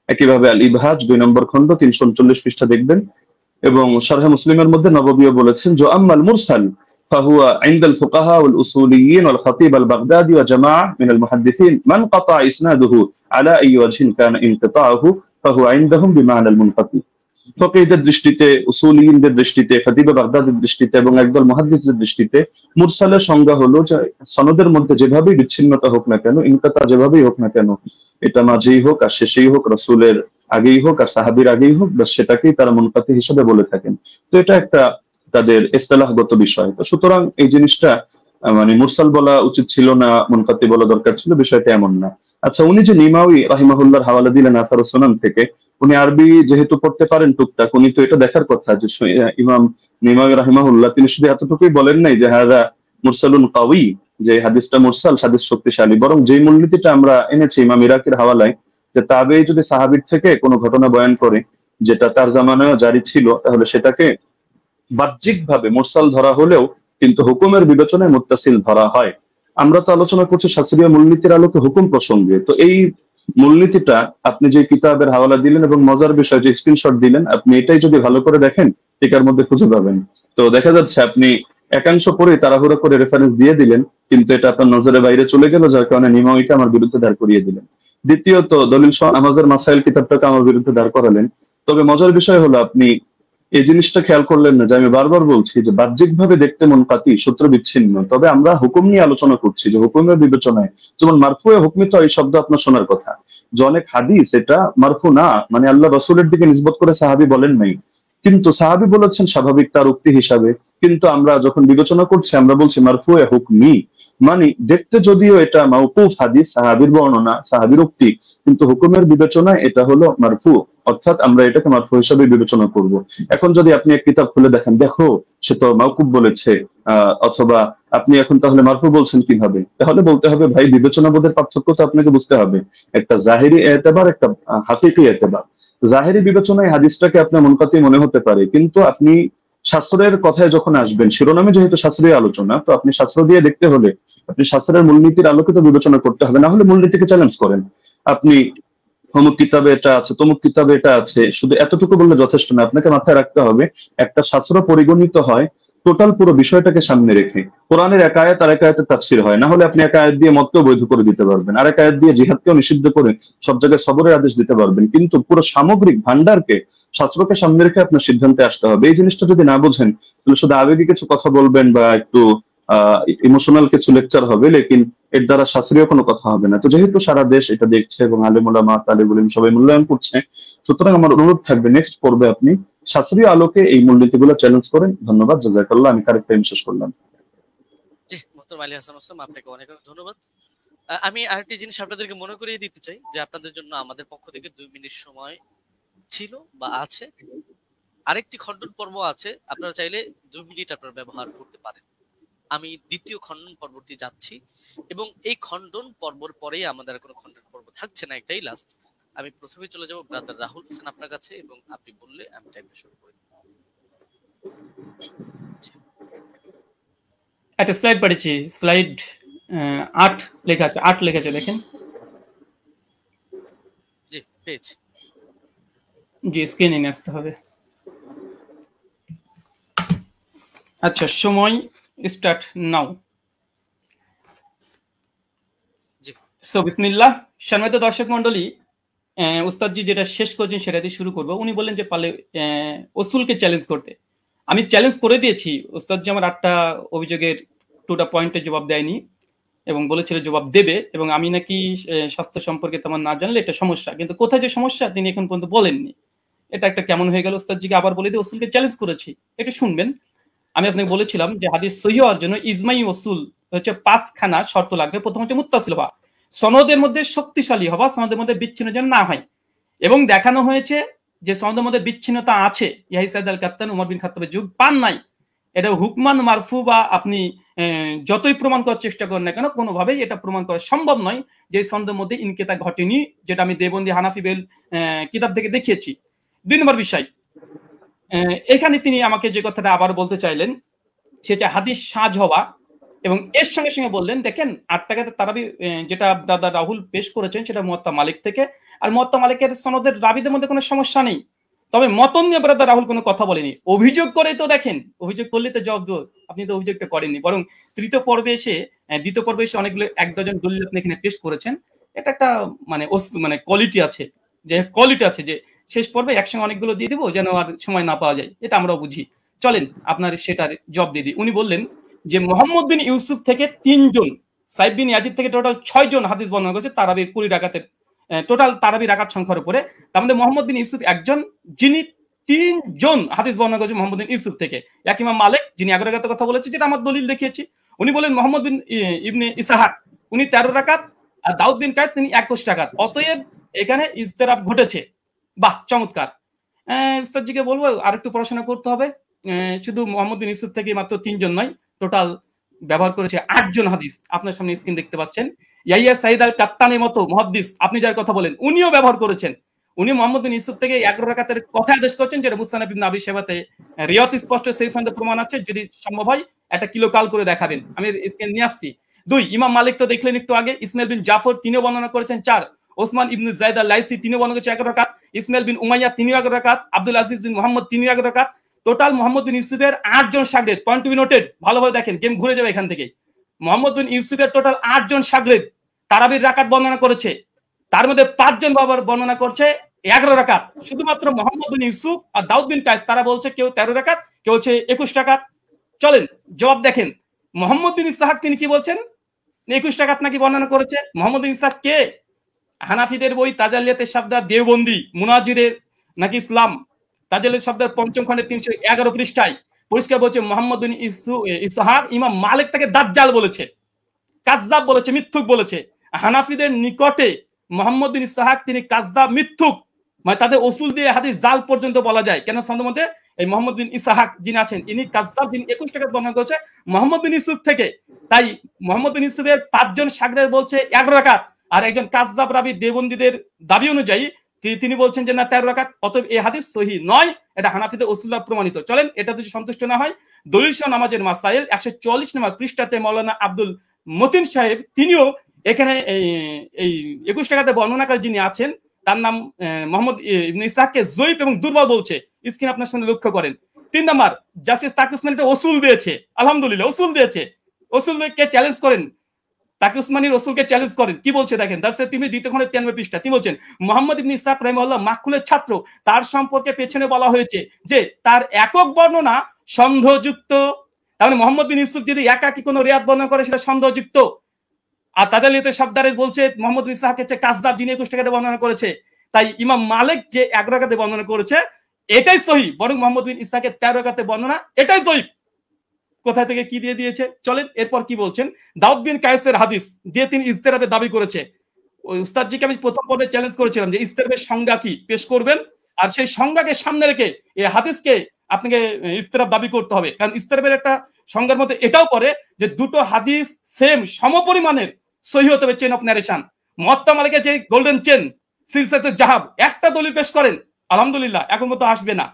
একইভাবে আল ইবহাজ 2 নম্বর খণ্ড 339 পৃষ্ঠা দেখবেন, এবং শারহে মুসলিমের মধ্যে নববীও বলেছেন যে আম্মাল মুরসাল فهو عند الفقهاء والأصوليين والخطيب البغدادي وجماعة من المحدثين من قطع إسناده على أي وجه كان انقطاعه فهو عندهم بمعنى المنقطع। ফকিহদের দৃষ্টিতে, উসুলিয়িনদের দৃষ্টিতে, খতিব বাগদাদের দৃষ্টিতে এবং একদল মুহাদ্দিসদের দৃষ্টিতে মুরসালের সংজ্ঞা হলো যে সনদের মধ্যে যেভাবেই বিচ্ছিন্নতা হোক না কেন, ইনকাতা যেভাবেই হোক না কেন, এটা মাঝেই হোক আর শেষেই হোক, রাসূলের আগেই হোক আর সাহাবীর আগেই হোক, বাস সেটাকেই তারা মুনকাতি হিসেবে বলে থাকেন। তো এটা একটা তাদের ইসতিলাহগত বিষয়। তো সুতরাং এই জিনিসটা মানে মুরসাল বলা উচিত ছিল না, মুনকাতি বলা দরকার ছিল, বিষয়টা এমন না। আচ্ছা, উনি যে নিমাউই রাহিমাহুল্লাহর হাওয়ালা দিলেন আথার সুনান থেকে, উনি আরবি যেহেতু পড়তে পারেন টুকটাক, উনি তো এটা দেখার কথা যে ইমাম নিমাউই রাহিমাহুল্লাহ তিনি শুধু এতটুকুই বলেন নাই যে হাযা মুরসালুন কাওয়ি, যে হাদিসটা মুরসাল, হাদিস শক্তিশালী, বরং যেই মূলনীতিটা আমরা এনেছি ইমাম ইরাকির হাওয়ালায়, যে তাবেঈ যদি সাহাবীর থেকে কোনো ঘটনা বয়ান করে যেটা তার জামানায় জারি ছিল, তাহলে সেটাকে বাহ্যিকভাবে মুরসাল ধরা হলেও কিন্তু হুকুমের বিবেচনায় মুত্তাসিল ধরা হয়। আমরা তো আলোচনা করছি শাস্ত্রীয় মূলনীতির আলোকে হুকুম প্রসঙ্গে। তো এই মূলনীতিটা আপনি যে কিতাবের হাওয়ালা দিলেন এবং মজার বিষয় যে স্ক্রিনশট দিলেন, আপনি এটাই যদি ভালো করে দেখেন টিকার মধ্যে খুঁজে পাবেন। তো দেখা যাচ্ছে আপনি একাংশ পরে তাড়াহুড়ো করে রেফারেন্স দিয়ে দিলেন, কিন্তু এটা আপনার নজরের বাইরে চলে গেল, যার কারণে নিমাউইকে আমার বিরুদ্ধে দাঁড় করিয়ে দিলেন। দ্বিতীয়ত দলিল আমাদের মাসাইল কিতাবটাকে আমার বিরুদ্ধে দাঁড় করালেন। তবে মজার বিষয় হলো আপনি এই জিনিসটা খেয়াল করলেন না যে আমি বারবার বলছি যে বাহ্যিকভাবে দেখতে মুনকাতি, সূত্র বিচ্ছিন্ন, তবে আমরা হুকুম নিয়ে আলোচনা করছি যে হুকুমের বিবেচনায়, যেমন মারফুয়ে হুকমি তো এই শব্দ আপনার শোনার কথা, যে অনেক হাদিস এটা মারফু না, মানে আল্লাহ রাসূলের দিকে নিসবত করে সাহাবী বলেন নাই, কিন্তু সাহাবী বলেছেন স্বাভাবিক তার উক্তি হিসাবে, কিন্তু আমরা যখন বিবেচনা করছি আমরা বলছি মারফুয়ে হুকমি, মানে দেখতে যদিও এটা মাওকুফ হাদিস, সাহাবীর বর্ণনা, সাহাবীর উক্তি, কিন্তু হুকুমের বিবেচনায় এটা হলো মারফু, অর্থাৎ আমরা এটাকে মারফু হিসাবে বিবেচনা করব। এখন যদি আপনি এক কিতাব খুলে দেখেন, দেখো সে তো মাওকুফ বলেছে, অথবা আপনি এখন তাহলে মারফু বলছেন কিভাবে, তাহলে বলতে হবে ভাই বিবেচনাবোধের পার্থক্য তো আপনাকে বুঝতে হবে, একটা জাহিরি এতেবার, একটা হাকিকি এতেবার। জাহিরি বিবেচনায় হাদিসটাকে আপনার মুনকাতি মনে হতে পারে, কিন্তু আপনি শাস্ত্রের কথায় যখন আসবেন, শিরোনামে যেহেতু শাস্ত্রীয় আলোচনা, তো আপনি শাস্ত্র দিয়ে দেখতে হলে আপনি শাস্ত্রের মূলনীতির আলোকে তো বিবেচনা করতে হবে, না হলে মূলনীতিকে চ্যালেঞ্জ করেন। আপনি অমুক কিতাবে এটা আছে, তমুক কিতাবে এটা আছে, শুধু এতটুকু বললে যথেষ্ট না, আপনাকে মাথায় রাখতে হবে একটা শাস্ত্র পরিগণিত হয় টোটাল পুরো বিষয়টাকে সামনে রেখে। কোরআনের এক আয়াত আর এক আয়াতের তাফসীর হয়, না হলে আপনি এক আয়াত দিয়ে মতকেও বৈধ করে দিতে পারবেন, আর এক আয়াত দিয়ে জিহাদকেও নিষিদ্ধ করে সব জায়গায় সবরের আদেশ দিতে পারবেন, কিন্তু পুরো সামগ্রিক ভান্ডারকে, শাস্ত্রকে সামনে রেখে আপনার সিদ্ধান্তে আসতে হবে। এই জিনিসটা যদি না বোঝেন তাহলে শুধু আবেগী কিছু কথা বলবেন বা একটু ইমোশনাল কিছু লেকচার হবে, লেকিন এর দ্বারা শাস্ত্রীয় কোনো কথা হবে না। তো যেহেতু সারা দেশ এটা দেখছে এবং আলেম ওলামা, তালিবুল ইলম সবাই মূল্যায়ন করছে, সুতরাং আমার অনুরোধ থাকবে নেক্সট পর্বে আপনি শাস্ত্রীয় আলোকে এই মূলনীতিগুলো চ্যালেঞ্জ করেন। ধন্যবাদ, জাযাকাল্লাহ। আমি কারেক্ট টাইম শেষ করলাম। মোহতরম আলী হাসান ওসামা, আপনাকে অনেক অনেক ধন্যবাদ। আমি আরেকটি জিনিস আপনাদেরকে মনে করিয়ে দিতে চাই যে আপনাদের জন্য আমাদের পক্ষ থেকে 2 মিনিট সময় ছিল বা আছে। আরেকটি খণ্ডন পর্ব আছে, আপনারা চাইলে 2 মিনিট আপনারা ব্যবহার করতে পারেন। আমি দ্বিতীয় খণ্ডন পর্বটি যাচ্ছি এবং এই খণ্ডন পর্বর পরেই আমাদের কোনো খণ্ডন পর্ব থাকছে না, একটাই লাস্ট। আমি প্রথমে চলে যাব ব্রাদার রাহুল হোসেন আপনার কাছে, এবং আপনি বললে আমি টাইমটা শুরু করে দেব। একটা স্লাইড পড়েছি, স্লাইড 8 লেখা আছে, 8 লেখা আছে, দেখেন। জি পেয়েছি। জি স্ক্রিনে নিয়ে আসতে হবে। আচ্ছা, সময় স্টার্ট নাও। জি সো বিসমিল্লাহ। সম্মানিত দর্শক মণ্ডলী, উস্তাদজি যেটা শেষ করেছেন সেটা দিয়ে শুরু করবো। উনি বললেন যে পারলে ওসুলকে চ্যালেঞ্জ করতে। আমি চ্যালেঞ্জ করে দিয়েছি। উস্তাদজি আমার 8টা অভিযোগের 2টা পয়েন্টে জবাব দেয়নি এবং বলেছিল জবাব দেবে, এবং আমি নাকি স্বাস্থ্য সম্পর্কে তেমন না জানলে এটা সমস্যা, কিন্তু কোথায় যে সমস্যা তিনি এখন পর্যন্ত বলেননি। এটা একটা কেমন হয়ে গেল। উস্তাদজিকে আবার বলে দিয়ে ওসুলকে চ্যালেঞ্জ করেছি, একটু শুনবেন। আমি আপনাকে বলেছিলাম যে হাদিস সহিহ হওয়ার জন্য ইজমাই ওসুল হচ্ছে 5খানা শর্ত লাগবে। প্রথম হচ্ছে মুত্তাসিল হওয়া, সনদের মধ্যে শক্তিশালী হওয়া, সনদের মধ্যে বিচ্ছিন্ন যেন না হয়। এবং দেখানো হয়েছে যে সনদের মধ্যে বিচ্ছিন্নতা আছে। ইয়াহিয়া সাইদ আল কাত্তান উমর বিন খাত্তাবের যুগ পান নাই। এটা হুকমান মারফু বা আপনি যতই প্রমাণ করার চেষ্টা করেন না কেন, কোনোভাবেই এটা প্রমাণ করা সম্ভব নয় যে সনদের মধ্যে ইনকেতা ঘটেনি, যেটা আমি দেবন্দি হানাফি বেল কিতাব থেকে দেখিয়েছি। 2 নম্বর বিষয়, এখানে তিনি আমাকে যে কথাটা আবার বলতে চাইলেন সেটা হাদিস সাজ হওয়া, এবং এর সঙ্গে সঙ্গে বললেন দেখেন 8 টাকাতে তারাবি যেটা দাদা রাহুল পেশ করেছেন সেটা মুয়াত্তা মালিক থেকে, আর মুয়াত্তা মালিকের সনদের রাবিদের মধ্যে কোনো সমস্যা নেই। তবে মতন নিয়ে ব্রাদার রাহুল কোনো কথা বলেনি। অভিযোগ করে তো দেখেন, অভিযোগ করলে তো জবাব দেব। আপনি তো অভিযোগটা করেননি, বরং দ্বিতীয় পর্বে এসে অনেকগুলো 1 ডজন দলিল আপনি এখানে পেশ করেছেন। এটা একটা মানে কোয়ালিটি আছে, যে শেষ পর্বে একসঙ্গে অনেকগুলো দিয়ে দিব যেন আর সময় না পাওয়া যায়, এটা আমরাও বুঝি। চলেন আপনার সেটার জবাব দিয়ে দিই। উনি বললেন যে মোহাম্মদ বিন ইউসুফ থেকে 3 জন, সাইদ বিন ইয়াজিদ থেকে টোটাল 6 জন হাদিস বর্ণনা করেছে তারাবির 20 রাকাতের টোটাল তারাবি রাকাত সংখ্যার উপরে। তার মধ্যে মোহাম্মদ বিন ইউসুফ একজন, যিনি 3 জন হাদিস বর্ণনা করেছে মোহাম্মদ বিন ইউসুফ থেকে। এক ইমাম মালিক যিনি 11 রাকাতের কথা বলেছে, যেটা আমার দলিল দেখিয়েছি। উনি বলেন মোহাম্মদ বিন ইবনে ইসহাক উনি 13 রাকাত, আর দাউদ বিন কায়েস তিনি 21 রাকাত। অতএব এখানে ইজতিরাব ঘটেছে। বাহ, চমৎকার। উস্তাদজিকে বলবো আর একটু পড়াশোনা করতে হবে। শুধু মোহাম্মদ বিন ইউসুফ থেকে মাত্র 3 জন নয়, টোটাল ব্যবহার করেছে 8 জন হাদিস। আপনার সামনে স্ক্রিন দেখতে পাচ্ছেন। ইয়াহিয়া সাইদ আল কাত্তানের মতো মুহাদ্দিস আপনি যার কথা বলেন, উনিও ব্যবহার করেছেন। উনি মোহাম্মদ বিন ইউসুফ থেকে 11 রাকাতের কথা আদেশ করেছেন, যেটা মুসনাদ ইবনে আবি শাইবাতে রিয়াত স্পষ্ট সেই সনদে প্রমাণ আছে। যদি সম্ভব হয় একটা কিলো কাল করে দেখাবেন, আমি স্ক্রিন নিয়ে আসছি। 2 ইমাম মালিক তো দেখলেন একটু আগে, ইসমাইল বিন জাফর তিনিও বর্ণনা করেছেন 4, ওসমান ইবনে যায়েদ আল লাইসি তিনিও বর্ণনা করেছেন 11 রাকাত, ইসমাইল বিন উমাইয়া তিনিও 11 রাকাত, আব্দুল আজিজ বিন মুহাম্মদ তিনিও 11 রাকাত। টোটাল মোহাম্মদ বিন ইউসুফের 8 জন শাগরেদ। পয়েন্ট টু বি নোটেড, ভালোভাবে দেখেন, গেম ঘুরে যাবে এখান থেকে। মোহাম্মদ বিন ইউসুফের টোটাল 8 জন শাগরেদ তারাবির রাকাত বর্ণনা করেছে। তার মধ্যে 5 জন বাবার বর্ণনা করছে 11 রাকাত। শুধুমাত্র মোহাম্মদ বিন ইউসুফ আর দাউদ বিন কায়েস তারা বলছে কেউ 13 রাকাত, কেউ হচ্ছে 21 রাকাত। চলেন জবাব দেখেন। মোহাম্মদ বিন ইসহাক তিনি কি বলছেন? 21 রাকাত নাকি বর্ণনা করেছে। মোহাম্মদ বিন ইসহাক কে? হানাফিদের বই তাজালিয়াতের শাবদার দেওবন্দি মুনাজিরের নাকি ইসলাম তাজালিয়াতের শাবদার 5ম খণ্ডের 311 পৃষ্ঠায় পরিষ্কার বলছে মোহাম্মদ বিন ইসহাক ইমাম মালিক তাকে দাজ্জাল বলেছে, কাযযাব বলেছে, মিথ্যুক বলেছে। হানাফিদের নিকটে মোহাম্মদ বিন ইসহাক তিনি কাযযাব, মিথ্যুক, মানে তাদের উসুল দিয়ে হাদিস জাল পর্যন্ত বলা যায়। কেন সনদের মধ্যে এই মোহাম্মদ বিন ইসহাক যিনি আছেন ইনি কাযযাব, যিনি 21 রাকাত বর্ণনা করেছে মোহাম্মদ বিন ইউসুফ থেকে। তাই মোহাম্মদ বিন ইউসুফের 5 জন শাগরেদ বলছে 11 রাকাত, আর একজন কাযযাব রাবি দেওবন্দীদের দাবি অনুযায়ী তিনি বলছেন যে না 13 রাকাত। অতএব এই হাদিস সহিহ নয়, এটা হানাফিদের উসুল্লাহ প্রমাণিত। চলেন এটা যদি সন্তুষ্ট না হয়, দলিল সহ নামাজের মাসাইল 144 নম্বর পৃষ্ঠাতে মাওলানা আব্দুল মতিন সাহেব তিনিও এখানে এই 21 রাকাতে বর্ণনাকারী যিনি আছেন তার নাম মোহাম্মদ ইবনে ইসহাককে যঈফ এবং দুর্বল বলছে। স্ক্রিন আপনার সামনে লক্ষ্য করেন। 3 নম্বর, জাস্টিস তাকি উসমানী এটা উসুল দিয়েছে, আলহামদুলিল্লাহ উসুল দিয়েছে। উসুলকে চ্যালেঞ্জ করেন, তাকি উসমানী রসুলকে চ্যালেঞ্জ করেন। কি বলছে দেখেন, দারসে তিনি 2 খণ্ডের 93 পৃষ্ঠা তিনি বলছেন মোহাম্মদ ইবনে ইসহাক রাহিমাহুল্লাহ মাকহুলের ছাত্র, তার সম্পর্কে পেছনে বলা হয়েছে যে তার একক বর্ণনা সন্দেহযুক্ত। তাহলে মোহাম্মদ বিন ইউসুফ যদি একাকী কোনো রিয়াত বর্ণনা করে সেটা সন্দেহযুক্ত। আর তাজালিয়াতের শাবদারে বলছে মোহাম্মদ বিন ইসহাক হচ্ছে কাযযাব, যিনি 21 রাকাতে বর্ণনা করেছে। তাই ইমাম মালিক যে 11 রাকাতে বর্ণনা করেছে এটাই সহিহ, বরং মোহাম্মদ বিন ইসহাকের 13 রাকাতে বর্ণনা এটাই সহিহ। কোথা থেকে কি দিয়ে দিয়েছে চলেন এরপর কি বলছেন। দাউদ বিন কায়েসের হাদিস দিয়ে তিনি ইজতিরাবের দাবি করেছে। ওই উস্তাদজিকে আমি প্রথম পর্বে চ্যালেঞ্জ করেছিলাম যে ইজতিরাবের সংজ্ঞা কি পেশ করবেন, আর সেই সংজ্ঞাকে সামনে রেখে এই হাদিসকে আপনাকে ইজতিরাব দাবি করতে হবে। কারণ ইজতিরাবের একটা সংজ্ঞার মধ্যে এটাও পড়ে যে দুটো হাদিস সেম সমপরিমাণের সহিহ হতে হবে চেন অফ ন্যারেশন। মুয়াত্তা মালিকের যে গোল্ডেন চেন সিলসিলাতুল জাহাব একটা দলিল পেশ করেন, আলহামদুলিল্লাহ এখন মতো আসবে না।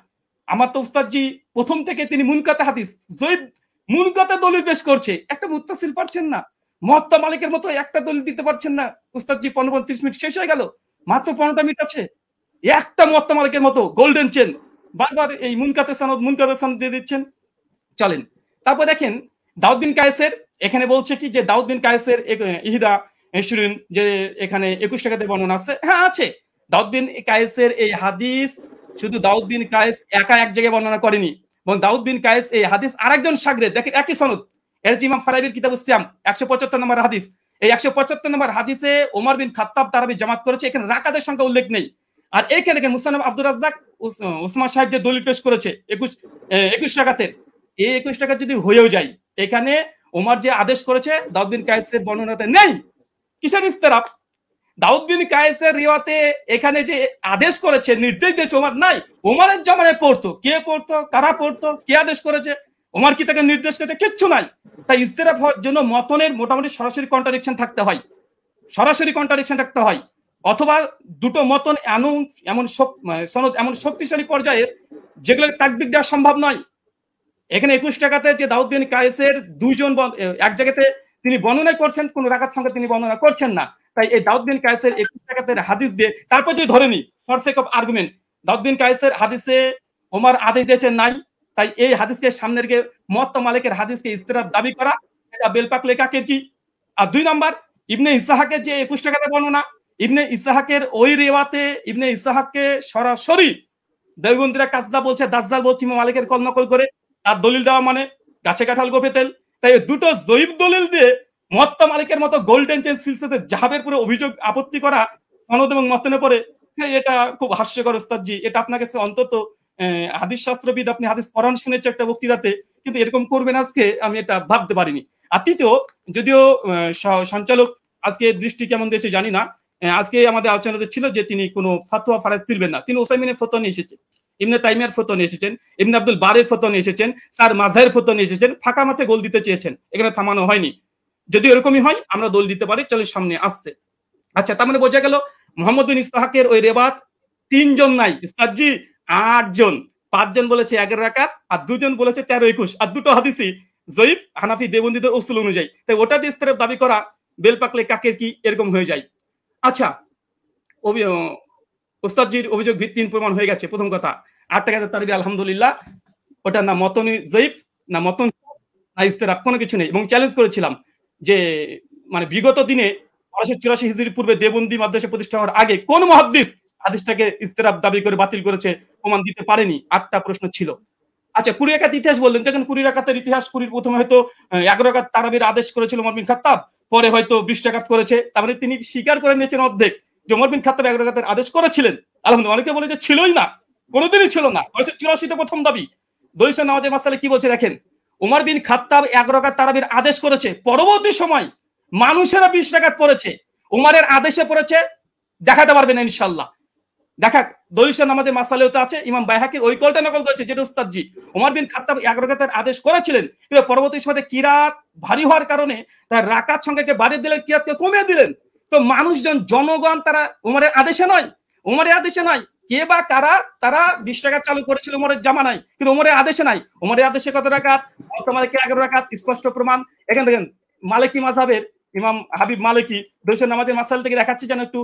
আমার তো উস্তাদজি প্রথম থেকে তিনি মুনকাতে হাদিস জয়ীফ মুনকাতে দলিল পেশ করছে, একটা মুত্তাসিল পারছেন না। মুয়াত্তা মালিকের মতো একটা দলিল দিতে পারছেন না উস্তাদজি। 15-30 মিনিট শেষ হয়ে গেল, মাত্র 15টা মিনিট আছে। একটা মুয়াত্তা মালিকের মতো গোল্ডেন চেন বারবার এই মুনকাতে সনদ দিয়ে দিচ্ছেন। চলেন তারপর দেখেন দাউদ বিন কায়েসের এখানে বলছে কি যে দাউদ বিন কায়েসের ইহদা ইশরিন যে এখানে 21 টাকাতে বর্ণনা আছে, হ্যাঁ আছে। দাউদ বিন কায়েসের এই হাদিস শুধু দাউদ বিন কায়েস একা এক জায়গায় বর্ণনা করেনি, এবং দাউদ বিন কায়েস এই হাদিস আরেকজন শাগরেদ, দেখেন একই সনদ, এর ইমাম ফারাবির কিতাবুস সিয়াম 175 নম্বর হাদিস। এই 175 নম্বর হাদিসে ওমর বিন খাত্তাব তারাবি জামাত করেছে, এখানে রাকাতের সংখ্যা উল্লেখ নেই। আর এইখানে দেখেন মুসান্নাফ আব্দুর রাজ্জাক উসমান সাহেব যে দলিল পেশ করেছে 21 রাকাতের, এই 21 টাকা যদি হয়েও যায় এখানে ওমর যে আদেশ করেছে দাউদ বিন কায়েসের বর্ণনাতে নেই। কিসের ইস্তেরাব? দাউদ বিন কায়েসের রিওয়াতে এখানে যে আদেশ করেছে নির্দেশ দিয়েছে ওমর নাই, ওমরের জামানায় পড়তো, কে পড়তো, কারা পড়তো, কে আদেশ করেছে, ওমর কি তাকে নির্দেশ করেছে, কিচ্ছু নাই। তাই ইস্তেরাব হওয়ার জন্য মতনের মোটামুটি সরাসরি কন্ট্রাডিকশন থাকতে হয়, অথবা দুটো মতন এমন সনদ এমন শক্তিশালী পর্যায়ের যেগুলো তাকবির দেওয়া সম্ভব নয়। এখানে 21 টাকাতে যে দাউদ বিন কায়েসের দুইজন এক জায়গাতে তিনি বর্ণনা করছেন, কোন রাকাত সংখ্যা তিনি বর্ণনা করছেন না। তাই এই দাউদ বিন কায়েসের 21 টাকাতে হাদিস দিয়ে তারপর যদি ধরে নি ফর সেক অফ আর্গুমেন্ট দাউদ বিন কায়েসের হাদিসে ওমর আদেশ দিয়েছেন নাই, তাই এই হাদিসকে সামনে রেখে মুয়াত্তা মালিকের হাদিসকে ইস্তিরাব দাবি করা এটা বেলপাক লেখাকের কি। আর 2 নাম্বার ইবনে ইসহাকের যে 21 টাকাতে বর্ণনা, ইবনে ইসহাকের ওই রিওয়াতে ইবনে ইসহাককে সরাসরি দেওবন্দিরা কাজদা বলছে, দাজ্জাল বলছে ইমাম মালিকের কল নকল করে তার দলিল দেওয়া মানে গাছে কাঁঠাল গোপে তেল। তাই দুটো জয়ীফ দলিল দিয়ে মুয়াত্তা মালিকের মতো গোল্ডেন চেন সিলসিলাতে জাহাবের পুরো অভিযোগ আপত্তি করা সনদ এবং মতনে পড়ে, এটা খুব হাস্যকর উস্তাদজি। এটা আপনাকে অন্তত হাদিস শাস্ত্রবিদ, আপনি হাদিস পড়ান শুনেছে একটা বক্তৃতাতে, কিন্তু এরকম করবেন আজকে আমি এটা ভাবতে পারিনি। আর তৃতীয়, যদিও সঞ্চালক আজকে দৃষ্টি কেমন দিয়েছে জানি না, আজকে আমাদের আলোচনাতে ছিল যে তিনি কোনো ফাতোয়া ফারাজ তুলবেন না, তিনি ওসাইমিনের ফতোয়া নিয়ে এসেছেন, ইবনে তাইমিয়ার ফতোয়া নিয়ে এসেছেন, ইবনে আব্দুল বারের ফতোয়া নিয়ে এসেছেন, স্যার মাযহারের ফতোয়া নিয়ে এসেছেন, ফাঁকা মাঠে গোল দিতে চেয়েছেন, এখানে থামানো হয়নি। যদি এরকমই হয় আমরা দোল দিতে পারি, চলে সামনে আসছে। আচ্ছা, তার মানে বোঝা গেল মুহাম্মদ বিন ইসহাকের ওই রেবাত 3 জন নাই উস্তাদজি, 8 জন। 5 জন বলেছে 11 রাকাত, আর 2 জন বলেছে 13-21, আর দুটো হাদিসই জয়ীফ হানাফি দেওবন্দীদের উসুল অনুযায়ী। তাই ওটা দিয়ে ইস্তেরাব দাবি করা বেলপাকলে কাকের কি এরকম হয়ে যায়। আচ্ছা, উস্তাদজির অভিযোগ ভিত্তিহীন প্রমাণ হয়ে গেছে। প্রথম কথা 8 টাকাতে তারবি আলহামদুলিল্লাহ, ওটা না মতনি জয়ীফ না মতন না ইস্তেরাব, কোনো কিছু নেই। এবং চ্যালেঞ্জ করেছিলাম যে মানে বিগত দিনে 1284 হিজরি পূর্বে দেওবন্দি মাদ্রাসা প্রতিষ্ঠা হওয়ার আগে কোন মুহাদ্দিস হাদিসটাকে ইস্তেরাব দাবি করে বাতিল করেছে, প্রমাণ দিতে পারেনি। 8টা প্রশ্ন ছিল। আচ্ছা, 20 রাকাত ইতিহাস বললেন, যখন 20 রাকাতের ইতিহাস, 20 প্রথমে হয়তো 11 রাকাত তারাবির আদেশ করেছিল ওমর বিন খাত্তাব, পরে হয়তো 20 রাকাত করেছে, তারপরে তিনি স্বীকার করে নিয়েছেন অর্ধেক যে ওমর বিন খাত্তাব 11 রাকাতের আদেশ করেছিলেন। আলহামদুলিল্লাহ। অনেকে বলে যে ছিলই না, কোনোদিনই ছিল না। 1984 প্রথম দাবি। দলিল নামাজের মাসালে কি বলছে দেখেন, ওমর বিন খাত্তাব 11 রাকাত তারাবির আদেশ করেছে, পরবর্তী সময় মানুষেরা 20 রাকাত পড়েছে, ওমরের আদেশে পড়েছে, দেখাতে পারবেন ইনশাআল্লাহ। দেখা দলিল নামাজের মাসালেও তো আছে, ইমাম বাইহাকির ওই কলটা নকল করেছে, যেটা উস্তাদজি ওমর বিন খাত্তাব 11 রাকাতের আদেশ করেছিলেন, কিন্তু পরবর্তী সময়ে কিরাত ভারী হওয়ার কারণে তার রাকাত সংখ্যাকে বাড়িয়ে দিলেন, কিরাতকে কমিয়ে দিলেন। তো মানুষজন, জনগণ তারা ওমরের আদেশে নয়, কে বা কারা তারা 20 রাকাত চালু করেছিল ওমরের জামানায়, কিন্তু ওমরের আদেশে নাই। ওমরের আদেশে কত রাকাত? তোমাদেরকে 11 রাকাত, স্পষ্ট প্রমাণ। এখানে দেখেন মালিকি মাযহাবের ইমাম হাবিব মালিকি দলিল নামাজের মাসাল থেকে দেখাচ্ছি যেন একটু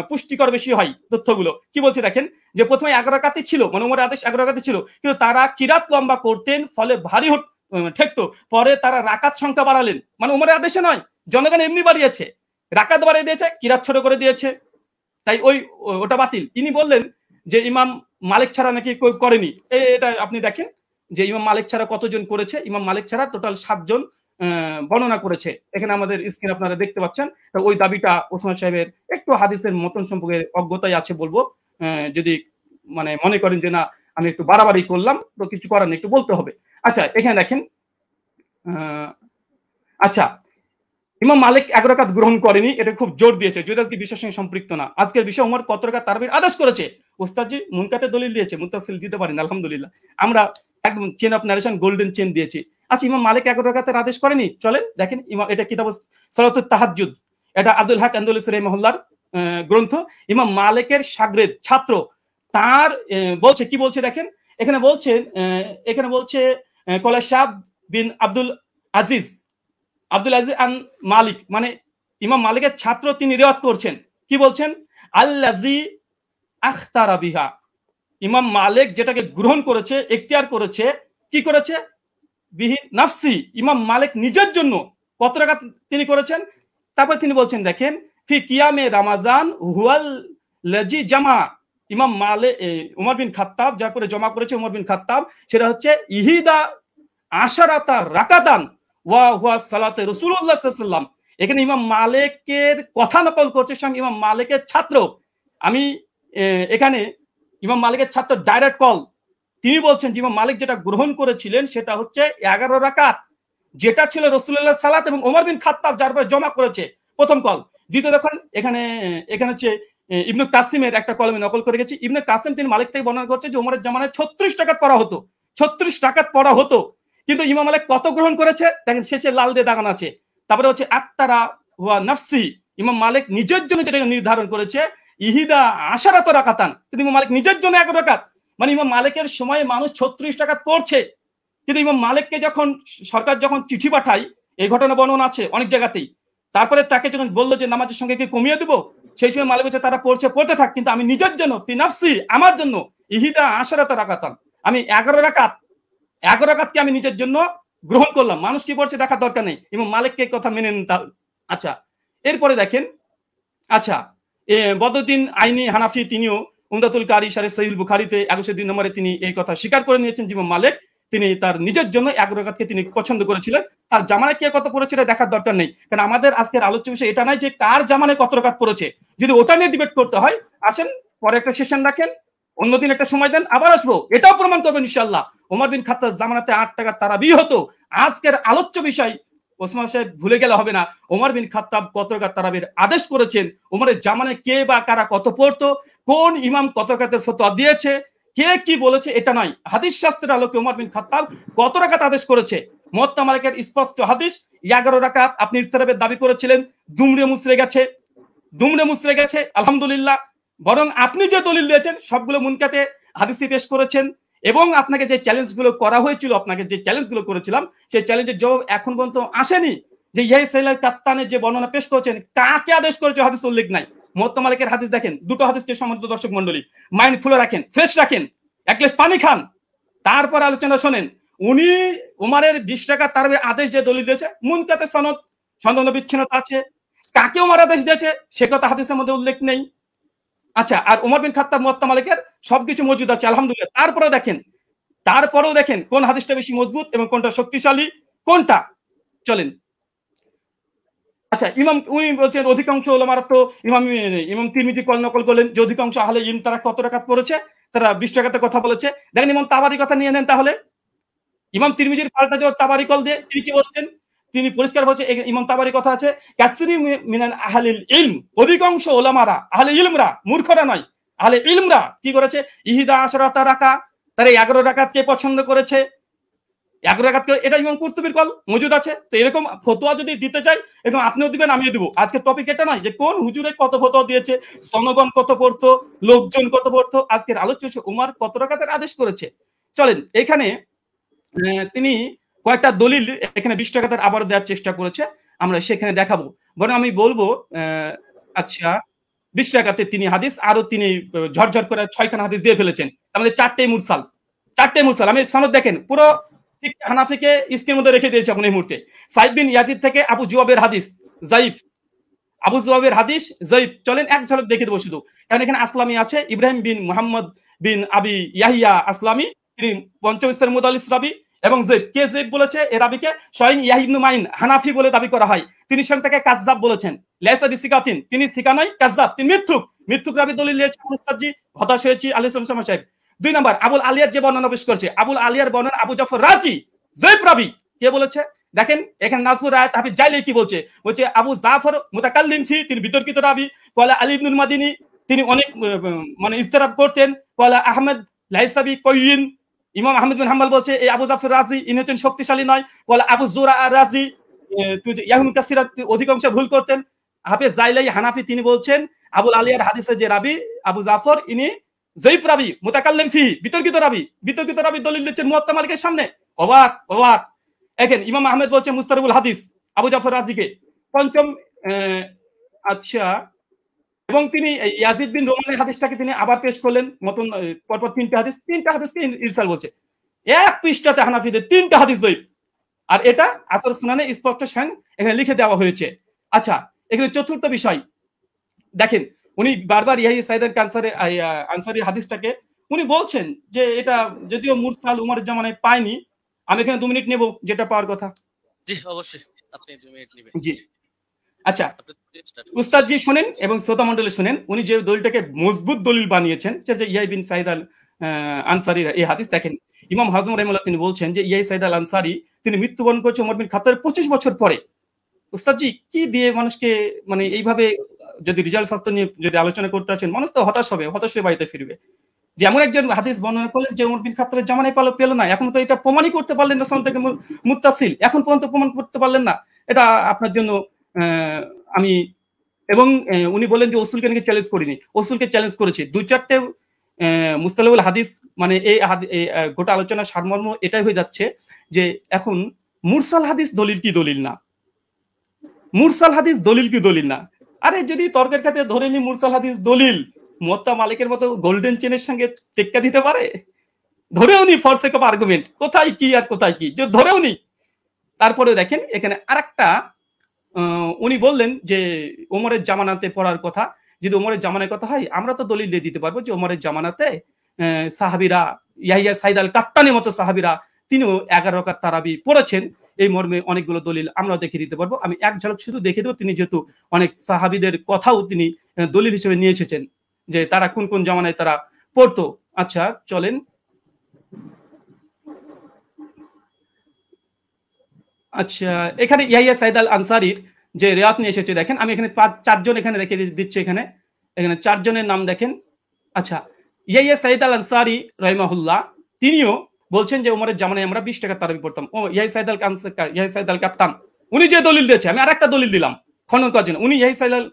পুষ্টিকর বেশি হয় তথ্যগুলো। কি বলছে দেখেন, যে প্রথমে 11 রাকাতই ছিল, মানে ওমরের আদেশ 11 রাকাতই ছিল, কিন্তু তারা কিরাত লম্বা করতেন, ফলে ভারী ঠেকতো। পরে তারা রাকাত সংখ্যা বাড়ালেন, মানে ওমরের আদেশে নয়, জনগণ এমনি বাড়িয়েছে, রাকাত বাড়িয়ে দিয়েছে, কিরাত ছোট করে দিয়েছে, তাই ওটা বাতিল। তিনি বললেন যে ইমাম মালিক ছাড়া নাকি করেনি। এটা আপনি দেখেন যে ইমাম মালিক ছাড়া কতজন করেছে। ইমাম মালিক ছাড়া টোটাল 7 জন বর্ণনা করেছে, এখানে আমাদের স্ক্রিন আপনারা দেখতে পাচ্ছেন। তো ওই দাবিটা ওসমান সাহেবের একটু হাদিসের মতন সম্পর্কে অজ্ঞতাই আছে বলবো, যদি মানে মনে করেন যে না আমি একটু বাড়াবাড়ি করলাম, তো কিছু করার নেই, একটু বলতে হবে। আচ্ছা, এখানে দেখেন আচ্ছা, ইমাম মালিক ১ রাকাত গ্রহণ করেনি, এটা খুব জোর দিয়েছে, যদি আজকে বিষয়ের সঙ্গে সম্পৃক্ত না। আজকের বিষয় ওমর কত রাকাত তারাবির আদেশ করেছে। ওস্তাদজি মুনকাতে দলিল দিয়েছে, মুত্তাসিল দিতে পারেন, আলহামদুলিল্লাহ। আমরা একদম chain of narration golden chain দিয়েছি। আচ্ছা, ইমাম মালিক ১ রাকাতের আদেশ করেনি, চলেন দেখেন। এটা কিতাব সালাতুত তাহাজ্জুদ, এটা আব্দুল হক আন্দলুসি রাহিমাহুল্লাহর গ্রন্থ। ইমাম মালিকের শাগরেদ ছাত্র তার বলছে, কি বলছে দেখেন, এখানে বলছে কলা শাহ বিন আব্দুল আজিজ আন মালিক, মানে ইমাম মালিকের ছাত্র, তিনি রিওয়ায়াত করছেন, কি বলছেন, আল্লাজি আখতারা বিহা, ইমাম মালিক যেটাকে গ্রহণ করেছে, এখতিয়ার করেছে, কি করেছে, বিহি নাফসি, ইমাম মালিক নিজের জন্য কত রাকাত তিনি করেছেন। তারপর তিনি বলছেন দেখেন, ফি কিয়ামে রমাজান হুয়াল লাজি জামা, ইমাম মালিক উমর বিন খাত্তাব যার করে জমা করেছে উমর বিন খাত্তাব, সেটা হচ্ছে ইহিদা আশারাতা রাকাতান ওয়া হুয়া সালাতে রাসূলুল্লাহ সাল্লাল্লাহু আলাইহি ওয়াসাল্লাম। এখানে ইমাম মালিকের কথা নকল করছে স্বয়ং ইমাম মালিকের ছাত্র। আমি এখানে ইমাম মালিকের ছাত্র ডাইরেক্ট কল, তিনি বলছেন যে ইমাম মালিক যেটা গ্রহণ করেছিলেন সেটা হচ্ছে 11 রাকাত, যেটা ছিল রাসূলুল্লাহ সালাত এবং ওমর বিন খাত্তাব যার পরে জমা করেছে, প্রথম কল। দ্বিতীয় দেখুন, এখানে হচ্ছে ইবনে কাসিমের একটা কলমে নকল করে গেছি। ইবনে কাসিম তিনি মালিক থেকে বর্ণনা করছে যে ওমরের জামানায় 36 রাকাত পড়া হতো, 36 রাকাত পড়া হতো। কিন্তু ইমাম মালিক কত গ্রহণ করেছে দেখেন, শেষে লাল দিয়ে দাগানো আছে। তারপরে হচ্ছে আক্তারা ওয়া নাফসি, ইমাম মালিক নিজের জন্য যেটা নির্ধারণ করেছে ইহিদা আশারাত রাকাতান, কিন্তু ইমাম মালিক নিজের জন্য 11 রাকাত। মানে ইমাম মালিকের সময় মানুষ 36 রাকাত পড়ছে, কিন্তু ইমাম মালিককে যখন সরকার যখন চিঠি পাঠায়, এই ঘটনা বর্ণনা আছে অনেক জায়গাতেই, তারপরে তাকে যখন বললো যে নামাজের সঙ্গে কি কমিয়ে দেবো, সেই সময় মালিক বলছে তারা পড়তে থাক, কিন্তু আমি নিজের জন্য ফি নাফসি, আমার জন্য ইহিদা আশারাত রাকাতান, আমি 11 রাকাতকে আমি নিজের জন্য গ্রহণ করলাম। মানুষ কি পড়ছে দেখার দরকার নেই, ইমাম মালিককে কথা মেনে নিন। আচ্ছা, এরপরে দেখেন, আচ্ছা বদরুদ্দিন আইনি হানাফি, তিনিও উমদাতুল কারি শারহ সহিহ বুখারীতে 102 নম্বরে তিনি এই কথা স্বীকার করে নিয়েছেন যে ইমাম মালিক তিনি তার নিজের জন্য 11 রাকাতকে তিনি পছন্দ করেছিলেন। তার জামানায় কে কত পড়েছে এটা দেখার দরকার নেই, কারণ আমাদের আজকের আলোচ্য বিষয় এটা নাই যে কার জামানায় কত রাকাত পড়েছে। যদি ওটা নিয়ে ডিবেট করতে হয়, আসেন পরে একটা সেশন রাখেন, অন্যদিন একটা সময় দেন, আবার আসবো, এটাও প্রমাণ করবেন ইনশাআল্লাহ ওমর বিন খাত্তাব জামানাতে 8 রাকাত তারাবি হতো। আজকের আলোচ্য বিষয় ওসমান সাহেব ভুলে গেলে হবে না, ওমর বিন খাত্তাব কত রাকাত তারাবির আদেশ করেছেন, ওমরের জামানায় কে বা কারা কত পড়তো, কোন ইমাম কত রাকাতের ফতোয়া দিয়েছে, কে কি বলেছে, এটা নয়। হাদিস শাস্ত্রের আলোকে ওমর বিন খাত্তাব কত রাকাত আদেশ করেছে, মুওয়াত্তা মালিকের স্পষ্ট হাদিস 11 রাকাত। আপনি ইস্তিরাবের দাবি করেছিলেন, দুমড়ে মুচড়ে গেছে, আলহামদুলিল্লাহ। বরং আপনি যে দলিল দিয়েছেন সবগুলো মুনকাতে হাদিসে পেশ করেছেন, এবং আপনাকে যে চ্যালেঞ্জগুলো করা হয়েছিল, আপনাকে যে চ্যালেঞ্জগুলো করেছিলাম, সেই চ্যালেঞ্জের জবাব এখন পর্যন্ত আসেনি। যে ইয়াহিয়া সাইলাল কাত্তানের যে বর্ণনা পেশ করেছেন, কাকে আদেশ করেছে হাদিস উল্লেখ নাই। মুওয়াত্তা মালিকের হাদিস দেখেন, দুটো হাদিসকে সম্মানিত দর্শক মণ্ডলী মাইন্ড খুলে রাখেন, ফ্রেশ রাখেন, এক গ্লাস পানি খান, তারপর আলোচনা শোনেন। উনি উমারের 20 রাকাত তারাবির আদেশ যে দলিল দিয়েছে, মুনকাতে সনদ বিচ্ছিন্নতা আছে, কাকে উমার আদেশ দিয়েছে সে কথা হাদিসের মধ্যে উল্লেখ নেই। আচ্ছা, আর উমর বিন খাত্তাব মুওয়াত্তা মালিকের সবকিছু মজুদ আছে, আলহামদুলিল্লাহ। তারপরেও দেখেন কোন হাদিসটা বেশি মজবুত এবং কোনটা শক্তিশালী, কোনটা, চলেন। আচ্ছা, উনি বলছেন অধিকাংশ ওলামারা তো ইমাম তিরমিজি কল নকল করলেন যে অধিকাংশ আহলে ইলম তারা কত রাকাত পড়েছে, তারা 20 রাকাতের কথা বলেছে। দেখেন ইমাম তাবারি কথা নিয়ে নেন, তাহলে ইমাম তিরমিজির পাল্টা যে তাবারি কল দিয়ে তিনি কি বলছেন, তিনি পরিষ্কার বলছে, ইমাম তাবারি কথা আছে, কাসরি মিনাল আহলিল ইলম, অধিকাংশ ওলামারা, আহলে ইলমরা, মূর্খরা নয়, আহলে ইলমরা কি করেছে, ইহিদা আশরাতা রাকাত, তারা 11 রাকাতকে পছন্দ করেছে, 11 রাকাতকে। এটা ইমাম কুরতুবীর কল মজুদ আছে। তো এরকম ফতোয়া যদি দিতে চাই, এবং আপনিও দিবেন আমিও দিব। আজকের টপিক এটা নয় যে কোন হুজুরে কত ফতোয়া দিয়েছে, জনগণ কত পড়তো, লোকজন কত পড়তো। আজকের আলোচ্য হচ্ছে উমর কত রাকাতের আদেশ করেছে। চলেন, এখানে তিনি কয়েকটা দলিল এখানে 20 রাকাতের আবার দেওয়ার চেষ্টা করেছে, আমরা সেখানে দেখাবো। বরং আমি বলবো, আচ্ছা 20 রাকাতে তিনি হাদিস, আরো তিনি ঝরঝর করে 6খানা হাদিস দিয়ে ফেলেছেন, আমাদের 4টেই মুরসাল। আমি সনদ দেখেন, পুরো হানাফিকে স্ক্রিনের মধ্যে রেখে দিয়েছি আপনি এই মুহূর্তে। সাইদ বিন ইয়াজিদ থেকে আবু জুয়াবের হাদিস যায়িফ, চলেন এক ঝলক দেখে দেবো শুধু, কারণ এখানে আসলামি আছে, ইব্রাহিম বিন মুহাম্মদ বিন আবি ইয়াহিয়া আসলামি, তিনি পঞ্চম স্তরের মুদাল্লিস রাবি। এবং কে জেদ বলেছে এ রাবিকে, স্বয়ং ইয়াহিয়া ইবনে মাইন হানাফি বলে দাবি করা হয়, তিনি স্বয়ং তাকে কাযযাব বলেছেন। লাইসা বিসিকাতিন, তিনি সিকা নয়, কাযযাব, তিনি মিথ্যুক রাবি দলিল দিয়েছেন। মুস্তাজি হতাশ হয়েছি আলী সালাম সাহেব। 2 নম্বর, আবুল আলিয়ার যে বর্ণনা পেশ করেছে, আবুল আলিয়ার বর্ণনা আবু জাফর রাজি জয়ীফ রাবি, কে বলেছে দেখেন এখানে নাজমুর রায়ত হাফিজ জাইলি কি বলছে, বলছে আবু জাফর মুতাকাল্লিম ফি, তিনি বিতর্কিত রাবি। কলা আলী ইবনুল মাদিনী, তিনি অনেক মানে ইস্তেরাব করতেন। কলা আহমেদ লাইসাবি কয়িন, ইমাম আহমেদ বিন হাম্বল বলছে এই আবু জাফর রাজি ইনি হচ্ছেন শক্তিশালী নয়। কলা আবু জুরা আর রাজি ইয়াহুন কাসিরা অধিকাংশ ভুল করতেন। হাফেজ জাইলাই হানাফি, তিনি বলছেন আবুল আলিয়ার হাদিসের যে রাবি আবু জাফর ইনি জয়ীফ রাবি, মুতাকাল্লিম ফি, বিতর্কিত রাবি। বিতর্কিত রাবি দলিল দিচ্ছেন মুয়াত্তা মালিকের সামনে। অবাক অবাক। দেখেন ইমাম আহমেদ বলছে মুস্তারিবুল হাদিস আবু জাফর রাজিকে। পঞ্চম আচ্ছা, এবং তিনি ইয়াজিদ বিন রোমানের হাদিসটাকে তিনি আবার পেশ করলেন মতন পরপর তিনটা হাদিসকে ইরসাল বলছে। এক পৃষ্ঠাতে হানাফিদের তিনটা হাদিস জয়ীফ, আর এটা আসর সুনানে স্পষ্ট এখানে লিখে দেওয়া হয়েছে। আচ্ছা, এখানে চতুর্থ বিষয় দেখেন, উনি বারবার ইয়াহিয়া সাইদ আনসারী হাদিসটাকে উনি বলছেন যে এটা যদিও মুরসাল উমরের জামানায় পায়নি। আমি এখানে 2 মিনিট নেব, যেটা পাওয়ার কথা। জি অবশ্যই, আপনি 2 মিনিট নেবেন। জি আচ্ছা, উস্তাদ জি শুনেন এবং শ্রোতা মণ্ডলী শুনেন, উনি যে দলিলটাকে মজবুত দলিল বানিয়েছেন যে ইয়াহিয়া বিন সাইদ আল আনসারীর এই হাদিস। দেখেন ইমাম হাজম রাহিমাহুল্লাহ তিনি বলছেন যে ইয়াহিয়া সাইদ আল আনসারী তিনি মৃত্যুবরণ করেছে ওমর বিন খাত্তাবের 25 বছর পরে। উস্তাদ জি কি দিয়ে মানুষকে মানে এইভাবে যদি রিজাল্ট শাস্ত্র নিয়ে যদি আলোচনা করতে আছেন, মানুষ তো হতাশ হবে, হতাশ হয়ে বাড়িতে ফিরবে। যে এমন একজন হাদিস বর্ণনা করলেন যে ওমর বিন খাত্তাবের জামানায় পেল না, এখন তো এটা প্রমাণই করতে পারলেন না সনদটাকে মুত্তাসিল, এখন পর্যন্ত প্রমাণ করতে পারলেন না। এটা আপনার জন্য আমি এবং উনি বলেন যে ওসুলকে নাকি চ্যালেঞ্জ করিনি, ওসুলকে চ্যালেঞ্জ করেছি। 2-4টে মুস্তালাহুল হাদিস মানে এই গোটা আলোচনার সারমর্ম এটাই হয়ে যাচ্ছে যে এখন মুরসাল হাদিস দলিল কি দলিল না, মুরসাল হাদিস দলিল কি দলিল না। আরে যদি তর্কের ক্ষেত্রে ধরে নি মুরসাল হাদিস দলিল, মুয়াত্তা মালিকের মতো গোল্ডেন চেনের সঙ্গে টেক্কা দিতে পারে? ধরেও নি ফর সেক অফ আর্গুমেন্ট, কোথায় কি আর কোথায় কি যে ধরেও নি। তারপরে দেখেন এখানে আরেকটা উনি বললেন যে ওমরের জামানাতে পড়ার কথা। যদি ওমরের জামানার কথা হয় আমরা তো দলিল দিয়ে দিতে পারবো যে ওমরের জামানাতে সাহাবীরা ইয়াহিয়া সাইদ আল কাত্তানের মতো সাহাবীরা তিনিও 11 রাকাত তারাবি পড়েছেন। এই মর্মে অনেকগুলো দলিল আমরা দেখিয়ে দিতে পারবো। আমি এক ঝলক শুধু দেখে দেবো, তিনি যেহেতু অনেক সাহাবীদের কথাও তিনি দলিল হিসেবে নিয়ে এসেছেন যে তারা কোন কোন জামানায় তারা পড়তো। আচ্ছা চলেন, আচ্ছা এখানে ইয়াহিয়া সাইদ আল আনসারীর যে রিওয়ায়াত নিয়ে এসেছে দেখেন, আমি এখানে 4 জন এখানে রেখে দিচ্ছি, এখানে 4 জনের নাম দেখেন। আচ্ছা, ইয়াহিয়া সাইদ আল আনসারী রাহিমাহুল্লাহ তিনিও বলছেন যে ওমরের জামানায় আমরা 20 টাকা তারাবি পড়তাম। ও ইয়াহিয়া সাইদ আল কাত্তান উনি যে দলিল দিয়েছে, আমি আরেকটা দলিল দিলাম খনন করার জন্য। উনি ইয়াহিয়া সাইদ আল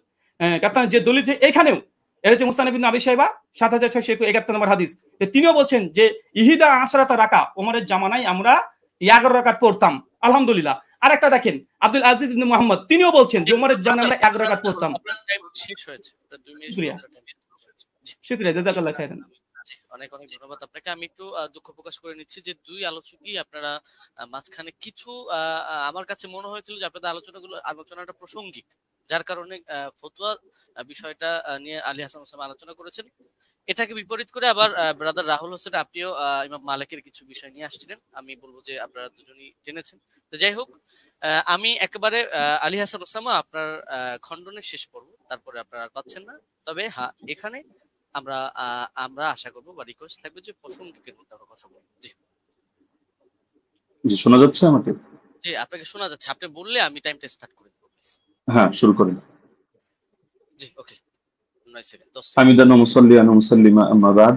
কাত্তান যে দলিল যে এখানেও এর হচ্ছে মুসনাদ ইবনে আবি শাইবা 7671 নম্বর হাদিস, তিনিও বলছেন যে ইহিদা আশরাতা রাকা ওমরের জামানায় আমরা 11 রাকাত পড়তাম আলহামদুলিল্লাহ। আরেকটা দেখেন আব্দুল আজিজ ইবনে মুহাম্মদ তিনিও বলছেন যে ওমরের জামানায় আমরা 11 রাকাত পড়তাম। শেষ হয়েছে, 2 মিনিট। শুকরিয়া, জাযাকাল্লাহ খাইরান। অনেক অনেক ধন্যবাদ আপনাকে। আমি একটু দুঃখ প্রকাশ করে নিচ্ছি যে 2 আলোচকই আপনারা মাঝখানে কিছু আমার কাছে মনে হয়েছিল যে আপনাদের আলোচনাটা প্রাসঙ্গিক, যার কারণে ফতোয়া বিষয়টা নিয়ে আলী হাসান ওসামা আলোচনা করেছেন। এটাকে বিপরীত করে আবার ব্রাদার রাহুল হোসেন আপনিও ইমাম মালিকের কিছু বিষয় নিয়ে আসছিলেন। আমি বলবো যে আপনারা দুজনই জেনেছেন। তো যাই হোক, আমি একেবারে আলী হাসান ওসামা আপনার খণ্ডনের শেষ পর্ব, তারপরে আপনারা আর পাচ্ছেন না। তবে হ্যাঁ, এখানে আমরা আশা করবো বা রিকোয়েস্ট থাকবে যে প্রসঙ্গিকের মধ্যে আমরা কথা বলবো। জি জি, শোনা যাচ্ছে আমাকে? জি আপনাকে শোনা যাচ্ছে, আপনি বললে আমি টাইমটা স্টার্ট করে দেব। হ্যাঁ, শুরু করেন। জি ওকে, 9 সেকেন্ড 10 সেকেন্ড। হামিদান ওয়া মুসাল্লিয়ান ওয়া মুসাল্লিমা আম্মা বাদ।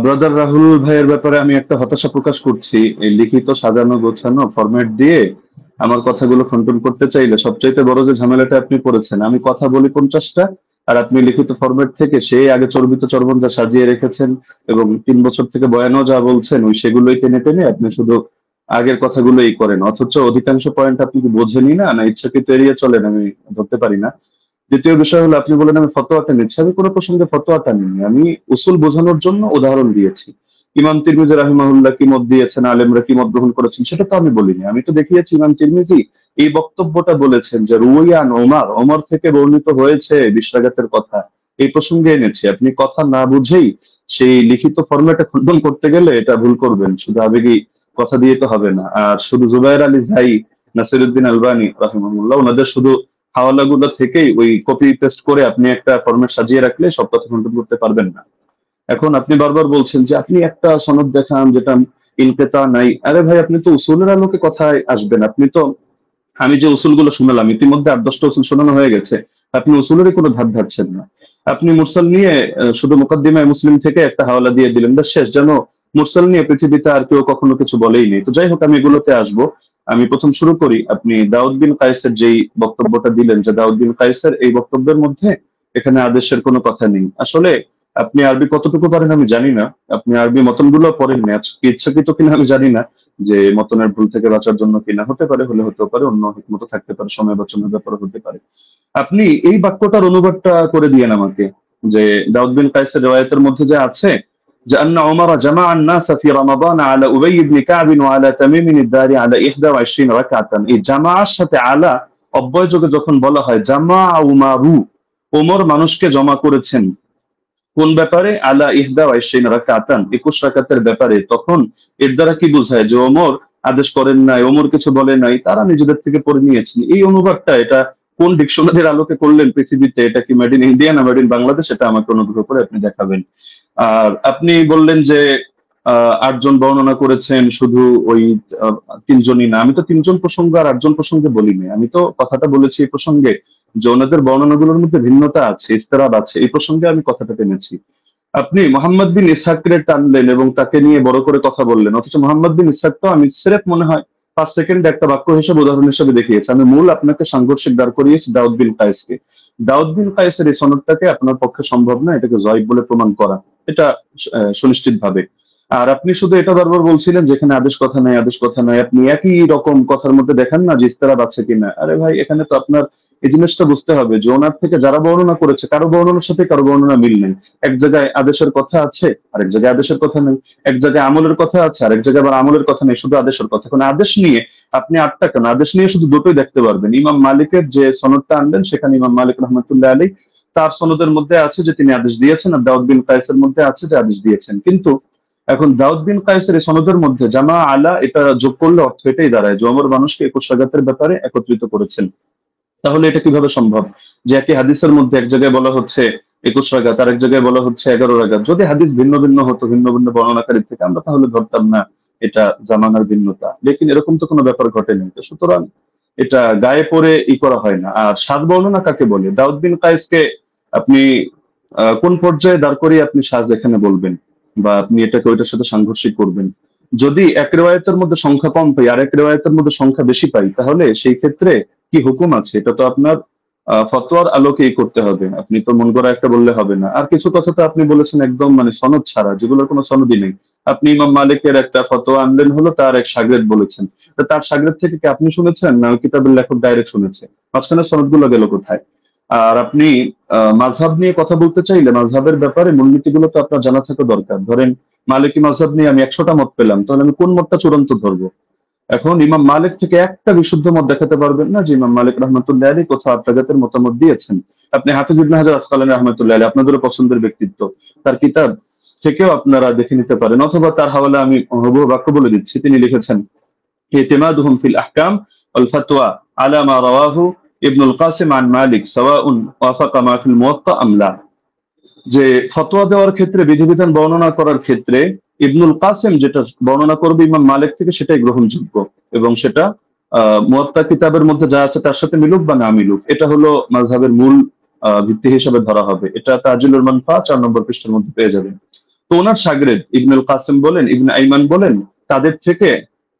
ব্রাদার রাহুল ভাইয়ের ব্যাপারে আমি একটা হতাশা প্রকাশ করছি। এই লিখিত সাজানো গোছানো ফরম্যাট দিয়ে আমার কথাগুলো খণ্ডন করতে চাইলে সবচাইতে বড় যে ঝামেলাটা আপনি করেছেন, আমি কথা বলি 50টা আর আপনি লিখিত ফরম্যাট থেকে সেই আগে চর্বিত চর্বণ যা সাজিয়ে রেখেছেন এবং 3 বছর থেকে বয়ানও যা বলছেন ওই সেগুলোই টেনে টেনে আপনি শুধু আগের কথাগুলোই করেন, অথচ অধিকাংশ পয়েন্ট আপনি কি বোঝেনই না না ইচ্ছাকৃত এড়িয়ে চলেন, আমি ধরতে পারি না। দ্বিতীয় বিষয় হলো আপনি বলেন আমি ফতোয়াটা নিচ্ছি, আমি কোনো প্রসঙ্গে ফতোয়াটা নিই, আমি উসুল বোঝানোর জন্য উদাহরণ দিয়েছি। ইমাম তিরমিজি রাহিমাহুল্লাহ কি মত দিয়েছেন, আলেমরা কি মত গ্রহণ করেছেন সেটা তো আমি বলিনি। আমি তো দেখিয়েছি ইমাম তিরমিজি এই বক্তব্যটা বলেছেন যে রুয়ান ওমর থেকে বর্ণিত হয়েছে 20 রাকাতের কথা, এই প্রসঙ্গে এনেছি। আপনি কথা না বুঝেই সেই লিখিত ফরম্যাটে খণ্ডন করতে গেলে এটা ভুল করবেন, শুধু আবেগী কথা দিয়ে তো হবে না। আর শুধু জুবায়ের আলী জাই, নাসিরউদ্দিন আলবানী রাহিমাহুল্লাহ ওনাদের শুধু হাওয়ালাগুলো থেকেই ওই কপি পেস্ট করে আপনি একটা ফরম্যাট সাজিয়ে রাখলে সব কথা খণ্ডন করতে পারবেন না। এখন আপনি বারবার বলছেন যে আপনি একটা সনদ দেখান যেটা ইনকিতা নাই। আরে ভাই, আপনি তো উসুলের আলোকে কথায় আসবেন। আপনি তো, আমি যে উসুলগুলো শোনালাম ইতিমধ্যে 8-10টা উসুল শোনানো হয়ে গেছে, আপনি উসুলেরই কোনো ধার ধারছেন না। আপনি মুরসাল নিয়ে শুধু মুকাদ্দিমায়ে মুসলিম থেকে একটা হাওয়ালা দিয়ে দিলেন, ব্যাস শেষ। যেন মুরসাল নিয়ে পৃথিবীতে আর কেউ কখনো কিছু বলেই নেই। তো যাই হোক, আমি এগুলোতে আসবো। আমি প্রথম শুরু করি, আপনি দাউদ বিন কায়েসের যেই বক্তব্যটা দিলেন, যে দাউদ বিন কায়েসের এই বক্তব্যের মধ্যে এখানে আদেশের কোনো কথা নেই। আসলে আপনি আরবি কতটুকু পারেন আমি জানি না, আপনি আরবি মতনগুলো পড়েন না, ইচ্ছাকৃত কিনা আমি জানি না, যে মতনের ভুল থেকে বাঁচার জন্য কিনা, হতে পারে, হলে হতেও পারে, অন্য হিকমত থাকতে পারে, সময় বাঁচানোর ব্যাপারে হতে পারে। আপনি এই বাক্যটার অনুবাদটা করে দিয়েন আমাকে, যে দাউদ বিন কায়েসের রিওয়ায়াতের মধ্যে যে আছে যে আন্না উমর জামা আন-নাস ফি রমাদান আলা উবাই ইবনে কাব ওয়া আলা তামিম আদ-দারি আলা 21 রাকাতান, এই জামাআর সাথে আলা অব্যয়যোগে যখন বলা হয় জামা উমারু, ওমর মানুষকে জমা করেছেন কোন ব্যাপারে, আলা 21 রাকাতান, 21 রাকাতের ব্যাপারে, তখন এর দ্বারা কি বোঝায় যে ওমর আদেশ করেন নাই, ওমর কিছু বলে নাই, তারা নিজেদের থেকে পড়ে নিয়েছেন। এই অনুবাদটা এটা কোন ডিকশনারির আলোকে করলেন পৃথিবীতে? এটা কি মেড ইন ইন্ডিয়া না মেড ইন বাংলাদেশ? এটা আমাকে অনুগ্রহ করে আপনি দেখাবেন। আর আপনি বললেন যে 8 জন বর্ণনা করেছেন, শুধু ওই 3 জনই না। আমি তো 3 জন প্রসঙ্গ আর 8 জন প্রসঙ্গে বলিনি। আমি তো কথাটা বলেছি এই প্রসঙ্গে যে ওনাদের বর্ণনাগুলোর মধ্যে ভিন্নতা আছে, ইস্তেরাব আছে, এই প্রসঙ্গে আমি কথাটা টেনেছি। আপনি মোহাম্মদ বিন ইসহাককে টানলেন এবং তাকে নিয়ে বড় করে কথা বললেন, অথচ মোহাম্মদ বিন ইসহাক তো আমি স্রেফ মনে হয় 5 সেকেন্ড একটা বাক্য হিসেবে, উদাহরণ হিসেবে দেখিয়েছি। আমি মূল আপনাকে সাংঘর্ষিক দাঁড় করিয়েছি দাউদ বিন কায়েসকে। দাউদ বিন কায়েসের এই সনদটাকে আপনার পক্ষে সম্ভব না এটাকে জয়ীফ বলে প্রমাণ করা, এটা সুনিশ্চিত ভাবে। আর আপনি শুধু এটা বারবার বলছিলেন যেখানে আদেশ কথা নাই, আদেশ কথা নাই। আপনি একই রকম কথার মধ্যে দেখেন না যে ইস্তেরাব আছে কিনা। আরে ভাই, এখানে তো আপনার এই জিনিসটা বুঝতে হবে যে ওনার থেকে যারা বর্ণনা করেছে কারো বর্ণনার সাথে কারো বর্ণনা মিল নেই। এক জায়গায় আদেশের কথা আছে, আরেক জায়গায় আদেশের কথা নেই। এক জায়গায় আমলের কথা আছে, আরেক জায়গায় আবার আমলের কথা নেই, শুধু আদেশের কথা। এখন আদেশ নিয়ে আপনি 8টা কেন, আদেশ নিয়ে শুধু দুটোই দেখতে পারবেন। ইমাম মালিকের যে সনদটা আনলেন সেখানে ইমাম মালিক রহমতুল্লাহ আলাইহি তার সনদের মধ্যে আছে যে তিনি আদেশ দিয়েছেন, আর দাউদ বিন কায়েসের মধ্যে আছে যে আদেশ দিয়েছেন। কিন্তু এখন দাউদ বিন কায়েসের এই সনদের মধ্যে জামা আলা এটা যোগ করলে অর্থ এটাই দাঁড়ায় যে ওমর মানুষকে 21 রাকাতের ব্যাপারে একত্রিত করেছেন। তাহলে এটা কিভাবে সম্ভব যে একই হাদিসের মধ্যে এক জায়গায় বলা হচ্ছে 21 রাকাত, আর এক জায়গায় বলা হচ্ছে 11 রাকাত? যদি হাদিস ভিন্ন ভিন্ন হতো, ভিন্ন ভিন্ন বর্ণনাকারী থেকে, আমরা তাহলে ধরতাম না এটা জামানার ভিন্নতা। লেকিন এরকম তো কোনো ব্যাপার ঘটেনি। সুতরাং এটা গায়ে পড়ে করা হয় না। আর সাত বর্ণনা কাকে বলে? দাউদ বিন কায়েসকে আপনি কোন পর্যায়ে দাঁড় করিয়ে আপনি সাজ এখানে বলবেন, বা আপনি এটাকে ওইটার সাথে সাংঘর্ষিক করবেন? যদি এক রেওয়ায়েতের মধ্যে সংখ্যা কম পাই আর এক রেওয়ায়েতের মধ্যে সংখ্যা বেশি পাই, তাহলে সেই ক্ষেত্রে কি হুকুম আছে? এটা তো আপনার ফতোয়ার আলোকেই করতে হবে। আপনি তো মন গড়া একটা বললে হবে না। আর কিছু কথা তো আপনি বলেছেন একদম মানে সনদ ছাড়া, যেগুলোর কোনো সনদই নেই। আপনি ইমাম মালিকের একটা ফতোয়া আনলেন, হলো তার এক শাগরেদ বলেছেন, তো তার শাগরেদ থেকে কি আপনি শুনেছেন না কিতাবের লেখক ডাইরেক্ট শুনেছে? মাঝখানে সনদগুলো গেল কোথায়? আর আপনি মাযহাব নিয়ে কথা বলতে চাইলে মাযহাবের ব্যাপারে মূলনীতিগুলো তো আপনার জানা থাকা দরকার। ধরেন মালিকি মাযহাব নিয়ে আমি 100টা মত পেলাম, তাহলে আমি কোন মতটা চূড়ান্ত ধরবো? এখন ইমাম মালিক থেকে একটা বিশুদ্ধ মত দেখাতে পারবেন না যে ইমাম মালিক রহমতুল্লাহ আলাইহি কোথাও আত্মাগাতের মতামত দিয়েছেন। আপনি হাফিজ ইবনে হাজার আসকালানী রহমতুল্লাহ আলাইহি, আপনাদেরও পছন্দের ব্যক্তিত্ব, তার কিতাব থেকেও আপনারা দেখে নিতে পারেন, অথবা তার হাওয়ালা আমি হুবহু বাক্য বলে দিচ্ছি। তিনি লিখেছেন ইতিমাদুহুম ফিল আহকাম ওয়াল ফাতওয়া আলা মা রাওয়াহু ইবনুল কাসিম আন মালিক সাওয়াউন ওয়াফাকা মা ফিল মুওয়াত্তা আম লা, যে ফতোয়া দেওয়ার ক্ষেত্রে, বিধিবিধান বর্ণনা করার ক্ষেত্রে ইবনুল কাসিম যেটা বর্ণনা করবে ইমাম মালিক থেকে সেটাই গ্রহণযোগ্য, এবং সেটা মুওয়াত্তা কিতাবের মধ্যে যা আছে তার সাথে মিলুক বা না মিলুক, এটা হলো মাযহাবের মূল ভিত্তি হিসেবে ধরা হবে। এটা তাজিলুল মানফা 4 নম্বর পৃষ্ঠার মধ্যে পেয়ে যাবেন। তো ওনার শাগরেদ ইবনুল কাসিম বলেন, ইবনে আইমান বলেন, তাদের থেকে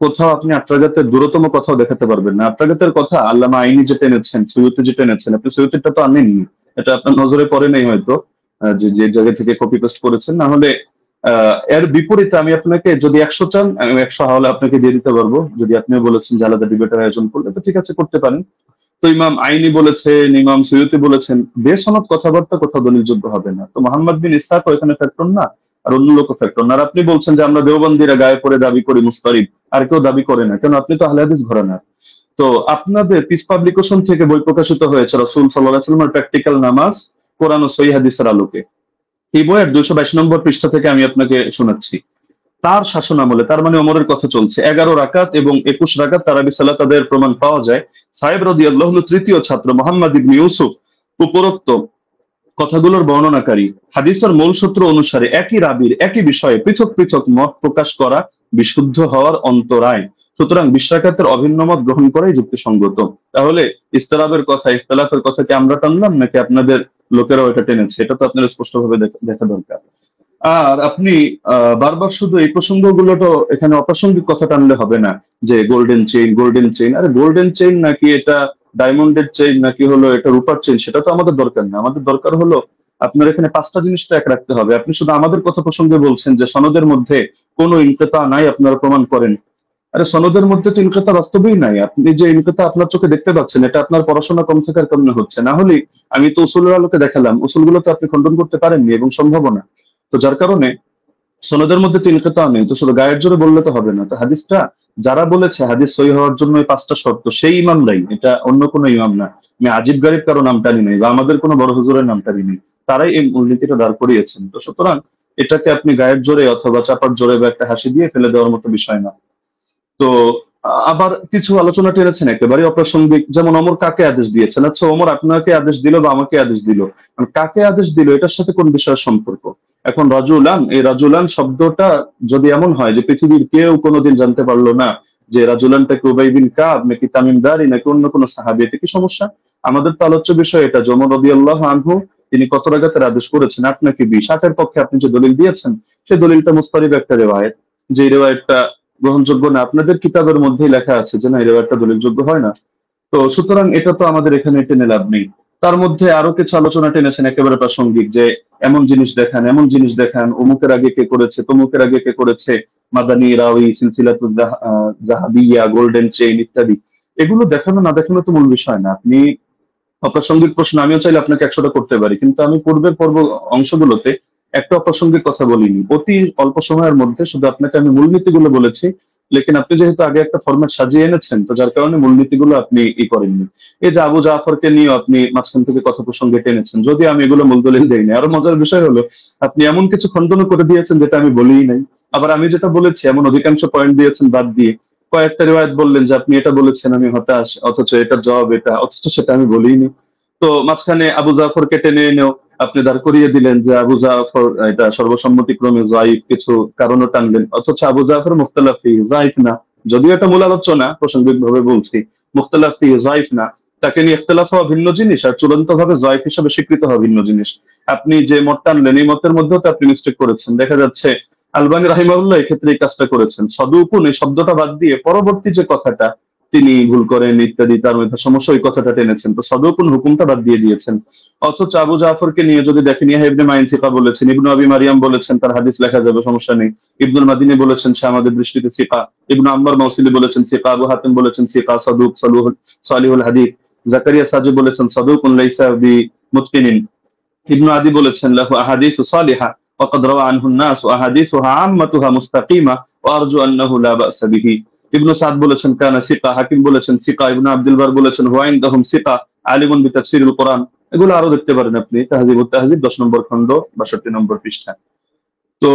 কোথাও আপনি আত্রাগাতের দূরতম কথাও দেখাতে পারবেন না। আত্রাগাতের কথা আল্লামা আইনি যেটা এনেছেন, সৈয়দী যেটা এনেছেন, আপনি সৈয়দীটা তো আনেননি, এটা আপনার নজরে পড়ে নেই হয়তো, যে জায়গা থেকে কপি পেস্ট করেছেন। না হলে এর বিপরীতে আমি আপনাকে, যদি 100 চান আমি 100 হাওলা আপনাকে দিয়ে দিতে পারবো। যদি আপনি বলেছেন যে আলাদা ডিবেটের আয়োজন করলে, তো ঠিক আছে, করতে পারেন। তো ইমাম আইনি বলেছেন, ইমাম সৈয়দী বলেছেন, বেসনদ কথাবার্তা কোথাও দলিলযোগ্য হবে না। তো মোহাম্মদ বিন ইসহাক এখানে ফ্যাক্টর না, আর অন্য লোক ফ্যাক্টর না। আর আপনি বলছেন যে আমরা দেওবন্দিরা গায়ে পড়ে দাবি করি মুস্তারিদ, আর কেউ দাবি করে না কেন? আপনি তো আহলে হাদিস ঘরানার। তো আপনাদের পিস পাবলিকেশন থেকে বই প্রকাশিত হয়েছে রাসূল সাল্লাল্লাহু আলাইহি ওয়াসাল্লামের প্র্যাকটিক্যাল নামাজ কোরআন ও সহিহ হাদিসের আলোকে। এই বইয়ের 222 নম্বর পৃষ্ঠা থেকে আমি আপনাকে শোনাচ্ছি। তার শাসন আমলে, তার মানে ওমরের কথা চলছে, 11 রাকাত এবং 21 রাকাত তারাবি সালাত আদায়ের প্রমাণ পাওয়া যায়। সাহেব রাদিয়াল্লাহু আনহু তৃতীয় ছাত্র মুহাম্মদ ইবনে ইউসুফ উপরোক্ত কথাগুলোর বর্ণনাকারী হাদিসের মূল সূত্র অনুসারে একই রাবির একই বিষয়ে পৃথক পৃথক মত প্রকাশ করা বিশুদ্ধ হওয়ার অন্তরায়। সুতরাং বিশ্বাকাতের অভিন্ন মত গ্রহণ করাই যুক্তিসঙ্গত। তাহলে ইস্তিলাফের কথা, ইখতিলাফের কথা কি আমরা টানলাম নাকি আপনাদের লোকেরাও এটা টেনেছে? এটা তো আপনাদের স্পষ্টভাবে দেখা দরকার। আর আপনি বারবার শুধু এই প্রসঙ্গগুলো তো এখানে অপ্রাসঙ্গিক কথা টানলে হবে না, যে গোল্ডেন চেইন, আরে গোল্ডেন চেইন নাকি এটা ডায়মন্ডের চেইন নাকি হলো এটা রূপার চেইন, সেটা তো আমাদের দরকার না। আমাদের দরকার হলো আপনার এখানে 5টা জিনিস তো এক রাখতে হবে। আপনি শুধু আমাদের কথা প্রসঙ্গে বলছেন যে সনদের মধ্যে কোনো ইনকিতা নাই, আপনারা প্রমাণ করেন। আরে সনদের মধ্যে তো ইনকিতা বাস্তবেই নাই। আপনি যে ইনকিতা আপনার চোখে দেখতে পাচ্ছেন, এটা আপনার পড়াশোনা কম থাকার কারণে হচ্ছে। না হলে আমি তো উসুলের আলোকে দেখালাম, উসুলগুলো তো আপনি খণ্ডন করতে পারেননি এবং সম্ভব না। তো যার কারণে সনদের মধ্যে তো ইনকিতা নেই, তো শুধু গায়ের জোরে বললে তো হবে না। তো হাদিসটা যারা বলেছে হাদিস সহিহ হওয়ার জন্য এই 5টা শর্ত, সেই ইমামরাই, এটা অন্য কোনো ইমাম না। আমি আজিব গারিব কারো নাম টানি নাই বা আমাদের কোনো বড় হুজুরের নাম টানি নাই, তারাই এই মূলনীতিটা দাঁড় করিয়েছেন। তো সুতরাং এটাকে আপনি গায়ের জোরে অথবা চাপার জোরে বা একটা হাসি দিয়ে ফেলে দেওয়ার মতো বিষয় না। তো আবার কিছু আলোচনা টেনেছেন একেবারে অপ্রাসঙ্গিক, যেমন ওমর কাকে আদেশ দিয়েছেন। আচ্ছা, ওমর আপনাকে আদেশ দিল বা আমাকে আদেশ দিল, কাকে আদেশ দিল এটার সাথে কোন বিষয়ের সম্পর্ক? এখন রাজুলান, এই রাজুলান শব্দটা যদি এমন হয় যে পৃথিবীর কেউ কোনোদিন জানতে পারলো না যে রাজুলানটাকে উবাই বিন কাব নাকি তামিম দারি নাকি অন্য কোনো সাহাবী, এটা কি সমস্যা? আমাদের তো আলোচ্য বিষয় এটা, ওমর রাদিয়াল্লাহু আনহু তিনি কত রাকাতের আদেশ করেছেন, 8 নাকি 20। 8-এর পক্ষে আপনি যে দলিল দিয়েছেন সেই দলিলটা মুস্তারিব একটা রিওয়ায়াত, যে রিওয়ায়াতটা গ্রহণযোগ্য না। আপনাদের কিতাবের মধ্যেই লেখা আছে যে না, এই রিওয়ায়াতটা দলিলযোগ্য হয় না। তো সুতরাং এটা তো আমাদের এখানে টেনে লাভ নেই। তার মধ্যে আরো কিছু আলোচনা টেনেছেন একেবারে প্রাসঙ্গিক, যে এমন জিনিস দেখান, অমুকের আগে কে করেছে, তমুকের আগে কে করেছে, মাদানী রাওয়ি, সিলসিলাতুল জাহাবিয়া, গোল্ডেন চেইন ইত্যাদি। এগুলো দেখানো না দেখানো তো মূল বিষয় না। আপনি অপ্রাসঙ্গিক প্রশ্ন আমিও চাইলে আপনাকে 100টা করতে পারি, কিন্তু আমি পূর্বের অংশগুলোতে একটা অপ্রাসঙ্গিক কথা বলিনি। অতি অল্প সময়ের মধ্যে শুধু আপনাকে আমি মূলনীতিগুলো বলেছি, লেকিন আপনি যেহেতু আগে একটা ফরম্যাট সাজিয়ে এনেছেন, তো যার কারণে মূলনীতিগুলো আপনি করেননি। এই যে আবু জাফরকে নিয়ে আপনি মাঝখান থেকে কথা প্রসঙ্গে টেনেছেন, যদি আমি এগুলো মূল দলিল দেইনি। আরো মজার বিষয় হলো আপনি এমন কিছু খণ্ডন করে দিয়েছেন যেটা আমি বলিই নাই। আবার আমি যেটা বলেছি এমন অধিকাংশ পয়েন্ট দিয়েছেন বাদ দিয়ে কয়েকটা রিওয়ায়াত বললেন যে আপনি এটা বলেছেন, আমি হতাশ, অথচ এটার জবাব এটা, অথচ সেটা আমি বলিনি। তো মাঝখানে আবু জাফরকে টেনে এনেও আপনি দাঁড় করিয়ে দিলেন যে আবু জাফর এটা সর্বসম্মতিক্রমে যায়িফ, কিছু কারণও টানলেন, অথচ আবু জাফর মুখতালাফ ফিহি যায়িফ না। যদিও এটা মূল আলোচনা, প্রাসঙ্গিক ভাবে বলছি, মুখতালাফ ফিহি যায়িফ না, তাকে নিয়ে ইখতিলাফ হওয়া ভিন্ন জিনিস আর চূড়ান্ত ভাবে যায়িফ হিসেবে স্বীকৃত হওয়া ভিন্ন জিনিস। আপনি যে মত টানলেন এই মতের মধ্যেও তো আপনি মিস্টেক করেছেন। দেখা যাচ্ছে আলবানী রাহিমাহুল্লাহ এক্ষেত্রে এই কাজটা করেছেন, সদুকুন এই শব্দটা বাদ দিয়ে পরবর্তী যে কথাটা তিনি ভুল করেন ইত্যাদি, তার মধ্যে সমস্যা, ওই কথাটা টেনেছেন। তো সদুকুন হুকুমটা বাদ দিয়ে দিয়েছেন। অথচ আবু জাফরকে নিয়ে যদি দেখেন, ইয়াহয়া ইবনে মাইন সিকা বলেছেন, ইবনু আবি মারিয়াম বলেছেন তার হাদিস লেখা যাবে, সমস্যা নেই। ইবনুল মাদিনী বলেছেন সে আমাদের দৃষ্টিতে সিকা। ইবনু আম্মার মাউসিলি বলেছেন সিকা। আবু হাতিম বলেছেন সিকা, সাদুক, সালিহুল হাদিস। জাকারিয়া সাজু বলেছেন সাদুকুন লাইসা বিমুতকিনিন। ইবনু আদি বলেছেন লাহু আহাদিসু সালিহা ওয়াকাদ রাওয়া আনহু الناس واحاديثها عامتها مستقيمه وارجو انه لا باس به। ইবনু সাদ বলেছেন কানা সিকা। হাকিম বলেছেন সিকা। ইবনু আব্দুল বার বলেছেন হুয়া ইনদাহুম সিকা আলিমুন বিতাফসিরুল কোরআন। এগুলো আরো দেখতে পারেন আপনি তাহযিবুত তাহযিব 10 নম্বর খণ্ড 62 নম্বর পৃষ্ঠা। তো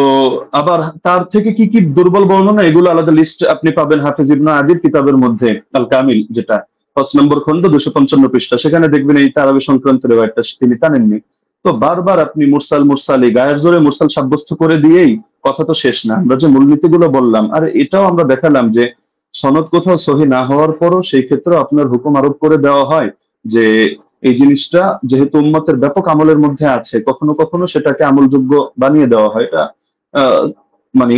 আবার তার থেকে কি কি দুর্বল বর্ণনা, এগুলো আলাদা লিস্ট আপনি পাবেন হাফিজ ইবনে আদির কিতাবের মধ্যে, আল কামিল, যেটা 5 নম্বর খণ্ড 255 পৃষ্ঠা। সেখানে দেখবেন এই তারাবি সংক্রান্ত রিওয়ায়াতটা তিনি টানেননি। তো বারবার আপনি মুরসালি গায়ের জোরে মুরসাল সাব্যস্ত করে দিয়েই কথা তো শেষ না। আমরা যে মূলনীতিগুলো বললাম, আর এটাও আমরা দেখালাম যে সনদ কোথাও সহি না হওয়ার পরও সেই ক্ষেত্রে আপনার হুকুম আরোপ করে দেওয়া হয় যে এই জিনিসটা যেহেতু উম্মতের ব্যাপক আমলের মধ্যে আছে, কখনো কখনো সেটাকে আমলযোগ্য বানিয়ে দেওয়া হয়। এটা মানে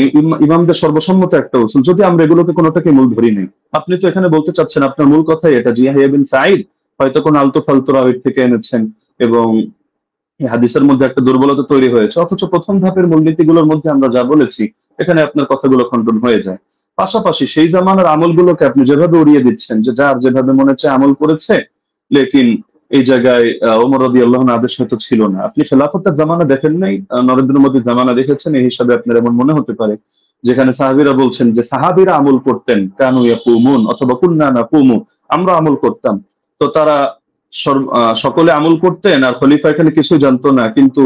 ইমামদের সর্বসম্মত একটা উসুল, যদি আমরা এগুলোকে কোনোটাকে মূল ধরি নেই। আপনি তো এখানে বলতে চাচ্ছেন আপনার মূল কথাই এটা যে ইয়াহইয়া বিন সাঈদ হয়তো কোন আলতু ফালতু রাওয়ীর থেকে এনেছেন এবং হাদিসের মধ্যে একটা দুর্বলতা তৈরি হয়েছে, অথচ প্রথম ধাপের মূলনীতিগুলোর মধ্যে আমরা যা বলেছি এখানে আপনার কথাগুলো খণ্ডন হয়ে যায়। পাশাপাশি সেই জামানার আমলগুলোকে আপনি যেভাবে উড়িয়ে দিচ্ছেন যে যার যেভাবে মনে হচ্ছে আমল করেছে, লেকিন এই জায়গায় ওমর রাদিয়াল্লাহু আনহু আদেশ হয়তো ছিল না। আপনি খেলাফতের জামানা দেখেন নাই, নরেন্দ্র মোদীর জামানা দেখেছেন, এই হিসাবে আপনার এমন মনে হতে পারে যেখানে সাহাবীরা বলছেন যে সাহাবীরা আমল করতেন, কানু ইয়াকুমুন অথবা কুননা নাকুমু, আমরা আমল করতাম। তো তারা সকলে আমল করতেন আর খলিফা এখানে কিছুই জানতো না, কিন্তু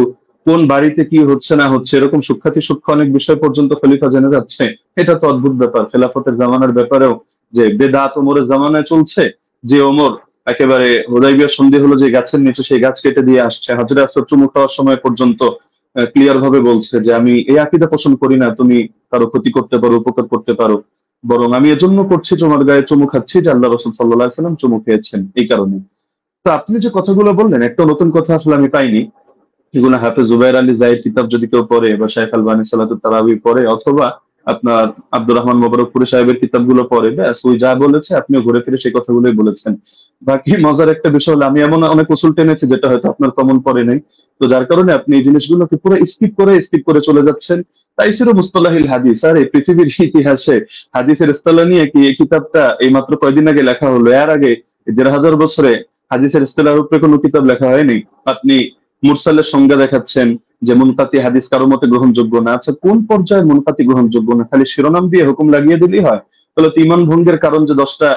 কোন বাড়িতে কি হচ্ছে না হচ্ছে এরকম সূক্ষ্ম অনেক বিষয় পর্যন্ত খলিফা জেনে যাচ্ছে। এটা তো অদ্ভুত ব্যাপার। খেলাফতের জামানার ব্যাপারেও যে বেদাত ওমরের জামানায় চলছে, যে ওমর একেবারে হুদাইবিয়ার সন্ধি হলো যে গাছের নিচে সেই গাছ কেটে দিয়ে আসছে, হাজরে আসওয়াদ চুমু খাওয়ার সময় পর্যন্ত ক্লিয়ার ভাবে বলছে যে আমি এই আকীদা পোষণ করি না তুমি কারো ক্ষতি করতে পারো, উপকার করতে পারো, বরং আমি এজন্য করছি তোমার গায়ে চুমু খাচ্ছি যে আল্লাহ রাসূল সাল্লাল্লাহু আলাইহি ওয়াসাল্লাম চুমু খেয়েছেন এই কারণে। তো আপনি যে কথাগুলো বললেন একটা নতুন কথা আসলে আমি পাইনি। এগুলো হাফেজ জুবাইর আলী জাহিদ কিতাব যদি কেউ পড়ে বা শাইখ আলবানী সালাতুত তারাবি পড়ে অথবা আপনার আব্দুর রহমান মোবারকপুরি সাহেবের কিতাবগুলো পড়ে, ব্যাস ওই যা বলেছে আপনিও ঘুরে ফিরে সেই কথাগুলোই বলেছেন। বাকি মজার একটা বিষয় হলো আমি এমন অনেক উসুল টেনেছি যেটা হয়তো আপনার কমন পড়ে নাই, তো যার কারণে আপনি এই জিনিসগুলোকে পুরো স্কিপ করে চলে যাচ্ছেন। তাইসির মুস্তালাহিল হাদিস, আর এই পৃথিবীর ইতিহাসে হাদিসের ইস্তালা নিয়ে কি এই কিতাবটা এই মাত্র কয়দিন আগে লেখা হলো? এর আগে ১,৫০০ বছরে হাদিসের ইস্তালার উপরে কোনো কিতাব লেখা হয়নি। আপনি মুরসালের সংজ্ঞা দেখাচ্ছেন যে মুনকাতি হাদিস কারো মতে গ্রহণযোগ্য না। আচ্ছা কোন পর্যায়ে মুনকাতি গ্রহণযোগ্য না? খালি শিরোনাম দিয়ে হুকুম লাগিয়ে দিলেই হয়? তাহলে তো ঈমান ভঙ্গের কারণ যে 10টা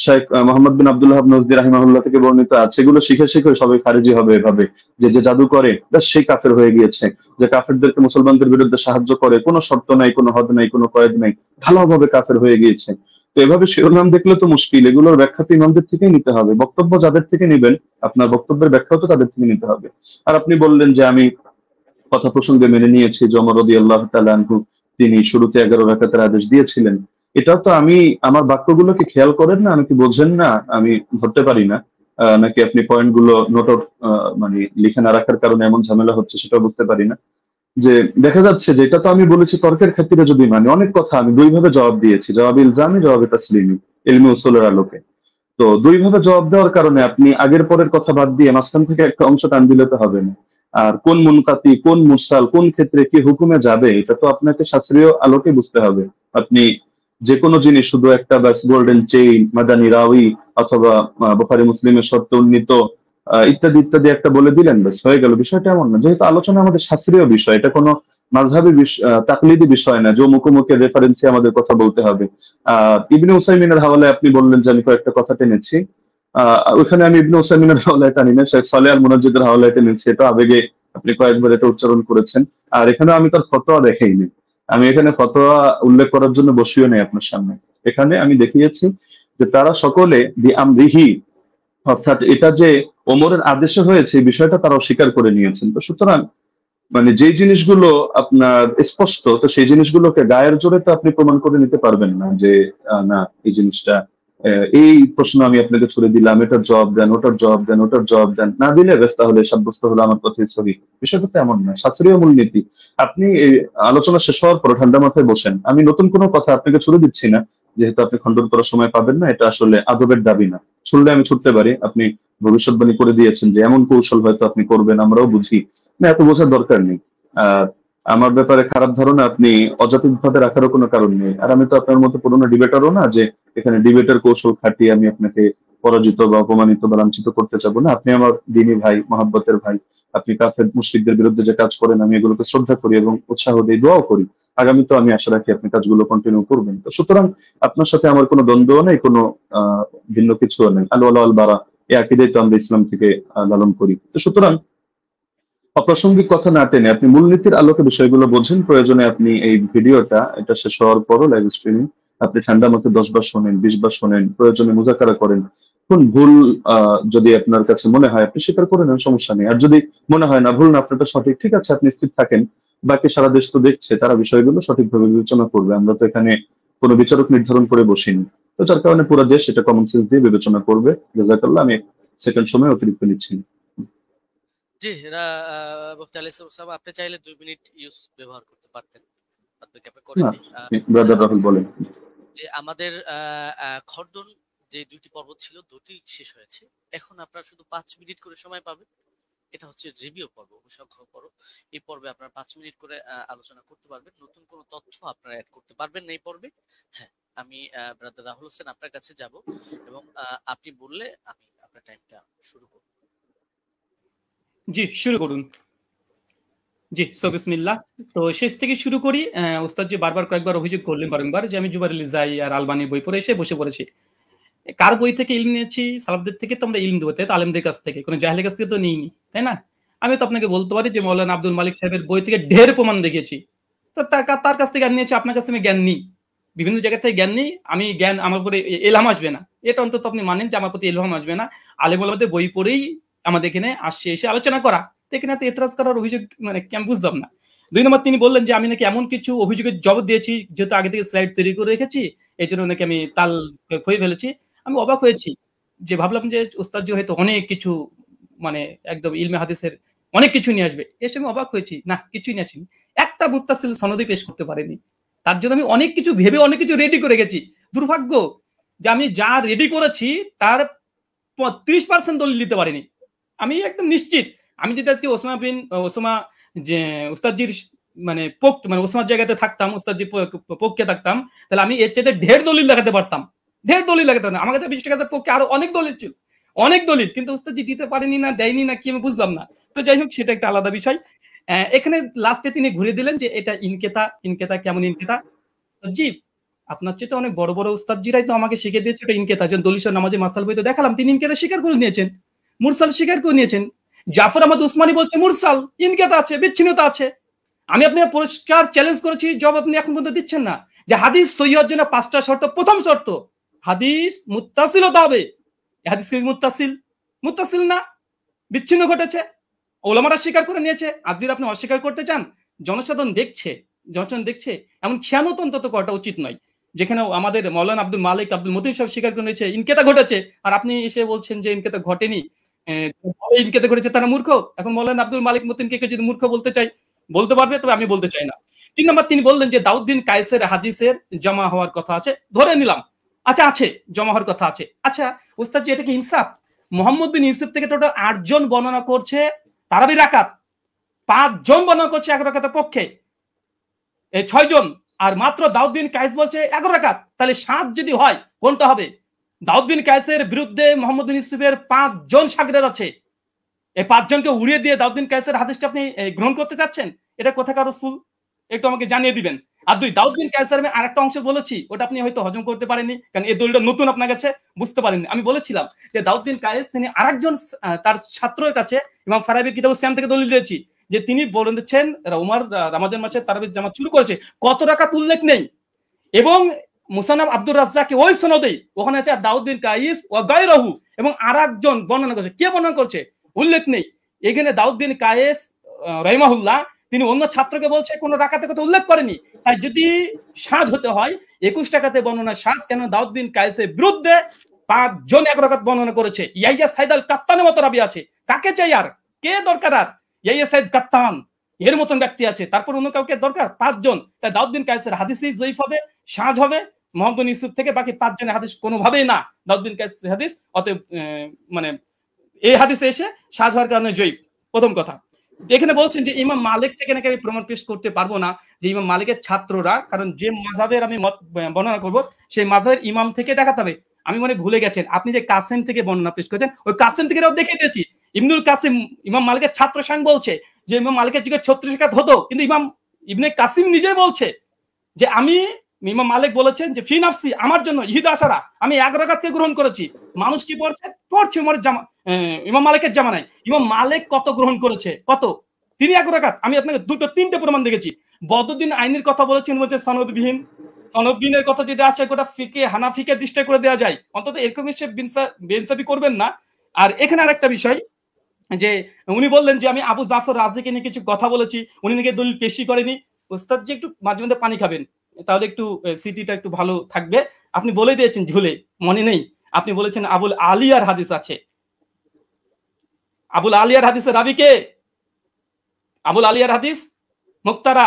শেখ মোহাম্মদ বিন আব্দুল ওয়াহাব নজদি রাহিমাহুল্লাহ থেকে বর্ণিত আছে, এগুলো শিখে সবাই খারিজি হবে এভাবে যে যে জাদু করে ব্যাস সেই কাফের হয়ে গিয়েছে, যে কাফেরদেরকে মুসলমানদের বিরুদ্ধে সাহায্য করে, কোনো শর্ত নাই, কোনো হদ নাই, কোনো কয়েদ নাই, ভালোভাবে কাফের হয়ে গিয়েছে। তো এভাবে শিরোনাম দেখলে তো মুশকিল, এগুলোর ব্যাখ্যা তো ইমামদের থেকেই নিতে হবে, বক্তব্য যাদের থেকে নেবেন আপনার বক্তব্যের ব্যাখ্যাও তো তাদের থেকে নিতে হবে। আর আপনি বললেন যে আমি কথা প্রসঙ্গে মেনে নিয়েছি যে ওমর রাদিয়াল্লাহু তাআলা আনহু তিনি শুরুতে 11 রাকাতের আদেশ দিয়েছিলেন। এটাও তো আমি আমার বাক্যগুলোকে খেয়াল করেন না, আমি কি বোঝেন না, আমি ধরতে পারি না? নাকি আপনি পয়েন্টগুলো নোট আউট মানে লিখে না রাখার কারণে এমন ঝামেলা হচ্ছে সেটাও বুঝতে পারি না। যে দেখা যাচ্ছে যে এটা তো আমি বলেছি তর্কের ক্ষেত্রে যদি মানে অনেক কথা আমি দুই ভাবে জবাব দিয়েছি, জবাব ইলজামি, জবাব তাসলিমি, ইলমি উসুলের আলোকে। তো দুই ভাবে জবাব দেওয়ার কারণে আপনি আগের পরের কথা বাদ দিয়ে মাঝখান থেকে একটা অংশ টান দিলে তো হবে না। আর কোন মুনকাতি, কোন মুরসাল, কোন ক্ষেত্রে কি হুকুমে যাবে এটা তো আপনাকে শাস্ত্রীয় আলোকে বুঝতে হবে। আপনি যে কোনো জিনিস শুধু একটা বাস গোল্ডেন চেইন, মাদানী রাউই অথবা বুখারী মুসলিমের শর্তে উন্নীত ইত্যাদি ইত্যাদি একটা বলে দিলেন, ব্যাস হয়ে গেল। বিষয়টা এমন না, যেহেতু আলোচনা আমাদের শাস্ত্রীয় বিষয়, এটা কোনো মাযহাবী তাকলিদি বিষয় না যে মুখোমুখি রেফারেন্সে আমাদের কথা বলতে হবে। ইবনে উসাইমিনের হাওয়ালায় আপনি বললেন যে আমি কয়েকটা কথা টেনেছি, ওইখানে আমি ইবনে উসাইমিনের হাওলায় টানি না, শেখ সালেহ আল মুনাজ্জিদের হাওলায় টেনেছি। এটা আবেগে আপনি কয়েকবার এটা উচ্চারণ করেছেন। আর এখানে আমি তার ফতোয়া দেখাইনি, আমি এখানে ফতোয়া উল্লেখ করার জন্য বসিও নেই আপনার সামনে। এখানে আমি দেখিয়েছি যে তারা সকলে বি আমরিহি, অর্থাৎ এটা যে ওমরের আদেশে হয়েছে এই বিষয়টা তারা অস্বীকার করে নিয়েছেন। তো সুতরাং মানে যে জিনিসগুলো আপনার স্পষ্ট, তো সেই জিনিসগুলোকে গায়ের জোরে তো আপনি প্রমাণ করে নিতে পারবেন না যে না এই জিনিসটা এই প্রশ্ন আমি আপনাকে ছুড়ে দিলাম, এটার জবাব দেন, ওটার জবাব দেন, ওটার জবাব দেন, না দিলে বেশ তাহলে সাব্যস্ত হলো আমার কথাই সহি। বিষয়টা তো এমন না, শাস্ত্রীয় মূলনীতি। আপনি এই আলোচনা শেষ হওয়ার পর ঠান্ডা মাথায় বসেন, আমি নতুন কোনো কথা আপনাকে ছুড়ে দিচ্ছি না, যেহেতু আপনি খণ্ডন করার সময় পাবেন না, এটা আসলে আদবের দাবি না। ছুড়লে আমি ছুটতে পারি, আপনি ভবিষ্যৎবাণী করে দিয়েছেন যে এমন কৌশল হয়তো আপনি করবেন, আমরাও বুঝি না, এত বোঝার দরকার নেই। আহ আমার ব্যাপারে খারাপ ধারণা আপনি অযৌক্তিকভাবে রাখারও কোনো কারণ নেই। আর আমি তো আপনার মতো পুরোনো ডিবেটারও না যে এখানে ডিবেটের কৌশল খাটিয়ে আমি আপনাকে পরাজিত বা অপমানিত বা লাঞ্ছিত করতে চাবো না। আপনি আমার দিনী ভাই, মহাব্বতের ভাই। আপনি কাফের মুশরিকদের বিরুদ্ধে যে কাজ করেন আমি এগুলোকে শ্রদ্ধা করি এবং উৎসাহ দিই, দোয়াও করি। আগামী তো আমি আশা রাখি আপনি কাজগুলো কন্টিনিউ করবেন। তো সুতরাং আপনার সাথে আমার কোনো দ্বন্দ্ব নেই, কোনো ভিন্ন কিছুও নেই। আল ওয়ালা আল বারা, এই আকীদাই তো আমরা ইসলাম থেকে লালন করি। তো সুতরাং অপ্রাসঙ্গিক কথা না টেনে আপনি মূলনীতির আলোকে বিষয়গুলো বোঝেন। প্রয়োজনে আপনি এই ভিডিওটা এটা শেষ হওয়ার পরও লাইভ স্ট্রিমিং আপনি ঠান্ডা মতো 10 বার শোনেন, 20 বার শোনেন, প্রয়োজনে মুযাকারা করেন। কোন ভুল যদি আপনার কাছে মনে হয় আপনি স্বীকার করে নেন, সমস্যা নেই। আর যদি মনে হয় না ভুল না আপনারটা সঠিক, ঠিক আছে আপনি স্থির থাকেন। বাকি সারা দেশ তো দেখছে, তারা বিষয়গুলো সঠিকভাবে বিবেচনা করবে। আমরা তো এখানে কোনো বিচারক নির্ধারণ করে বসিনি। তো যার কারণে পুরো দেশ এটা কমন সেন্স দিয়ে বিবেচনা করবে। জাযাকাল্লাহ, আমি সেকেন্ড সময় অতিরিক্ত নিচ্ছি না। জি, মুফতি আলী ওসামা, আপনি চাইলে 2 মিনিট ইউজ ব্যবহার করতে পারতেন, বাদবাকি আপনি না, করেননি। ব্রাদার রাহুল বলেন। যে আমাদের খণ্ডন যে 2টি পর্ব ছিল, 2টি শেষ হয়েছে। এখন আপনারা শুধু 5 মিনিট করে সময় পাবেন। এটা হচ্ছে রিভিউ পর্ব, অনুসংখ্য পর্ব। এই পর্বে আপনারা 5 মিনিট করে আলোচনা করতে পারবেন। নতুন কোনো তথ্য আপনারা অ্যাড করতে পারবেন না এই পর্বে। হ্যাঁ, আমি ব্রাদার রাহুল হোসেন আপনার কাছে যাব এবং আপনি বললে আমি আপনার টাইমটা শুরু করব। জি, শুরু করুন। জি, সো বিসমিল্লাহ। তো শেষ থেকে শুরু করি। ওস্তাদ জি বারবার কয়েকবার অভিযোগ করলেন বারংবার যে আমি জুবাইর আলী যাই আর আলবানির বই পড়ে এসে বসে পড়েছি। কার বই থেকে ইলম নিয়েছি? সালাফদের থেকে তো আমরা ইলম দেবো, তাই তো? আলেমদের কাছ থেকে, কোনো জাহেলের কাছ থেকে তো নিইনি, তাই না? আমি তো আপনাকে বলতে পারি যে মৌলানা আব্দুল মালিক সাহেবের বই থেকে ঢের প্রমাণ দেখিয়েছি। তো তার কাছ থেকে আর নিয়েছি, আপনার কাছ থেকে জ্ঞান নিই। বিভিন্ন জায়গা থেকে জ্ঞান নিই, আমি জ্ঞান আমার উপরে এলহাম আসবে না, এটা অন্তত আপনি মানেন যে আমার প্রতি এলহাম আসবে না। আলেম ওলামাদের বই পড়েই আমাদের এখানে আসছে, এসে আলোচনা করা, এখানে তো এতরাজ করার অভিযোগ মানে আমি বুঝলাম না। 2 নম্বর তিনি বললেন যে আমি নাকি এমন কিছু অভিযোগের জবাব দিয়েছি, যেহেতু আগে থেকে স্লাইড তৈরি করে রেখেছি এই জন্য নাকি আমি তাল খুঁয়ে ফেলেছি। আমি অবাক হয়েছি, যে ভাবলাম যে ওস্তাদজি হয়তো অনেক কিছু মানে একদম ইলমে হাদিসের অনেক কিছু নিয়ে আসবে, এসে আমি অবাক হয়েছি, না কিছুই নিয়ে আসেনি, একটা মুত্তাসিল সনদই পেশ করতে পারেনি। তার জন্য আমি অনেক কিছু ভেবে অনেক কিছু রেডি করে গেছি, দুর্ভাগ্য যে আমি যা রেডি করেছি তার 30% দলিল দিতে পারিনি। আমি একদম নিশ্চিত আমি যদি আজকে ওসামা যে উস্তাদজির মানে ওসমার জায়গাতে থাকতাম, উস্তাদজির পক্ষে থাকতাম, তাহলে আমি এর চাইতে ঢের দলিল লাগাতে পারতাম, ঢের দলিল লাগাতে পারতাম। আমার কাছে 20 টাকার পক্ষে আরো অনেক দলিল ছিল, অনেক দলিল, কিন্তু উস্তাদজি দিতে পারেনি না দেয়নি না কি আমি বুঝলাম না। তো যাই হোক, সেটা একটা আলাদা বিষয়। এখানে লাস্টে তিনি ঘুরে দিলেন যে এটা ইনকেতা কেমন ইনকেতা। জি, আপনার চেয়ে অনেক বড় বড় উস্তাদজিরাই তো আমাকে শিখে দিয়েছে এটা ইনকেতা। যেন দলিল নামাজে মাসাল বই তো দেখালাম, তিনি ইনকেতা স্বীকার করে নিয়েছেন, মুরসাল স্বীকার করে নিয়েছেন। জাফর আহমদ উসমানী বলছে মুরসাল ইনকেতা আছে, বিচ্ছিন্নতা আছে। আমি আপনার পরিষ্কার চ্যালেঞ্জ করেছি, জবাব আপনি এখন পর্যন্ত দিচ্ছেন না। যে হাদিস সহিহ হওয়ার জন্য 5টা শর্ত, প্রথম শর্ত হাদিস মুত্তাসিল হতে হবে। হাদিস কি মুত্তাসিল না, বিচ্ছিন্ন ঘটেছে, ওলামারা স্বীকার করে নিয়েছে। আজ যদি আপনি অস্বীকার করতে চান, জনসাধারণ দেখছে এমন খেয়ানত অন্তত করাটা উচিত নয়। যেখানে আমাদের মৌলানা আব্দুল মালিক আব্দুল মতিন সাহেব স্বীকার করে নিয়েছে ইনকেতা ঘটেছে, আর আপনি এসে বলছেন যে ইনকেতা ঘটেনি, ইনকেতা ঘটেছে তারা মূর্খ। এখন মৌলানা আব্দুল মালিক মতিনকে যদি মূর্খ বলতে চাই বলতে পারবে, তবে আমি বলতে চাই না। 3 নম্বর তিনি বললেন যে দাউদ বিন কায়েসের হাদিসের জমা হওয়ার কথা আছে, ধরে নিলাম আচ্ছা আছে, জমা হওয়ার কথা আছে। আচ্ছা ওস্তাদ জি, এটা কি ইনসাফ? মোহাম্মদ বিন ইউসুফ থেকে টোটাল 8 জন বর্ণনা করছে তারাবি রাকাত, 5 জন বর্ণনা করছে 1 রাকাতের পক্ষে, এই 6 জন, আর মাত্র দাউদ বিন কায়েস বলছে 11 রাকাত। তাহলে 7 যদি হয় কোনটা হবে? দাউদ বিন কায়েসের বিরুদ্ধে মোহাম্মদ বিন ইউসুফের 5 জন শাগিরদ আছে, এই 5 জনকে উড়িয়ে দিয়ে দাউদ বিন কায়েসের হাদিসটা আপনি গ্রহণ করতে চাচ্ছেন? এটা কোথাকার রাসূল, একটু আমাকে জানিয়ে দিবেন। আর 2, দাউদ বিন কায়েসের আমি আরেকটা অংশ বলেছি, ওটা আপনি হয়তো হজম করতে পারেননি, কারণ এই দলিলটা নতুন আপনার কাছে, বুঝতে পারেননি। আমি বলেছিলাম যে দাউদ বিন কায়েস তিনি আরেকজন তার ছাত্রের কাছে ইমাম ফারাবির কিতাব সিয়াম থেকে দলিল দিয়েছি, যে তিনি বলেছেন উমর রমজান মাসে তারাবির জামাত শুরু করেছে, কত রাকাত উল্লেখ নেই। এবং মুসান্নাফ আব্দুর রাজ্জাক ওই সনদেই ওখানে আছে দাউদ বিন কায়েস ওয়া গায়রহু, এবং আরেকজন বর্ণনা করছে, কে বর্ণনা করছে উল্লেখ নেই। এখানে দাউদ বিন কায়েস রাহিমাহুল্লাহ তিনি অন্য ছাত্রকে বলছে কোন রাকাতের কথা উল্লেখ করেনি। তাই যদি সাজ হতে হয় 21 টাকাতে বর্ণনা সাজ, কেন দাউদ বিন কায়েসের বিরুদ্ধে 5 জন 1 রাকাত বর্ণনা করেছে। ইয়াইয়া সাইদ আল কাত্তানের মতো রাবি আছে, কাকে চাই আর কে দরকার? আর ইয়াইয়া সাইদ কাত্তান এর মতন ব্যক্তি আছে, তারপর অন্য কাউকে দরকার? 5 জন। তাই দাউদ বিন কায়েসের হাদিসই জয়ীফ হবে, সাজ হবে মোহাম্মদ বিন ইউসুফ থেকে, বাকি 5 জনের হাদিস কোনোভাবেই না দাউদ বিন কায়েসের হাদিস। অতএব মানে এই হাদিসে এসে সাজ হওয়ার কারণে জয়ীফ, প্রথম কথা। এখানে বলছেন যে ইমাম মালিক থেকে নাকি আমি প্রমাণ পেশ করতে পারবো না, যে ইমাম মালিকের ছাত্ররা, কারণ যে মাযহাবের আমি মত বর্ণনা করব সেই মাযহাবের ইমাম থেকে দেখাতে হবে। আমি মনে ভুলে গেছেন, আপনি যে কাসেম থেকে বর্ণনা পেশ করেছেন, ওই কাসেম থেকে দেখে দিয়েছি। ইবনুল কাসিম ইমাম মালিকের ছাত্র সাং বলছে যে ইমাম মালিকের যুগে 36 রাকাত হতো, কিন্তু ইমাম ইবনে কাসিম নিজেই বলছে যে আমি ইমাম মালিক বলেছেন যে ফি নাফসি, আমার জন্য ইহিদ আশারা, আমি 1 রাকাতকে গ্রহণ করেছি। মানুষ কি পড়ছে ইমাম মালিকের জামানায়। ইমাম মালিক কত গ্রহণ করেছে? কত? তিনি 1 রাকাত। আমি আপনাকে 2-3টে প্রমাণ দেখেছি। বদরুদ্দিন আইনের কথা বলেছেন, বলছে সনদবিহীন। সনদবিহীনের কথা যদি আসে গোটা ফিকে হানাফিকে ডিস্ট্রাক্ট করে দেওয়া যায়, অন্তত এরকম এসে বেইনসাফি করবেন না। আর এখানে আরেকটা বিষয়, যে উনি বললেন যে আমি আবু জাফর রাজিকে নিয়ে কিছু কথা বলেছি, উনি নাকি দলিল পেশি করেনি। ওস্তাদ জি একটু মাঝে মধ্যে পানি খাবেন, তাহলে একটু সিটিটা একটু ভালো থাকবে। আপনি বলে দিয়েছেন ঝুলে, মনে নেই? আপনি বলেছেন আবুল আলিয়ার হাদিস আছে। আবুল আলিয়ার হাদিসের রাবি কে? আবুল আলিয়ার হাদিস মুক্তারা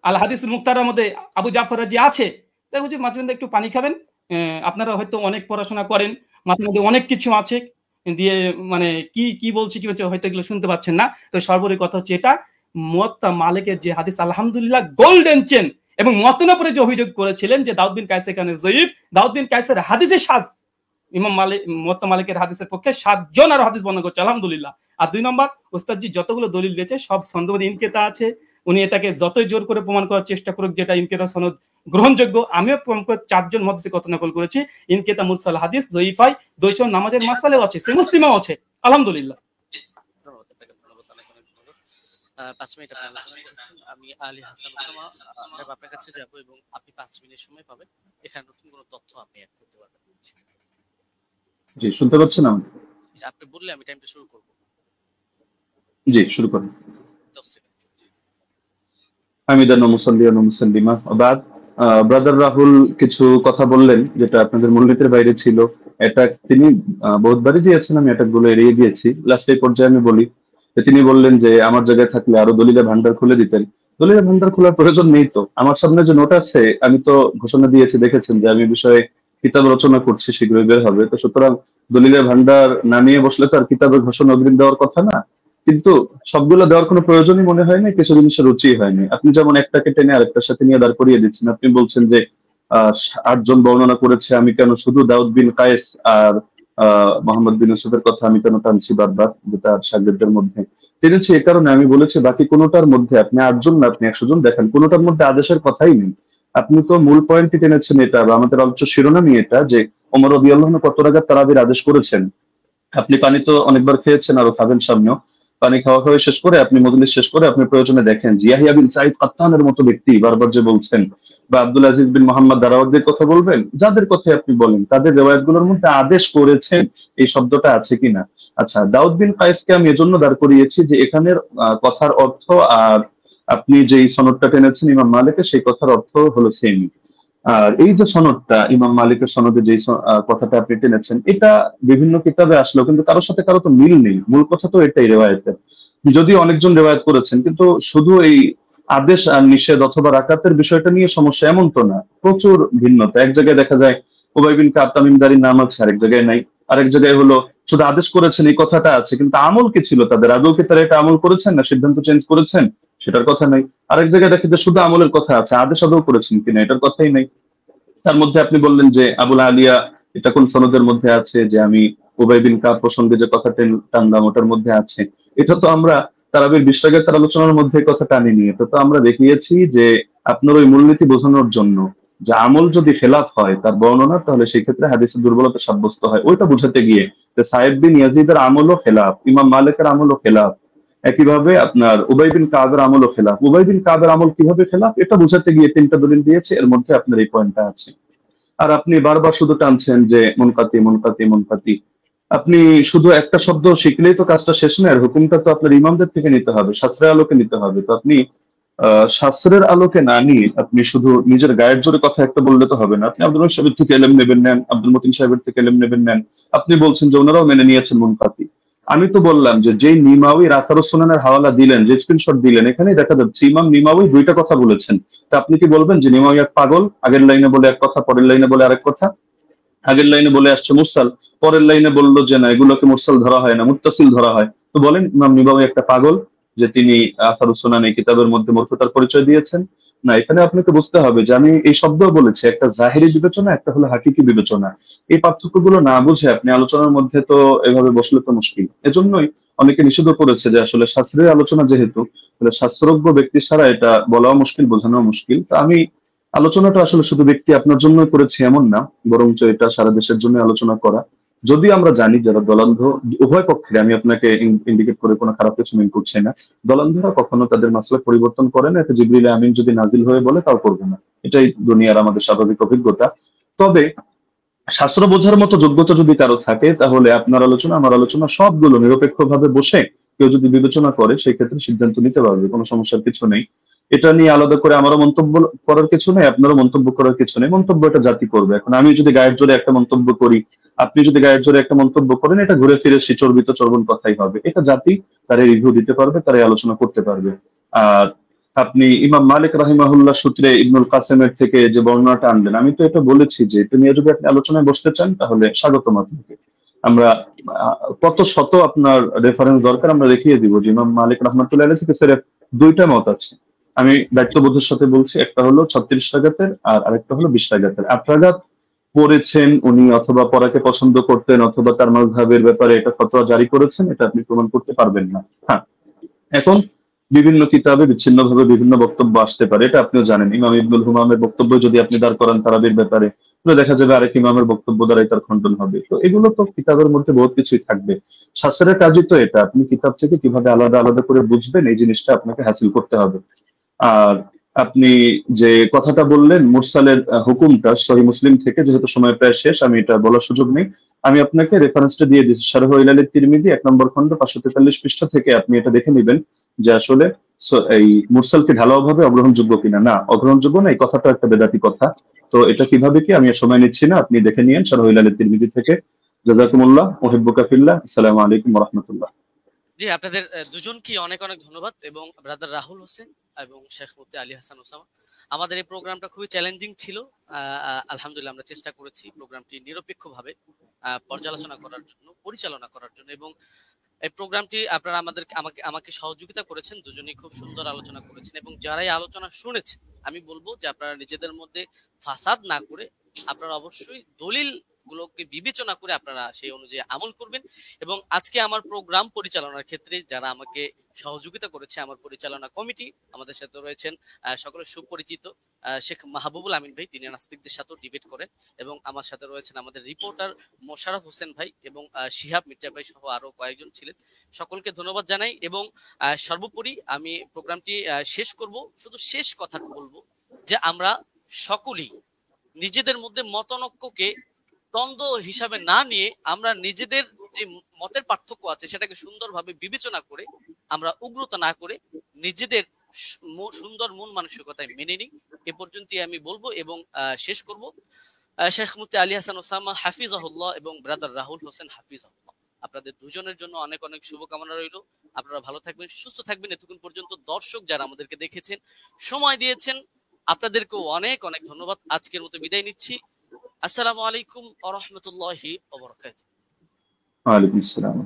আল হাদিসুল মুক্তারার মধ্যে আবু জাফর রাজি আছে। তাই বুঝি মাঝে মধ্যে একটু পানি খাবেন। আপনারা হয়তো অনেক পড়াশোনা করেন, মাঝে মধ্যে অনেক কিছু আছে দিয়ে মানে কি বলছি কি বলছে হয়তো এগুলো শুনতে পাচ্ছেন না। তো সর্বোপরি কথা হচ্ছে এটা, মুয়াত্তা মালিকের যে হাদিস আলহামদুলিল্লাহ গোল্ডেন চেন, এবং মতনের উপরে যে অভিযোগ করেছিলেন যে দাউদ বিন কায়েসের কারণে জয়ীফ, দাউদ বিন কায়েসের হাদিসে সাজ, ইমাম মালিক মুয়াত্তা মালিকের হাদিসের পক্ষে 7 জন আর হাদিস বর্ণনা করছে আলহামদুলিল্লাহ। আর 2 নম্বর, ওস্তাদজি যতগুলো দলিল দিয়েছে সব সনদে ইনকেতা আছে। উনি এটাকে যতই জোর করে প্রমাণ করার চেষ্টা করুক যেটা ইনকেতা সনদ গ্রহণযোগ্য, আমিও প্রমাণ করে 4 জন মুহাদ্দিসের কথা নকল করেছি। ইনকেতা মুরসাল হাদিস জয়ীফাই, 200 নামাজের মাসালেও আছে, সে মুসলিমাও আছে আলহামদুলিল্লাহ। 5 মিনিট আপনি আলোচনা করছেন। আমি আলী হাসান ওসামা আপনার কাছে যাব এবং আপনি 5 মিনিট সময় পাবেন। এখানে নতুন কোনো তথ্য আপনি অ্যাড করতে পারবেন। জি, শুনতে পাচ্ছেন আমাকে? আপনি বললে আমি টাইমটা শুরু করব। জি, শুরু করুন। 10 সেকেন্ড। হামিদান ওয়া মুসাল্লিয়ান ওয়া মুসাল্লিমা ওয়া বাদ। ব্রাদার রাহুল কিছু কথা বললেন যেটা আপনাদের মূলনীতির বাইরে ছিল। এটা তিনি বহুতবারই দিয়েছেন, আমি এটাগুলো এড়িয়ে গিয়েছি। লাস্টের পর্যায়ে আমি বলি যে তিনি বললেন যে আমার জায়গায় থাকলে আরো দলিলের ভান্ডার খুলে দিতেন। দলিলের ভান্ডার খোলার প্রয়োজন নেই তো। আমার সামনে যে নোট আছে, আমি তো ঘোষণা দিয়েছি, দেখেছেন যে আমি বিষয়ে কিতাব রচনা করছি, শীঘ্রই বের হবে। তো সুতরাং দলিলের ভান্ডার নামিয়ে বসলে তো আর কিতাবের ঘোষণা অগ্রিম দেওয়ার কথা না। কিন্তু সবগুলো দেওয়ার কোনো প্রয়োজনই মনে হয় না, কিছু জিনিসের রুচি হয়নি। আপনি যেমন একটাকে টেনে আরেকটার সাথে নিয়ে দাঁড় করিয়ে দিচ্ছেন। আপনি বলছেন যে 8 জন বর্ণনা করেছে, আমি কেন শুধু দাউদ বিন কায়েস আর মোহাম্মদ বিন ইউসুফের কথা আমি কেন টানছি বারবার, যেটা শাগিরদের মধ্যে টেনেছি। এ কারণে আমি বলেছি বাকি কোনোটার মধ্যে আপনি 8 জন না আপনি 100 জন দেখান, কোনোটার মধ্যে আদেশের কথাই নেই। আপনি তো মূল পয়েন্টটি টেনেছেন এটা, বা আমাদের আলোচ্য শিরোনামই এটা, যে ওমর রাদিয়াল্লাহু আনহু কত রাকাত তারাবির আদেশ করেছেন। আপনি পানি তো অনেকবার খেয়েছেন, আরো খাবেন সামনেও। পানি খাওয়া হয়ে শেষ করে আপনি মজলিস শেষ করে আপনি প্রয়োজনে দেখেন যে ইয়াহিয়া বিন সাঈদ কাত্তানের মতো ব্যক্তি বারবার যে বলছেন, বা আব্দুল আজিজ বিন মোহাম্মদ দারাওয়ারদের কথা বলবেন, যাদের কথা আপনি বলেন তাদের রিওয়ায়াতগুলোর মধ্যে আদেশ করেছেন এই শব্দটা আছে কিনা। আচ্ছা, দাউদ বিন কায়েসকে আমি এজন্য দাঁড় করিয়েছি যে এখানের কথার অর্থ আর আপনি যেই সনদটা টেনেছেন ইমাম মালিকের, সেই কথার অর্থ হলো সেম। আর এই যে সনদটা ইমাম মালিকের সনদে যে কথাটা আপনি টেনেছেন, এটা বিভিন্ন কিতাবে আসলেও কিন্তু কারোর সাথে কারো তো মিল নেই। মূল কথা তো এটাই রেওয়ায়েতের। যদিও অনেকজন রেওয়ায়েত করেছেন, কিন্তু শুধু এই আদেশ আর নিষেধ অথবা রাকাতের বিষয়টা নিয়ে সমস্যা এমন তো না, প্রচুর ভিন্নতা। এক জায়গায় দেখা যায় উবাই বিন কাব তামিমদারির নাম আছে, আরেক জায়গায় নাই। আরেক জায়গায় হলো শুধু আদেশ করেছেন এই কথাটা আছে, কিন্তু আমল কি ছিল তাদের, আদৌ কি তারা এটা আমল করেছেন না সিদ্ধান্ত চেঞ্জ করেছেন, সেটার কথা নাই। আরেক জায়গায় দেখে যে শুধু আমলের কথা আছে, আদেশ আদৌ করেছেন কিনা এটার কথাই নাই। তার মধ্যে আপনি বললেন যে আবুল আলিয়া এটা কোন সনদের মধ্যে আছে, যে আমি উবাই বিন কাব প্রসঙ্গে যে কথা টানলাম ওটার মধ্যে আছে। এটা তো আমরা তারাবির 20 রাকাতের আলোচনার মধ্যে কথা টানিনি। এটা তো আমরা দেখিয়েছি যে আপনার ওই মূলনীতি বোঝানোর জন্য যে আমল যদি খেলাফ হয় তার বর্ণনা, তাহলে সেই ক্ষেত্রে হাদিসের দুর্বলতা সাব্যস্ত হয়। ওইটা বোঝাতে গিয়ে যে সাহেব বিন ইয়াজিদের আমলও খেলাফ, ইমাম মালিকের আমলও খেলাফ, একইভাবে আপনার উবাই বিন কাবের আমলও খেলাফ। উবাই বিন কাবের আমল কিভাবে খেলাফ এটা বোঝাতে গিয়ে 3টা দলিল দিয়েছে, এর মধ্যে আপনার এই পয়েন্টটা আছে। আর আপনি বারবার শুধু টানছেন যে মুনকাতি মুনকাতি মুনকাতি। আপনি শুধু একটা শব্দ শিখলেই তো কাজটা শেষ না, এর হুকুমটা তো আপনার ইমামদের থেকে নিতে হবে, শাস্ত্রের আলোকে নিতে হবে। তো আপনি শাস্ত্রের আলোকে না নিয়ে আপনি শুধু নিজের গায়ের জোরে কথা একটা বললে তো হবে না। আপনি আব্দুল রহিম সাহেবের থেকে এলেম নেবেন নেন, আব্দুল মতিন সাহেবের থেকে এলেম নেবেন নেন। আপনি বলছেন যে ওনারাও মেনে নিয়েছেন মুনকাতি। আমি তো বললাম যে যেই নিমাউই রাসারুস সুনানের হাওয়ালা দিলেন, যে স্ক্রিনশট দিলেন, এখানেই দেখা যাচ্ছে ইমাম নিমাউই 2টা কথা বলেছেন। তা আপনি কি বলবেন যে নিমাউই এক পাগল, আগের লাইনে বলে এক কথা পরের লাইনে বলে আরেক কথা? আগের লাইনে বলে আসছে মুরসাল, পরের লাইনে বললো যে না এগুলোকে মুরসাল ধরা হয় না, মুত্তাসিল ধরা হয়। তো বলেন ইমাম নিমাউই একটা পাগল যে তিনি আসারুস সুনান এই কিতাবের মধ্যে মূর্খতার পরিচয় দিয়েছেন? না, এখানে আপনাকে বুঝতে হবে যে আমি এই শব্দ বলেছি, একটা জাহেরি বিবেচনা, একটা হলো হাকিকি বিবেচনা। এই পার্থক্যগুলো না বুঝে আপনি আলোচনার মধ্যে তো এভাবে বসলে তো মুশকিল। এজন্যই অনেকে নিষেধ করেছে যে আসলে শাস্ত্রের আলোচনা যেহেতু, শাস্ত্রজ্ঞ ব্যক্তি ছাড়া এটা বলাও মুশকিল, বোঝানো মুশকিল। তো আমি আলোচনাটা আসলে শুধু ব্যক্তি আপনার জন্যই করেছি এমন না, বরঞ্চ এটা সারা দেশের জন্য আলোচনা করা। যদি আমরা জানি যারা দলান্ধ, উভয় পক্ষে, আমি আপনাকে ইন্ডিকেট করে কোনো খারাপ কিছু মিন করছি না, দলান্ধরা কখনো তাদের মাসলা পরিবর্তন করে না। এটা জিবরিল আমিন যদি নাজিল হয়ে বলে তাও করবে না, এটাই দুনিয়ার আমাদের স্বাভাবিক অভিজ্ঞতা। তবে শাস্ত্র বোঝার মতো যোগ্যতা যদি কারো থাকে, তাহলে আপনার আলোচনা আমার আলোচনা সবগুলো নিরপেক্ষভাবে বসে কেউ যদি বিবেচনা করে, সেই ক্ষেত্রে সিদ্ধান্ত নিতে পারবে, কোনো সমস্যার কিছু নেই। এটা নিয়ে আলাদা করে আমারও মন্তব্য করার কিছু নেই, আপনারও মন্তব্য করার কিছু নেই। মন্তব্য এটা জাতি করবে। এখন আমি যদি গায়ের জোরে একটা মন্তব্য করি, আপনি যদি গায়ের জোরে একটা মন্তব্য করেন, এটা ঘুরে ফিরে সে চর্বিত চর্বণ কথাই হবে। এটা জাতি তারা রিভিউ দিতে পারবে, তারা আলোচনা করতে পারবে। আর আপনি ইমাম মালিক রাহিমাহুল্লাহ সূত্রে ইবনুল কাসেমের থেকে যে বর্ণনাটা আনলেন, আমি তো এটা বলেছি যে এটা নিয়ে যদি আপনি আলোচনায় বসতে চান তাহলে স্বাগতম আপনাকে। আমরা কত শত আপনার রেফারেন্স দরকার আমরা দেখিয়ে দিব যে ইমাম মালিক রহমাতুল্লাহ আলাইহি থেকে সির্ফ 2টা মত আছে। আমি দায়িত্ববোধের সাথে বলছি, একটা হলো 36 রাকাতের আর আরেকটা হলো 20 রাকাতের। 8 রাকাত পড়েছেন উনি, অথবা পড়াকে পছন্দ করতেন, অথবা তার মাযহাবের ব্যাপারে এটা ফতোয়া জারি করেছেন, এটা আপনি প্রমাণ করতে পারবেন না। হ্যাঁ, এখন বিভিন্ন কিতাবে বিচ্ছিন্নভাবে বিভিন্ন বক্তব্য আসতে পারে, এটা আপনিও জানেন। ইমাম ইবনুল হুমামের বক্তব্য যদি আপনি দাঁড় করান তারাবির ব্যাপারে, তাহলে দেখা যাবে আরেক ইমামের বক্তব্য দ্বারাই তার খণ্ডন হবে। তো এগুলো তো কিতাবের মধ্যে বহুত কিছুই থাকবে। শাস্ত্রের কাজই তো এটা, আপনি কিতাব থেকে কিভাবে আলাদা আলাদা করে বুঝবেন এই জিনিসটা আপনাকে হাসিল করতে হবে। আর আপনি যে কথাটা বললেন মুরসালের হুকুমটা সহিহ মুসলিম থেকে, যেহেতু সময় প্রায় শেষ আমি এটা বলার সুযোগ নেই, আমি আপনাকে রেফারেন্সটা দিয়ে দিচ্ছি। শারহ ইলাল তিরমিজি 1 নম্বর খণ্ড 543 পৃষ্ঠা থেকে আপনি এটা দেখে নেবেন যে আসলে এই মুরসালকে ঢালাওভাবে অগ্রহণযোগ্য কিনা। না, অগ্রহণযোগ্য না, এই কথাটা একটা বেদাতি কথা। তো এটা কিভাবে কি আমি আর সময় নিচ্ছি না, আপনি দেখে নিয়েন শারহ ইলাল তিরমিজি থেকে। জাযাকুমুল্লাহ, উহিব্বুকা ফিল্লাহ। আসসালামু আলাইকুম ওয়া রাহমাতুল্লাহ। জি, আপনাদের দুজনকে অনেক অনেক ধন্যবাদ, এবং ব্রাদার রাহুল হোসেন এবং শেখ মুফতি আলী হাসান ওসামা। আমাদের এই প্রোগ্রামটা খুবই চ্যালেঞ্জিং ছিল। আলহামদুলিল্লাহ আমরা চেষ্টা করেছি প্রোগ্রামটি নিরপেক্ষভাবে পর্যালোচনা করার জন্য, পরিচালনা করার জন্য, এবং এই প্রোগ্রামটি আপনারা আমাকে সহযোগিতা করেছেন। দুজনেই খুব সুন্দর আলোচনা করেছেন, এবং যারাই আলোচনা শুনেছেন আমি বলবো যে আপনারা নিজেদের মধ্যে ফাসাদ না করে আপনারা অবশ্যই দলিল গুলোকে বিবেচনা করে আপনারা সেই অনুযায়ী আমল করবেন। এবং আজকে আমার প্রোগ্রাম পরিচালনার ক্ষেত্রে যারা আমাকে সহযোগিতা করেছে, আমার পরিচালনা কমিটি, আমাদের সাথে রয়েছেন সকলের সুপরিচিত শেখ মাহবুবুল আমিন ভাই, তিনি নাস্তিকদের সাথেও ডিবেট করেন, এবং আমার সাথে রয়েছেন আমাদের রিপোর্টার মোশাররফ হোসেন ভাই এবং শিহাব মির্জা ভাই সহ আরো কয়েকজন ছিলেন। সকলকে ধন্যবাদ জানাই, এবং সর্বোপরি আমি প্রোগ্রামটি শেষ করব, শুধু শেষ কথা বলবো যে আমরা সকলেই নিজেদের মধ্যে মতানৈক্যকে দ্বন্দ্ব হিসাবে না নিয়ে আমরা নিজেদের যে মতের পার্থক্য আছে সেটাকে সুন্দরভাবে বিবেচনা করে আমরা উগ্রতা না করে নিজেদের সুন্দর মন মানসিকতায় মেনে নিই। এ পর্যন্তই আমি বলবো, এবং শেষ করব। শেখ মুফতি আলী হাসান ওসামা হাফিজাহুল্লাহ এবং ব্রাদার রাহুল হোসেন হাফিজাহুল্লাহ, আপনাদের দুজনের জন্য অনেক অনেক শুভকামনা রইল। আপনারা ভালো থাকবেন, সুস্থ থাকবেন। এতক্ষণ পর্যন্ত দর্শক যারা আমাদেরকে দেখেছেন, সময় দিয়েছেন, আপনাদেরকেও অনেক অনেক ধন্যবাদ। আজকের মতো বিদায় নিচ্ছি। আসসালামু আলাইকুম ওয়া রাহমাতুল্লাহি ওয়া বারাকাতুহু। ওয়া আলাইকুম আসসালাম।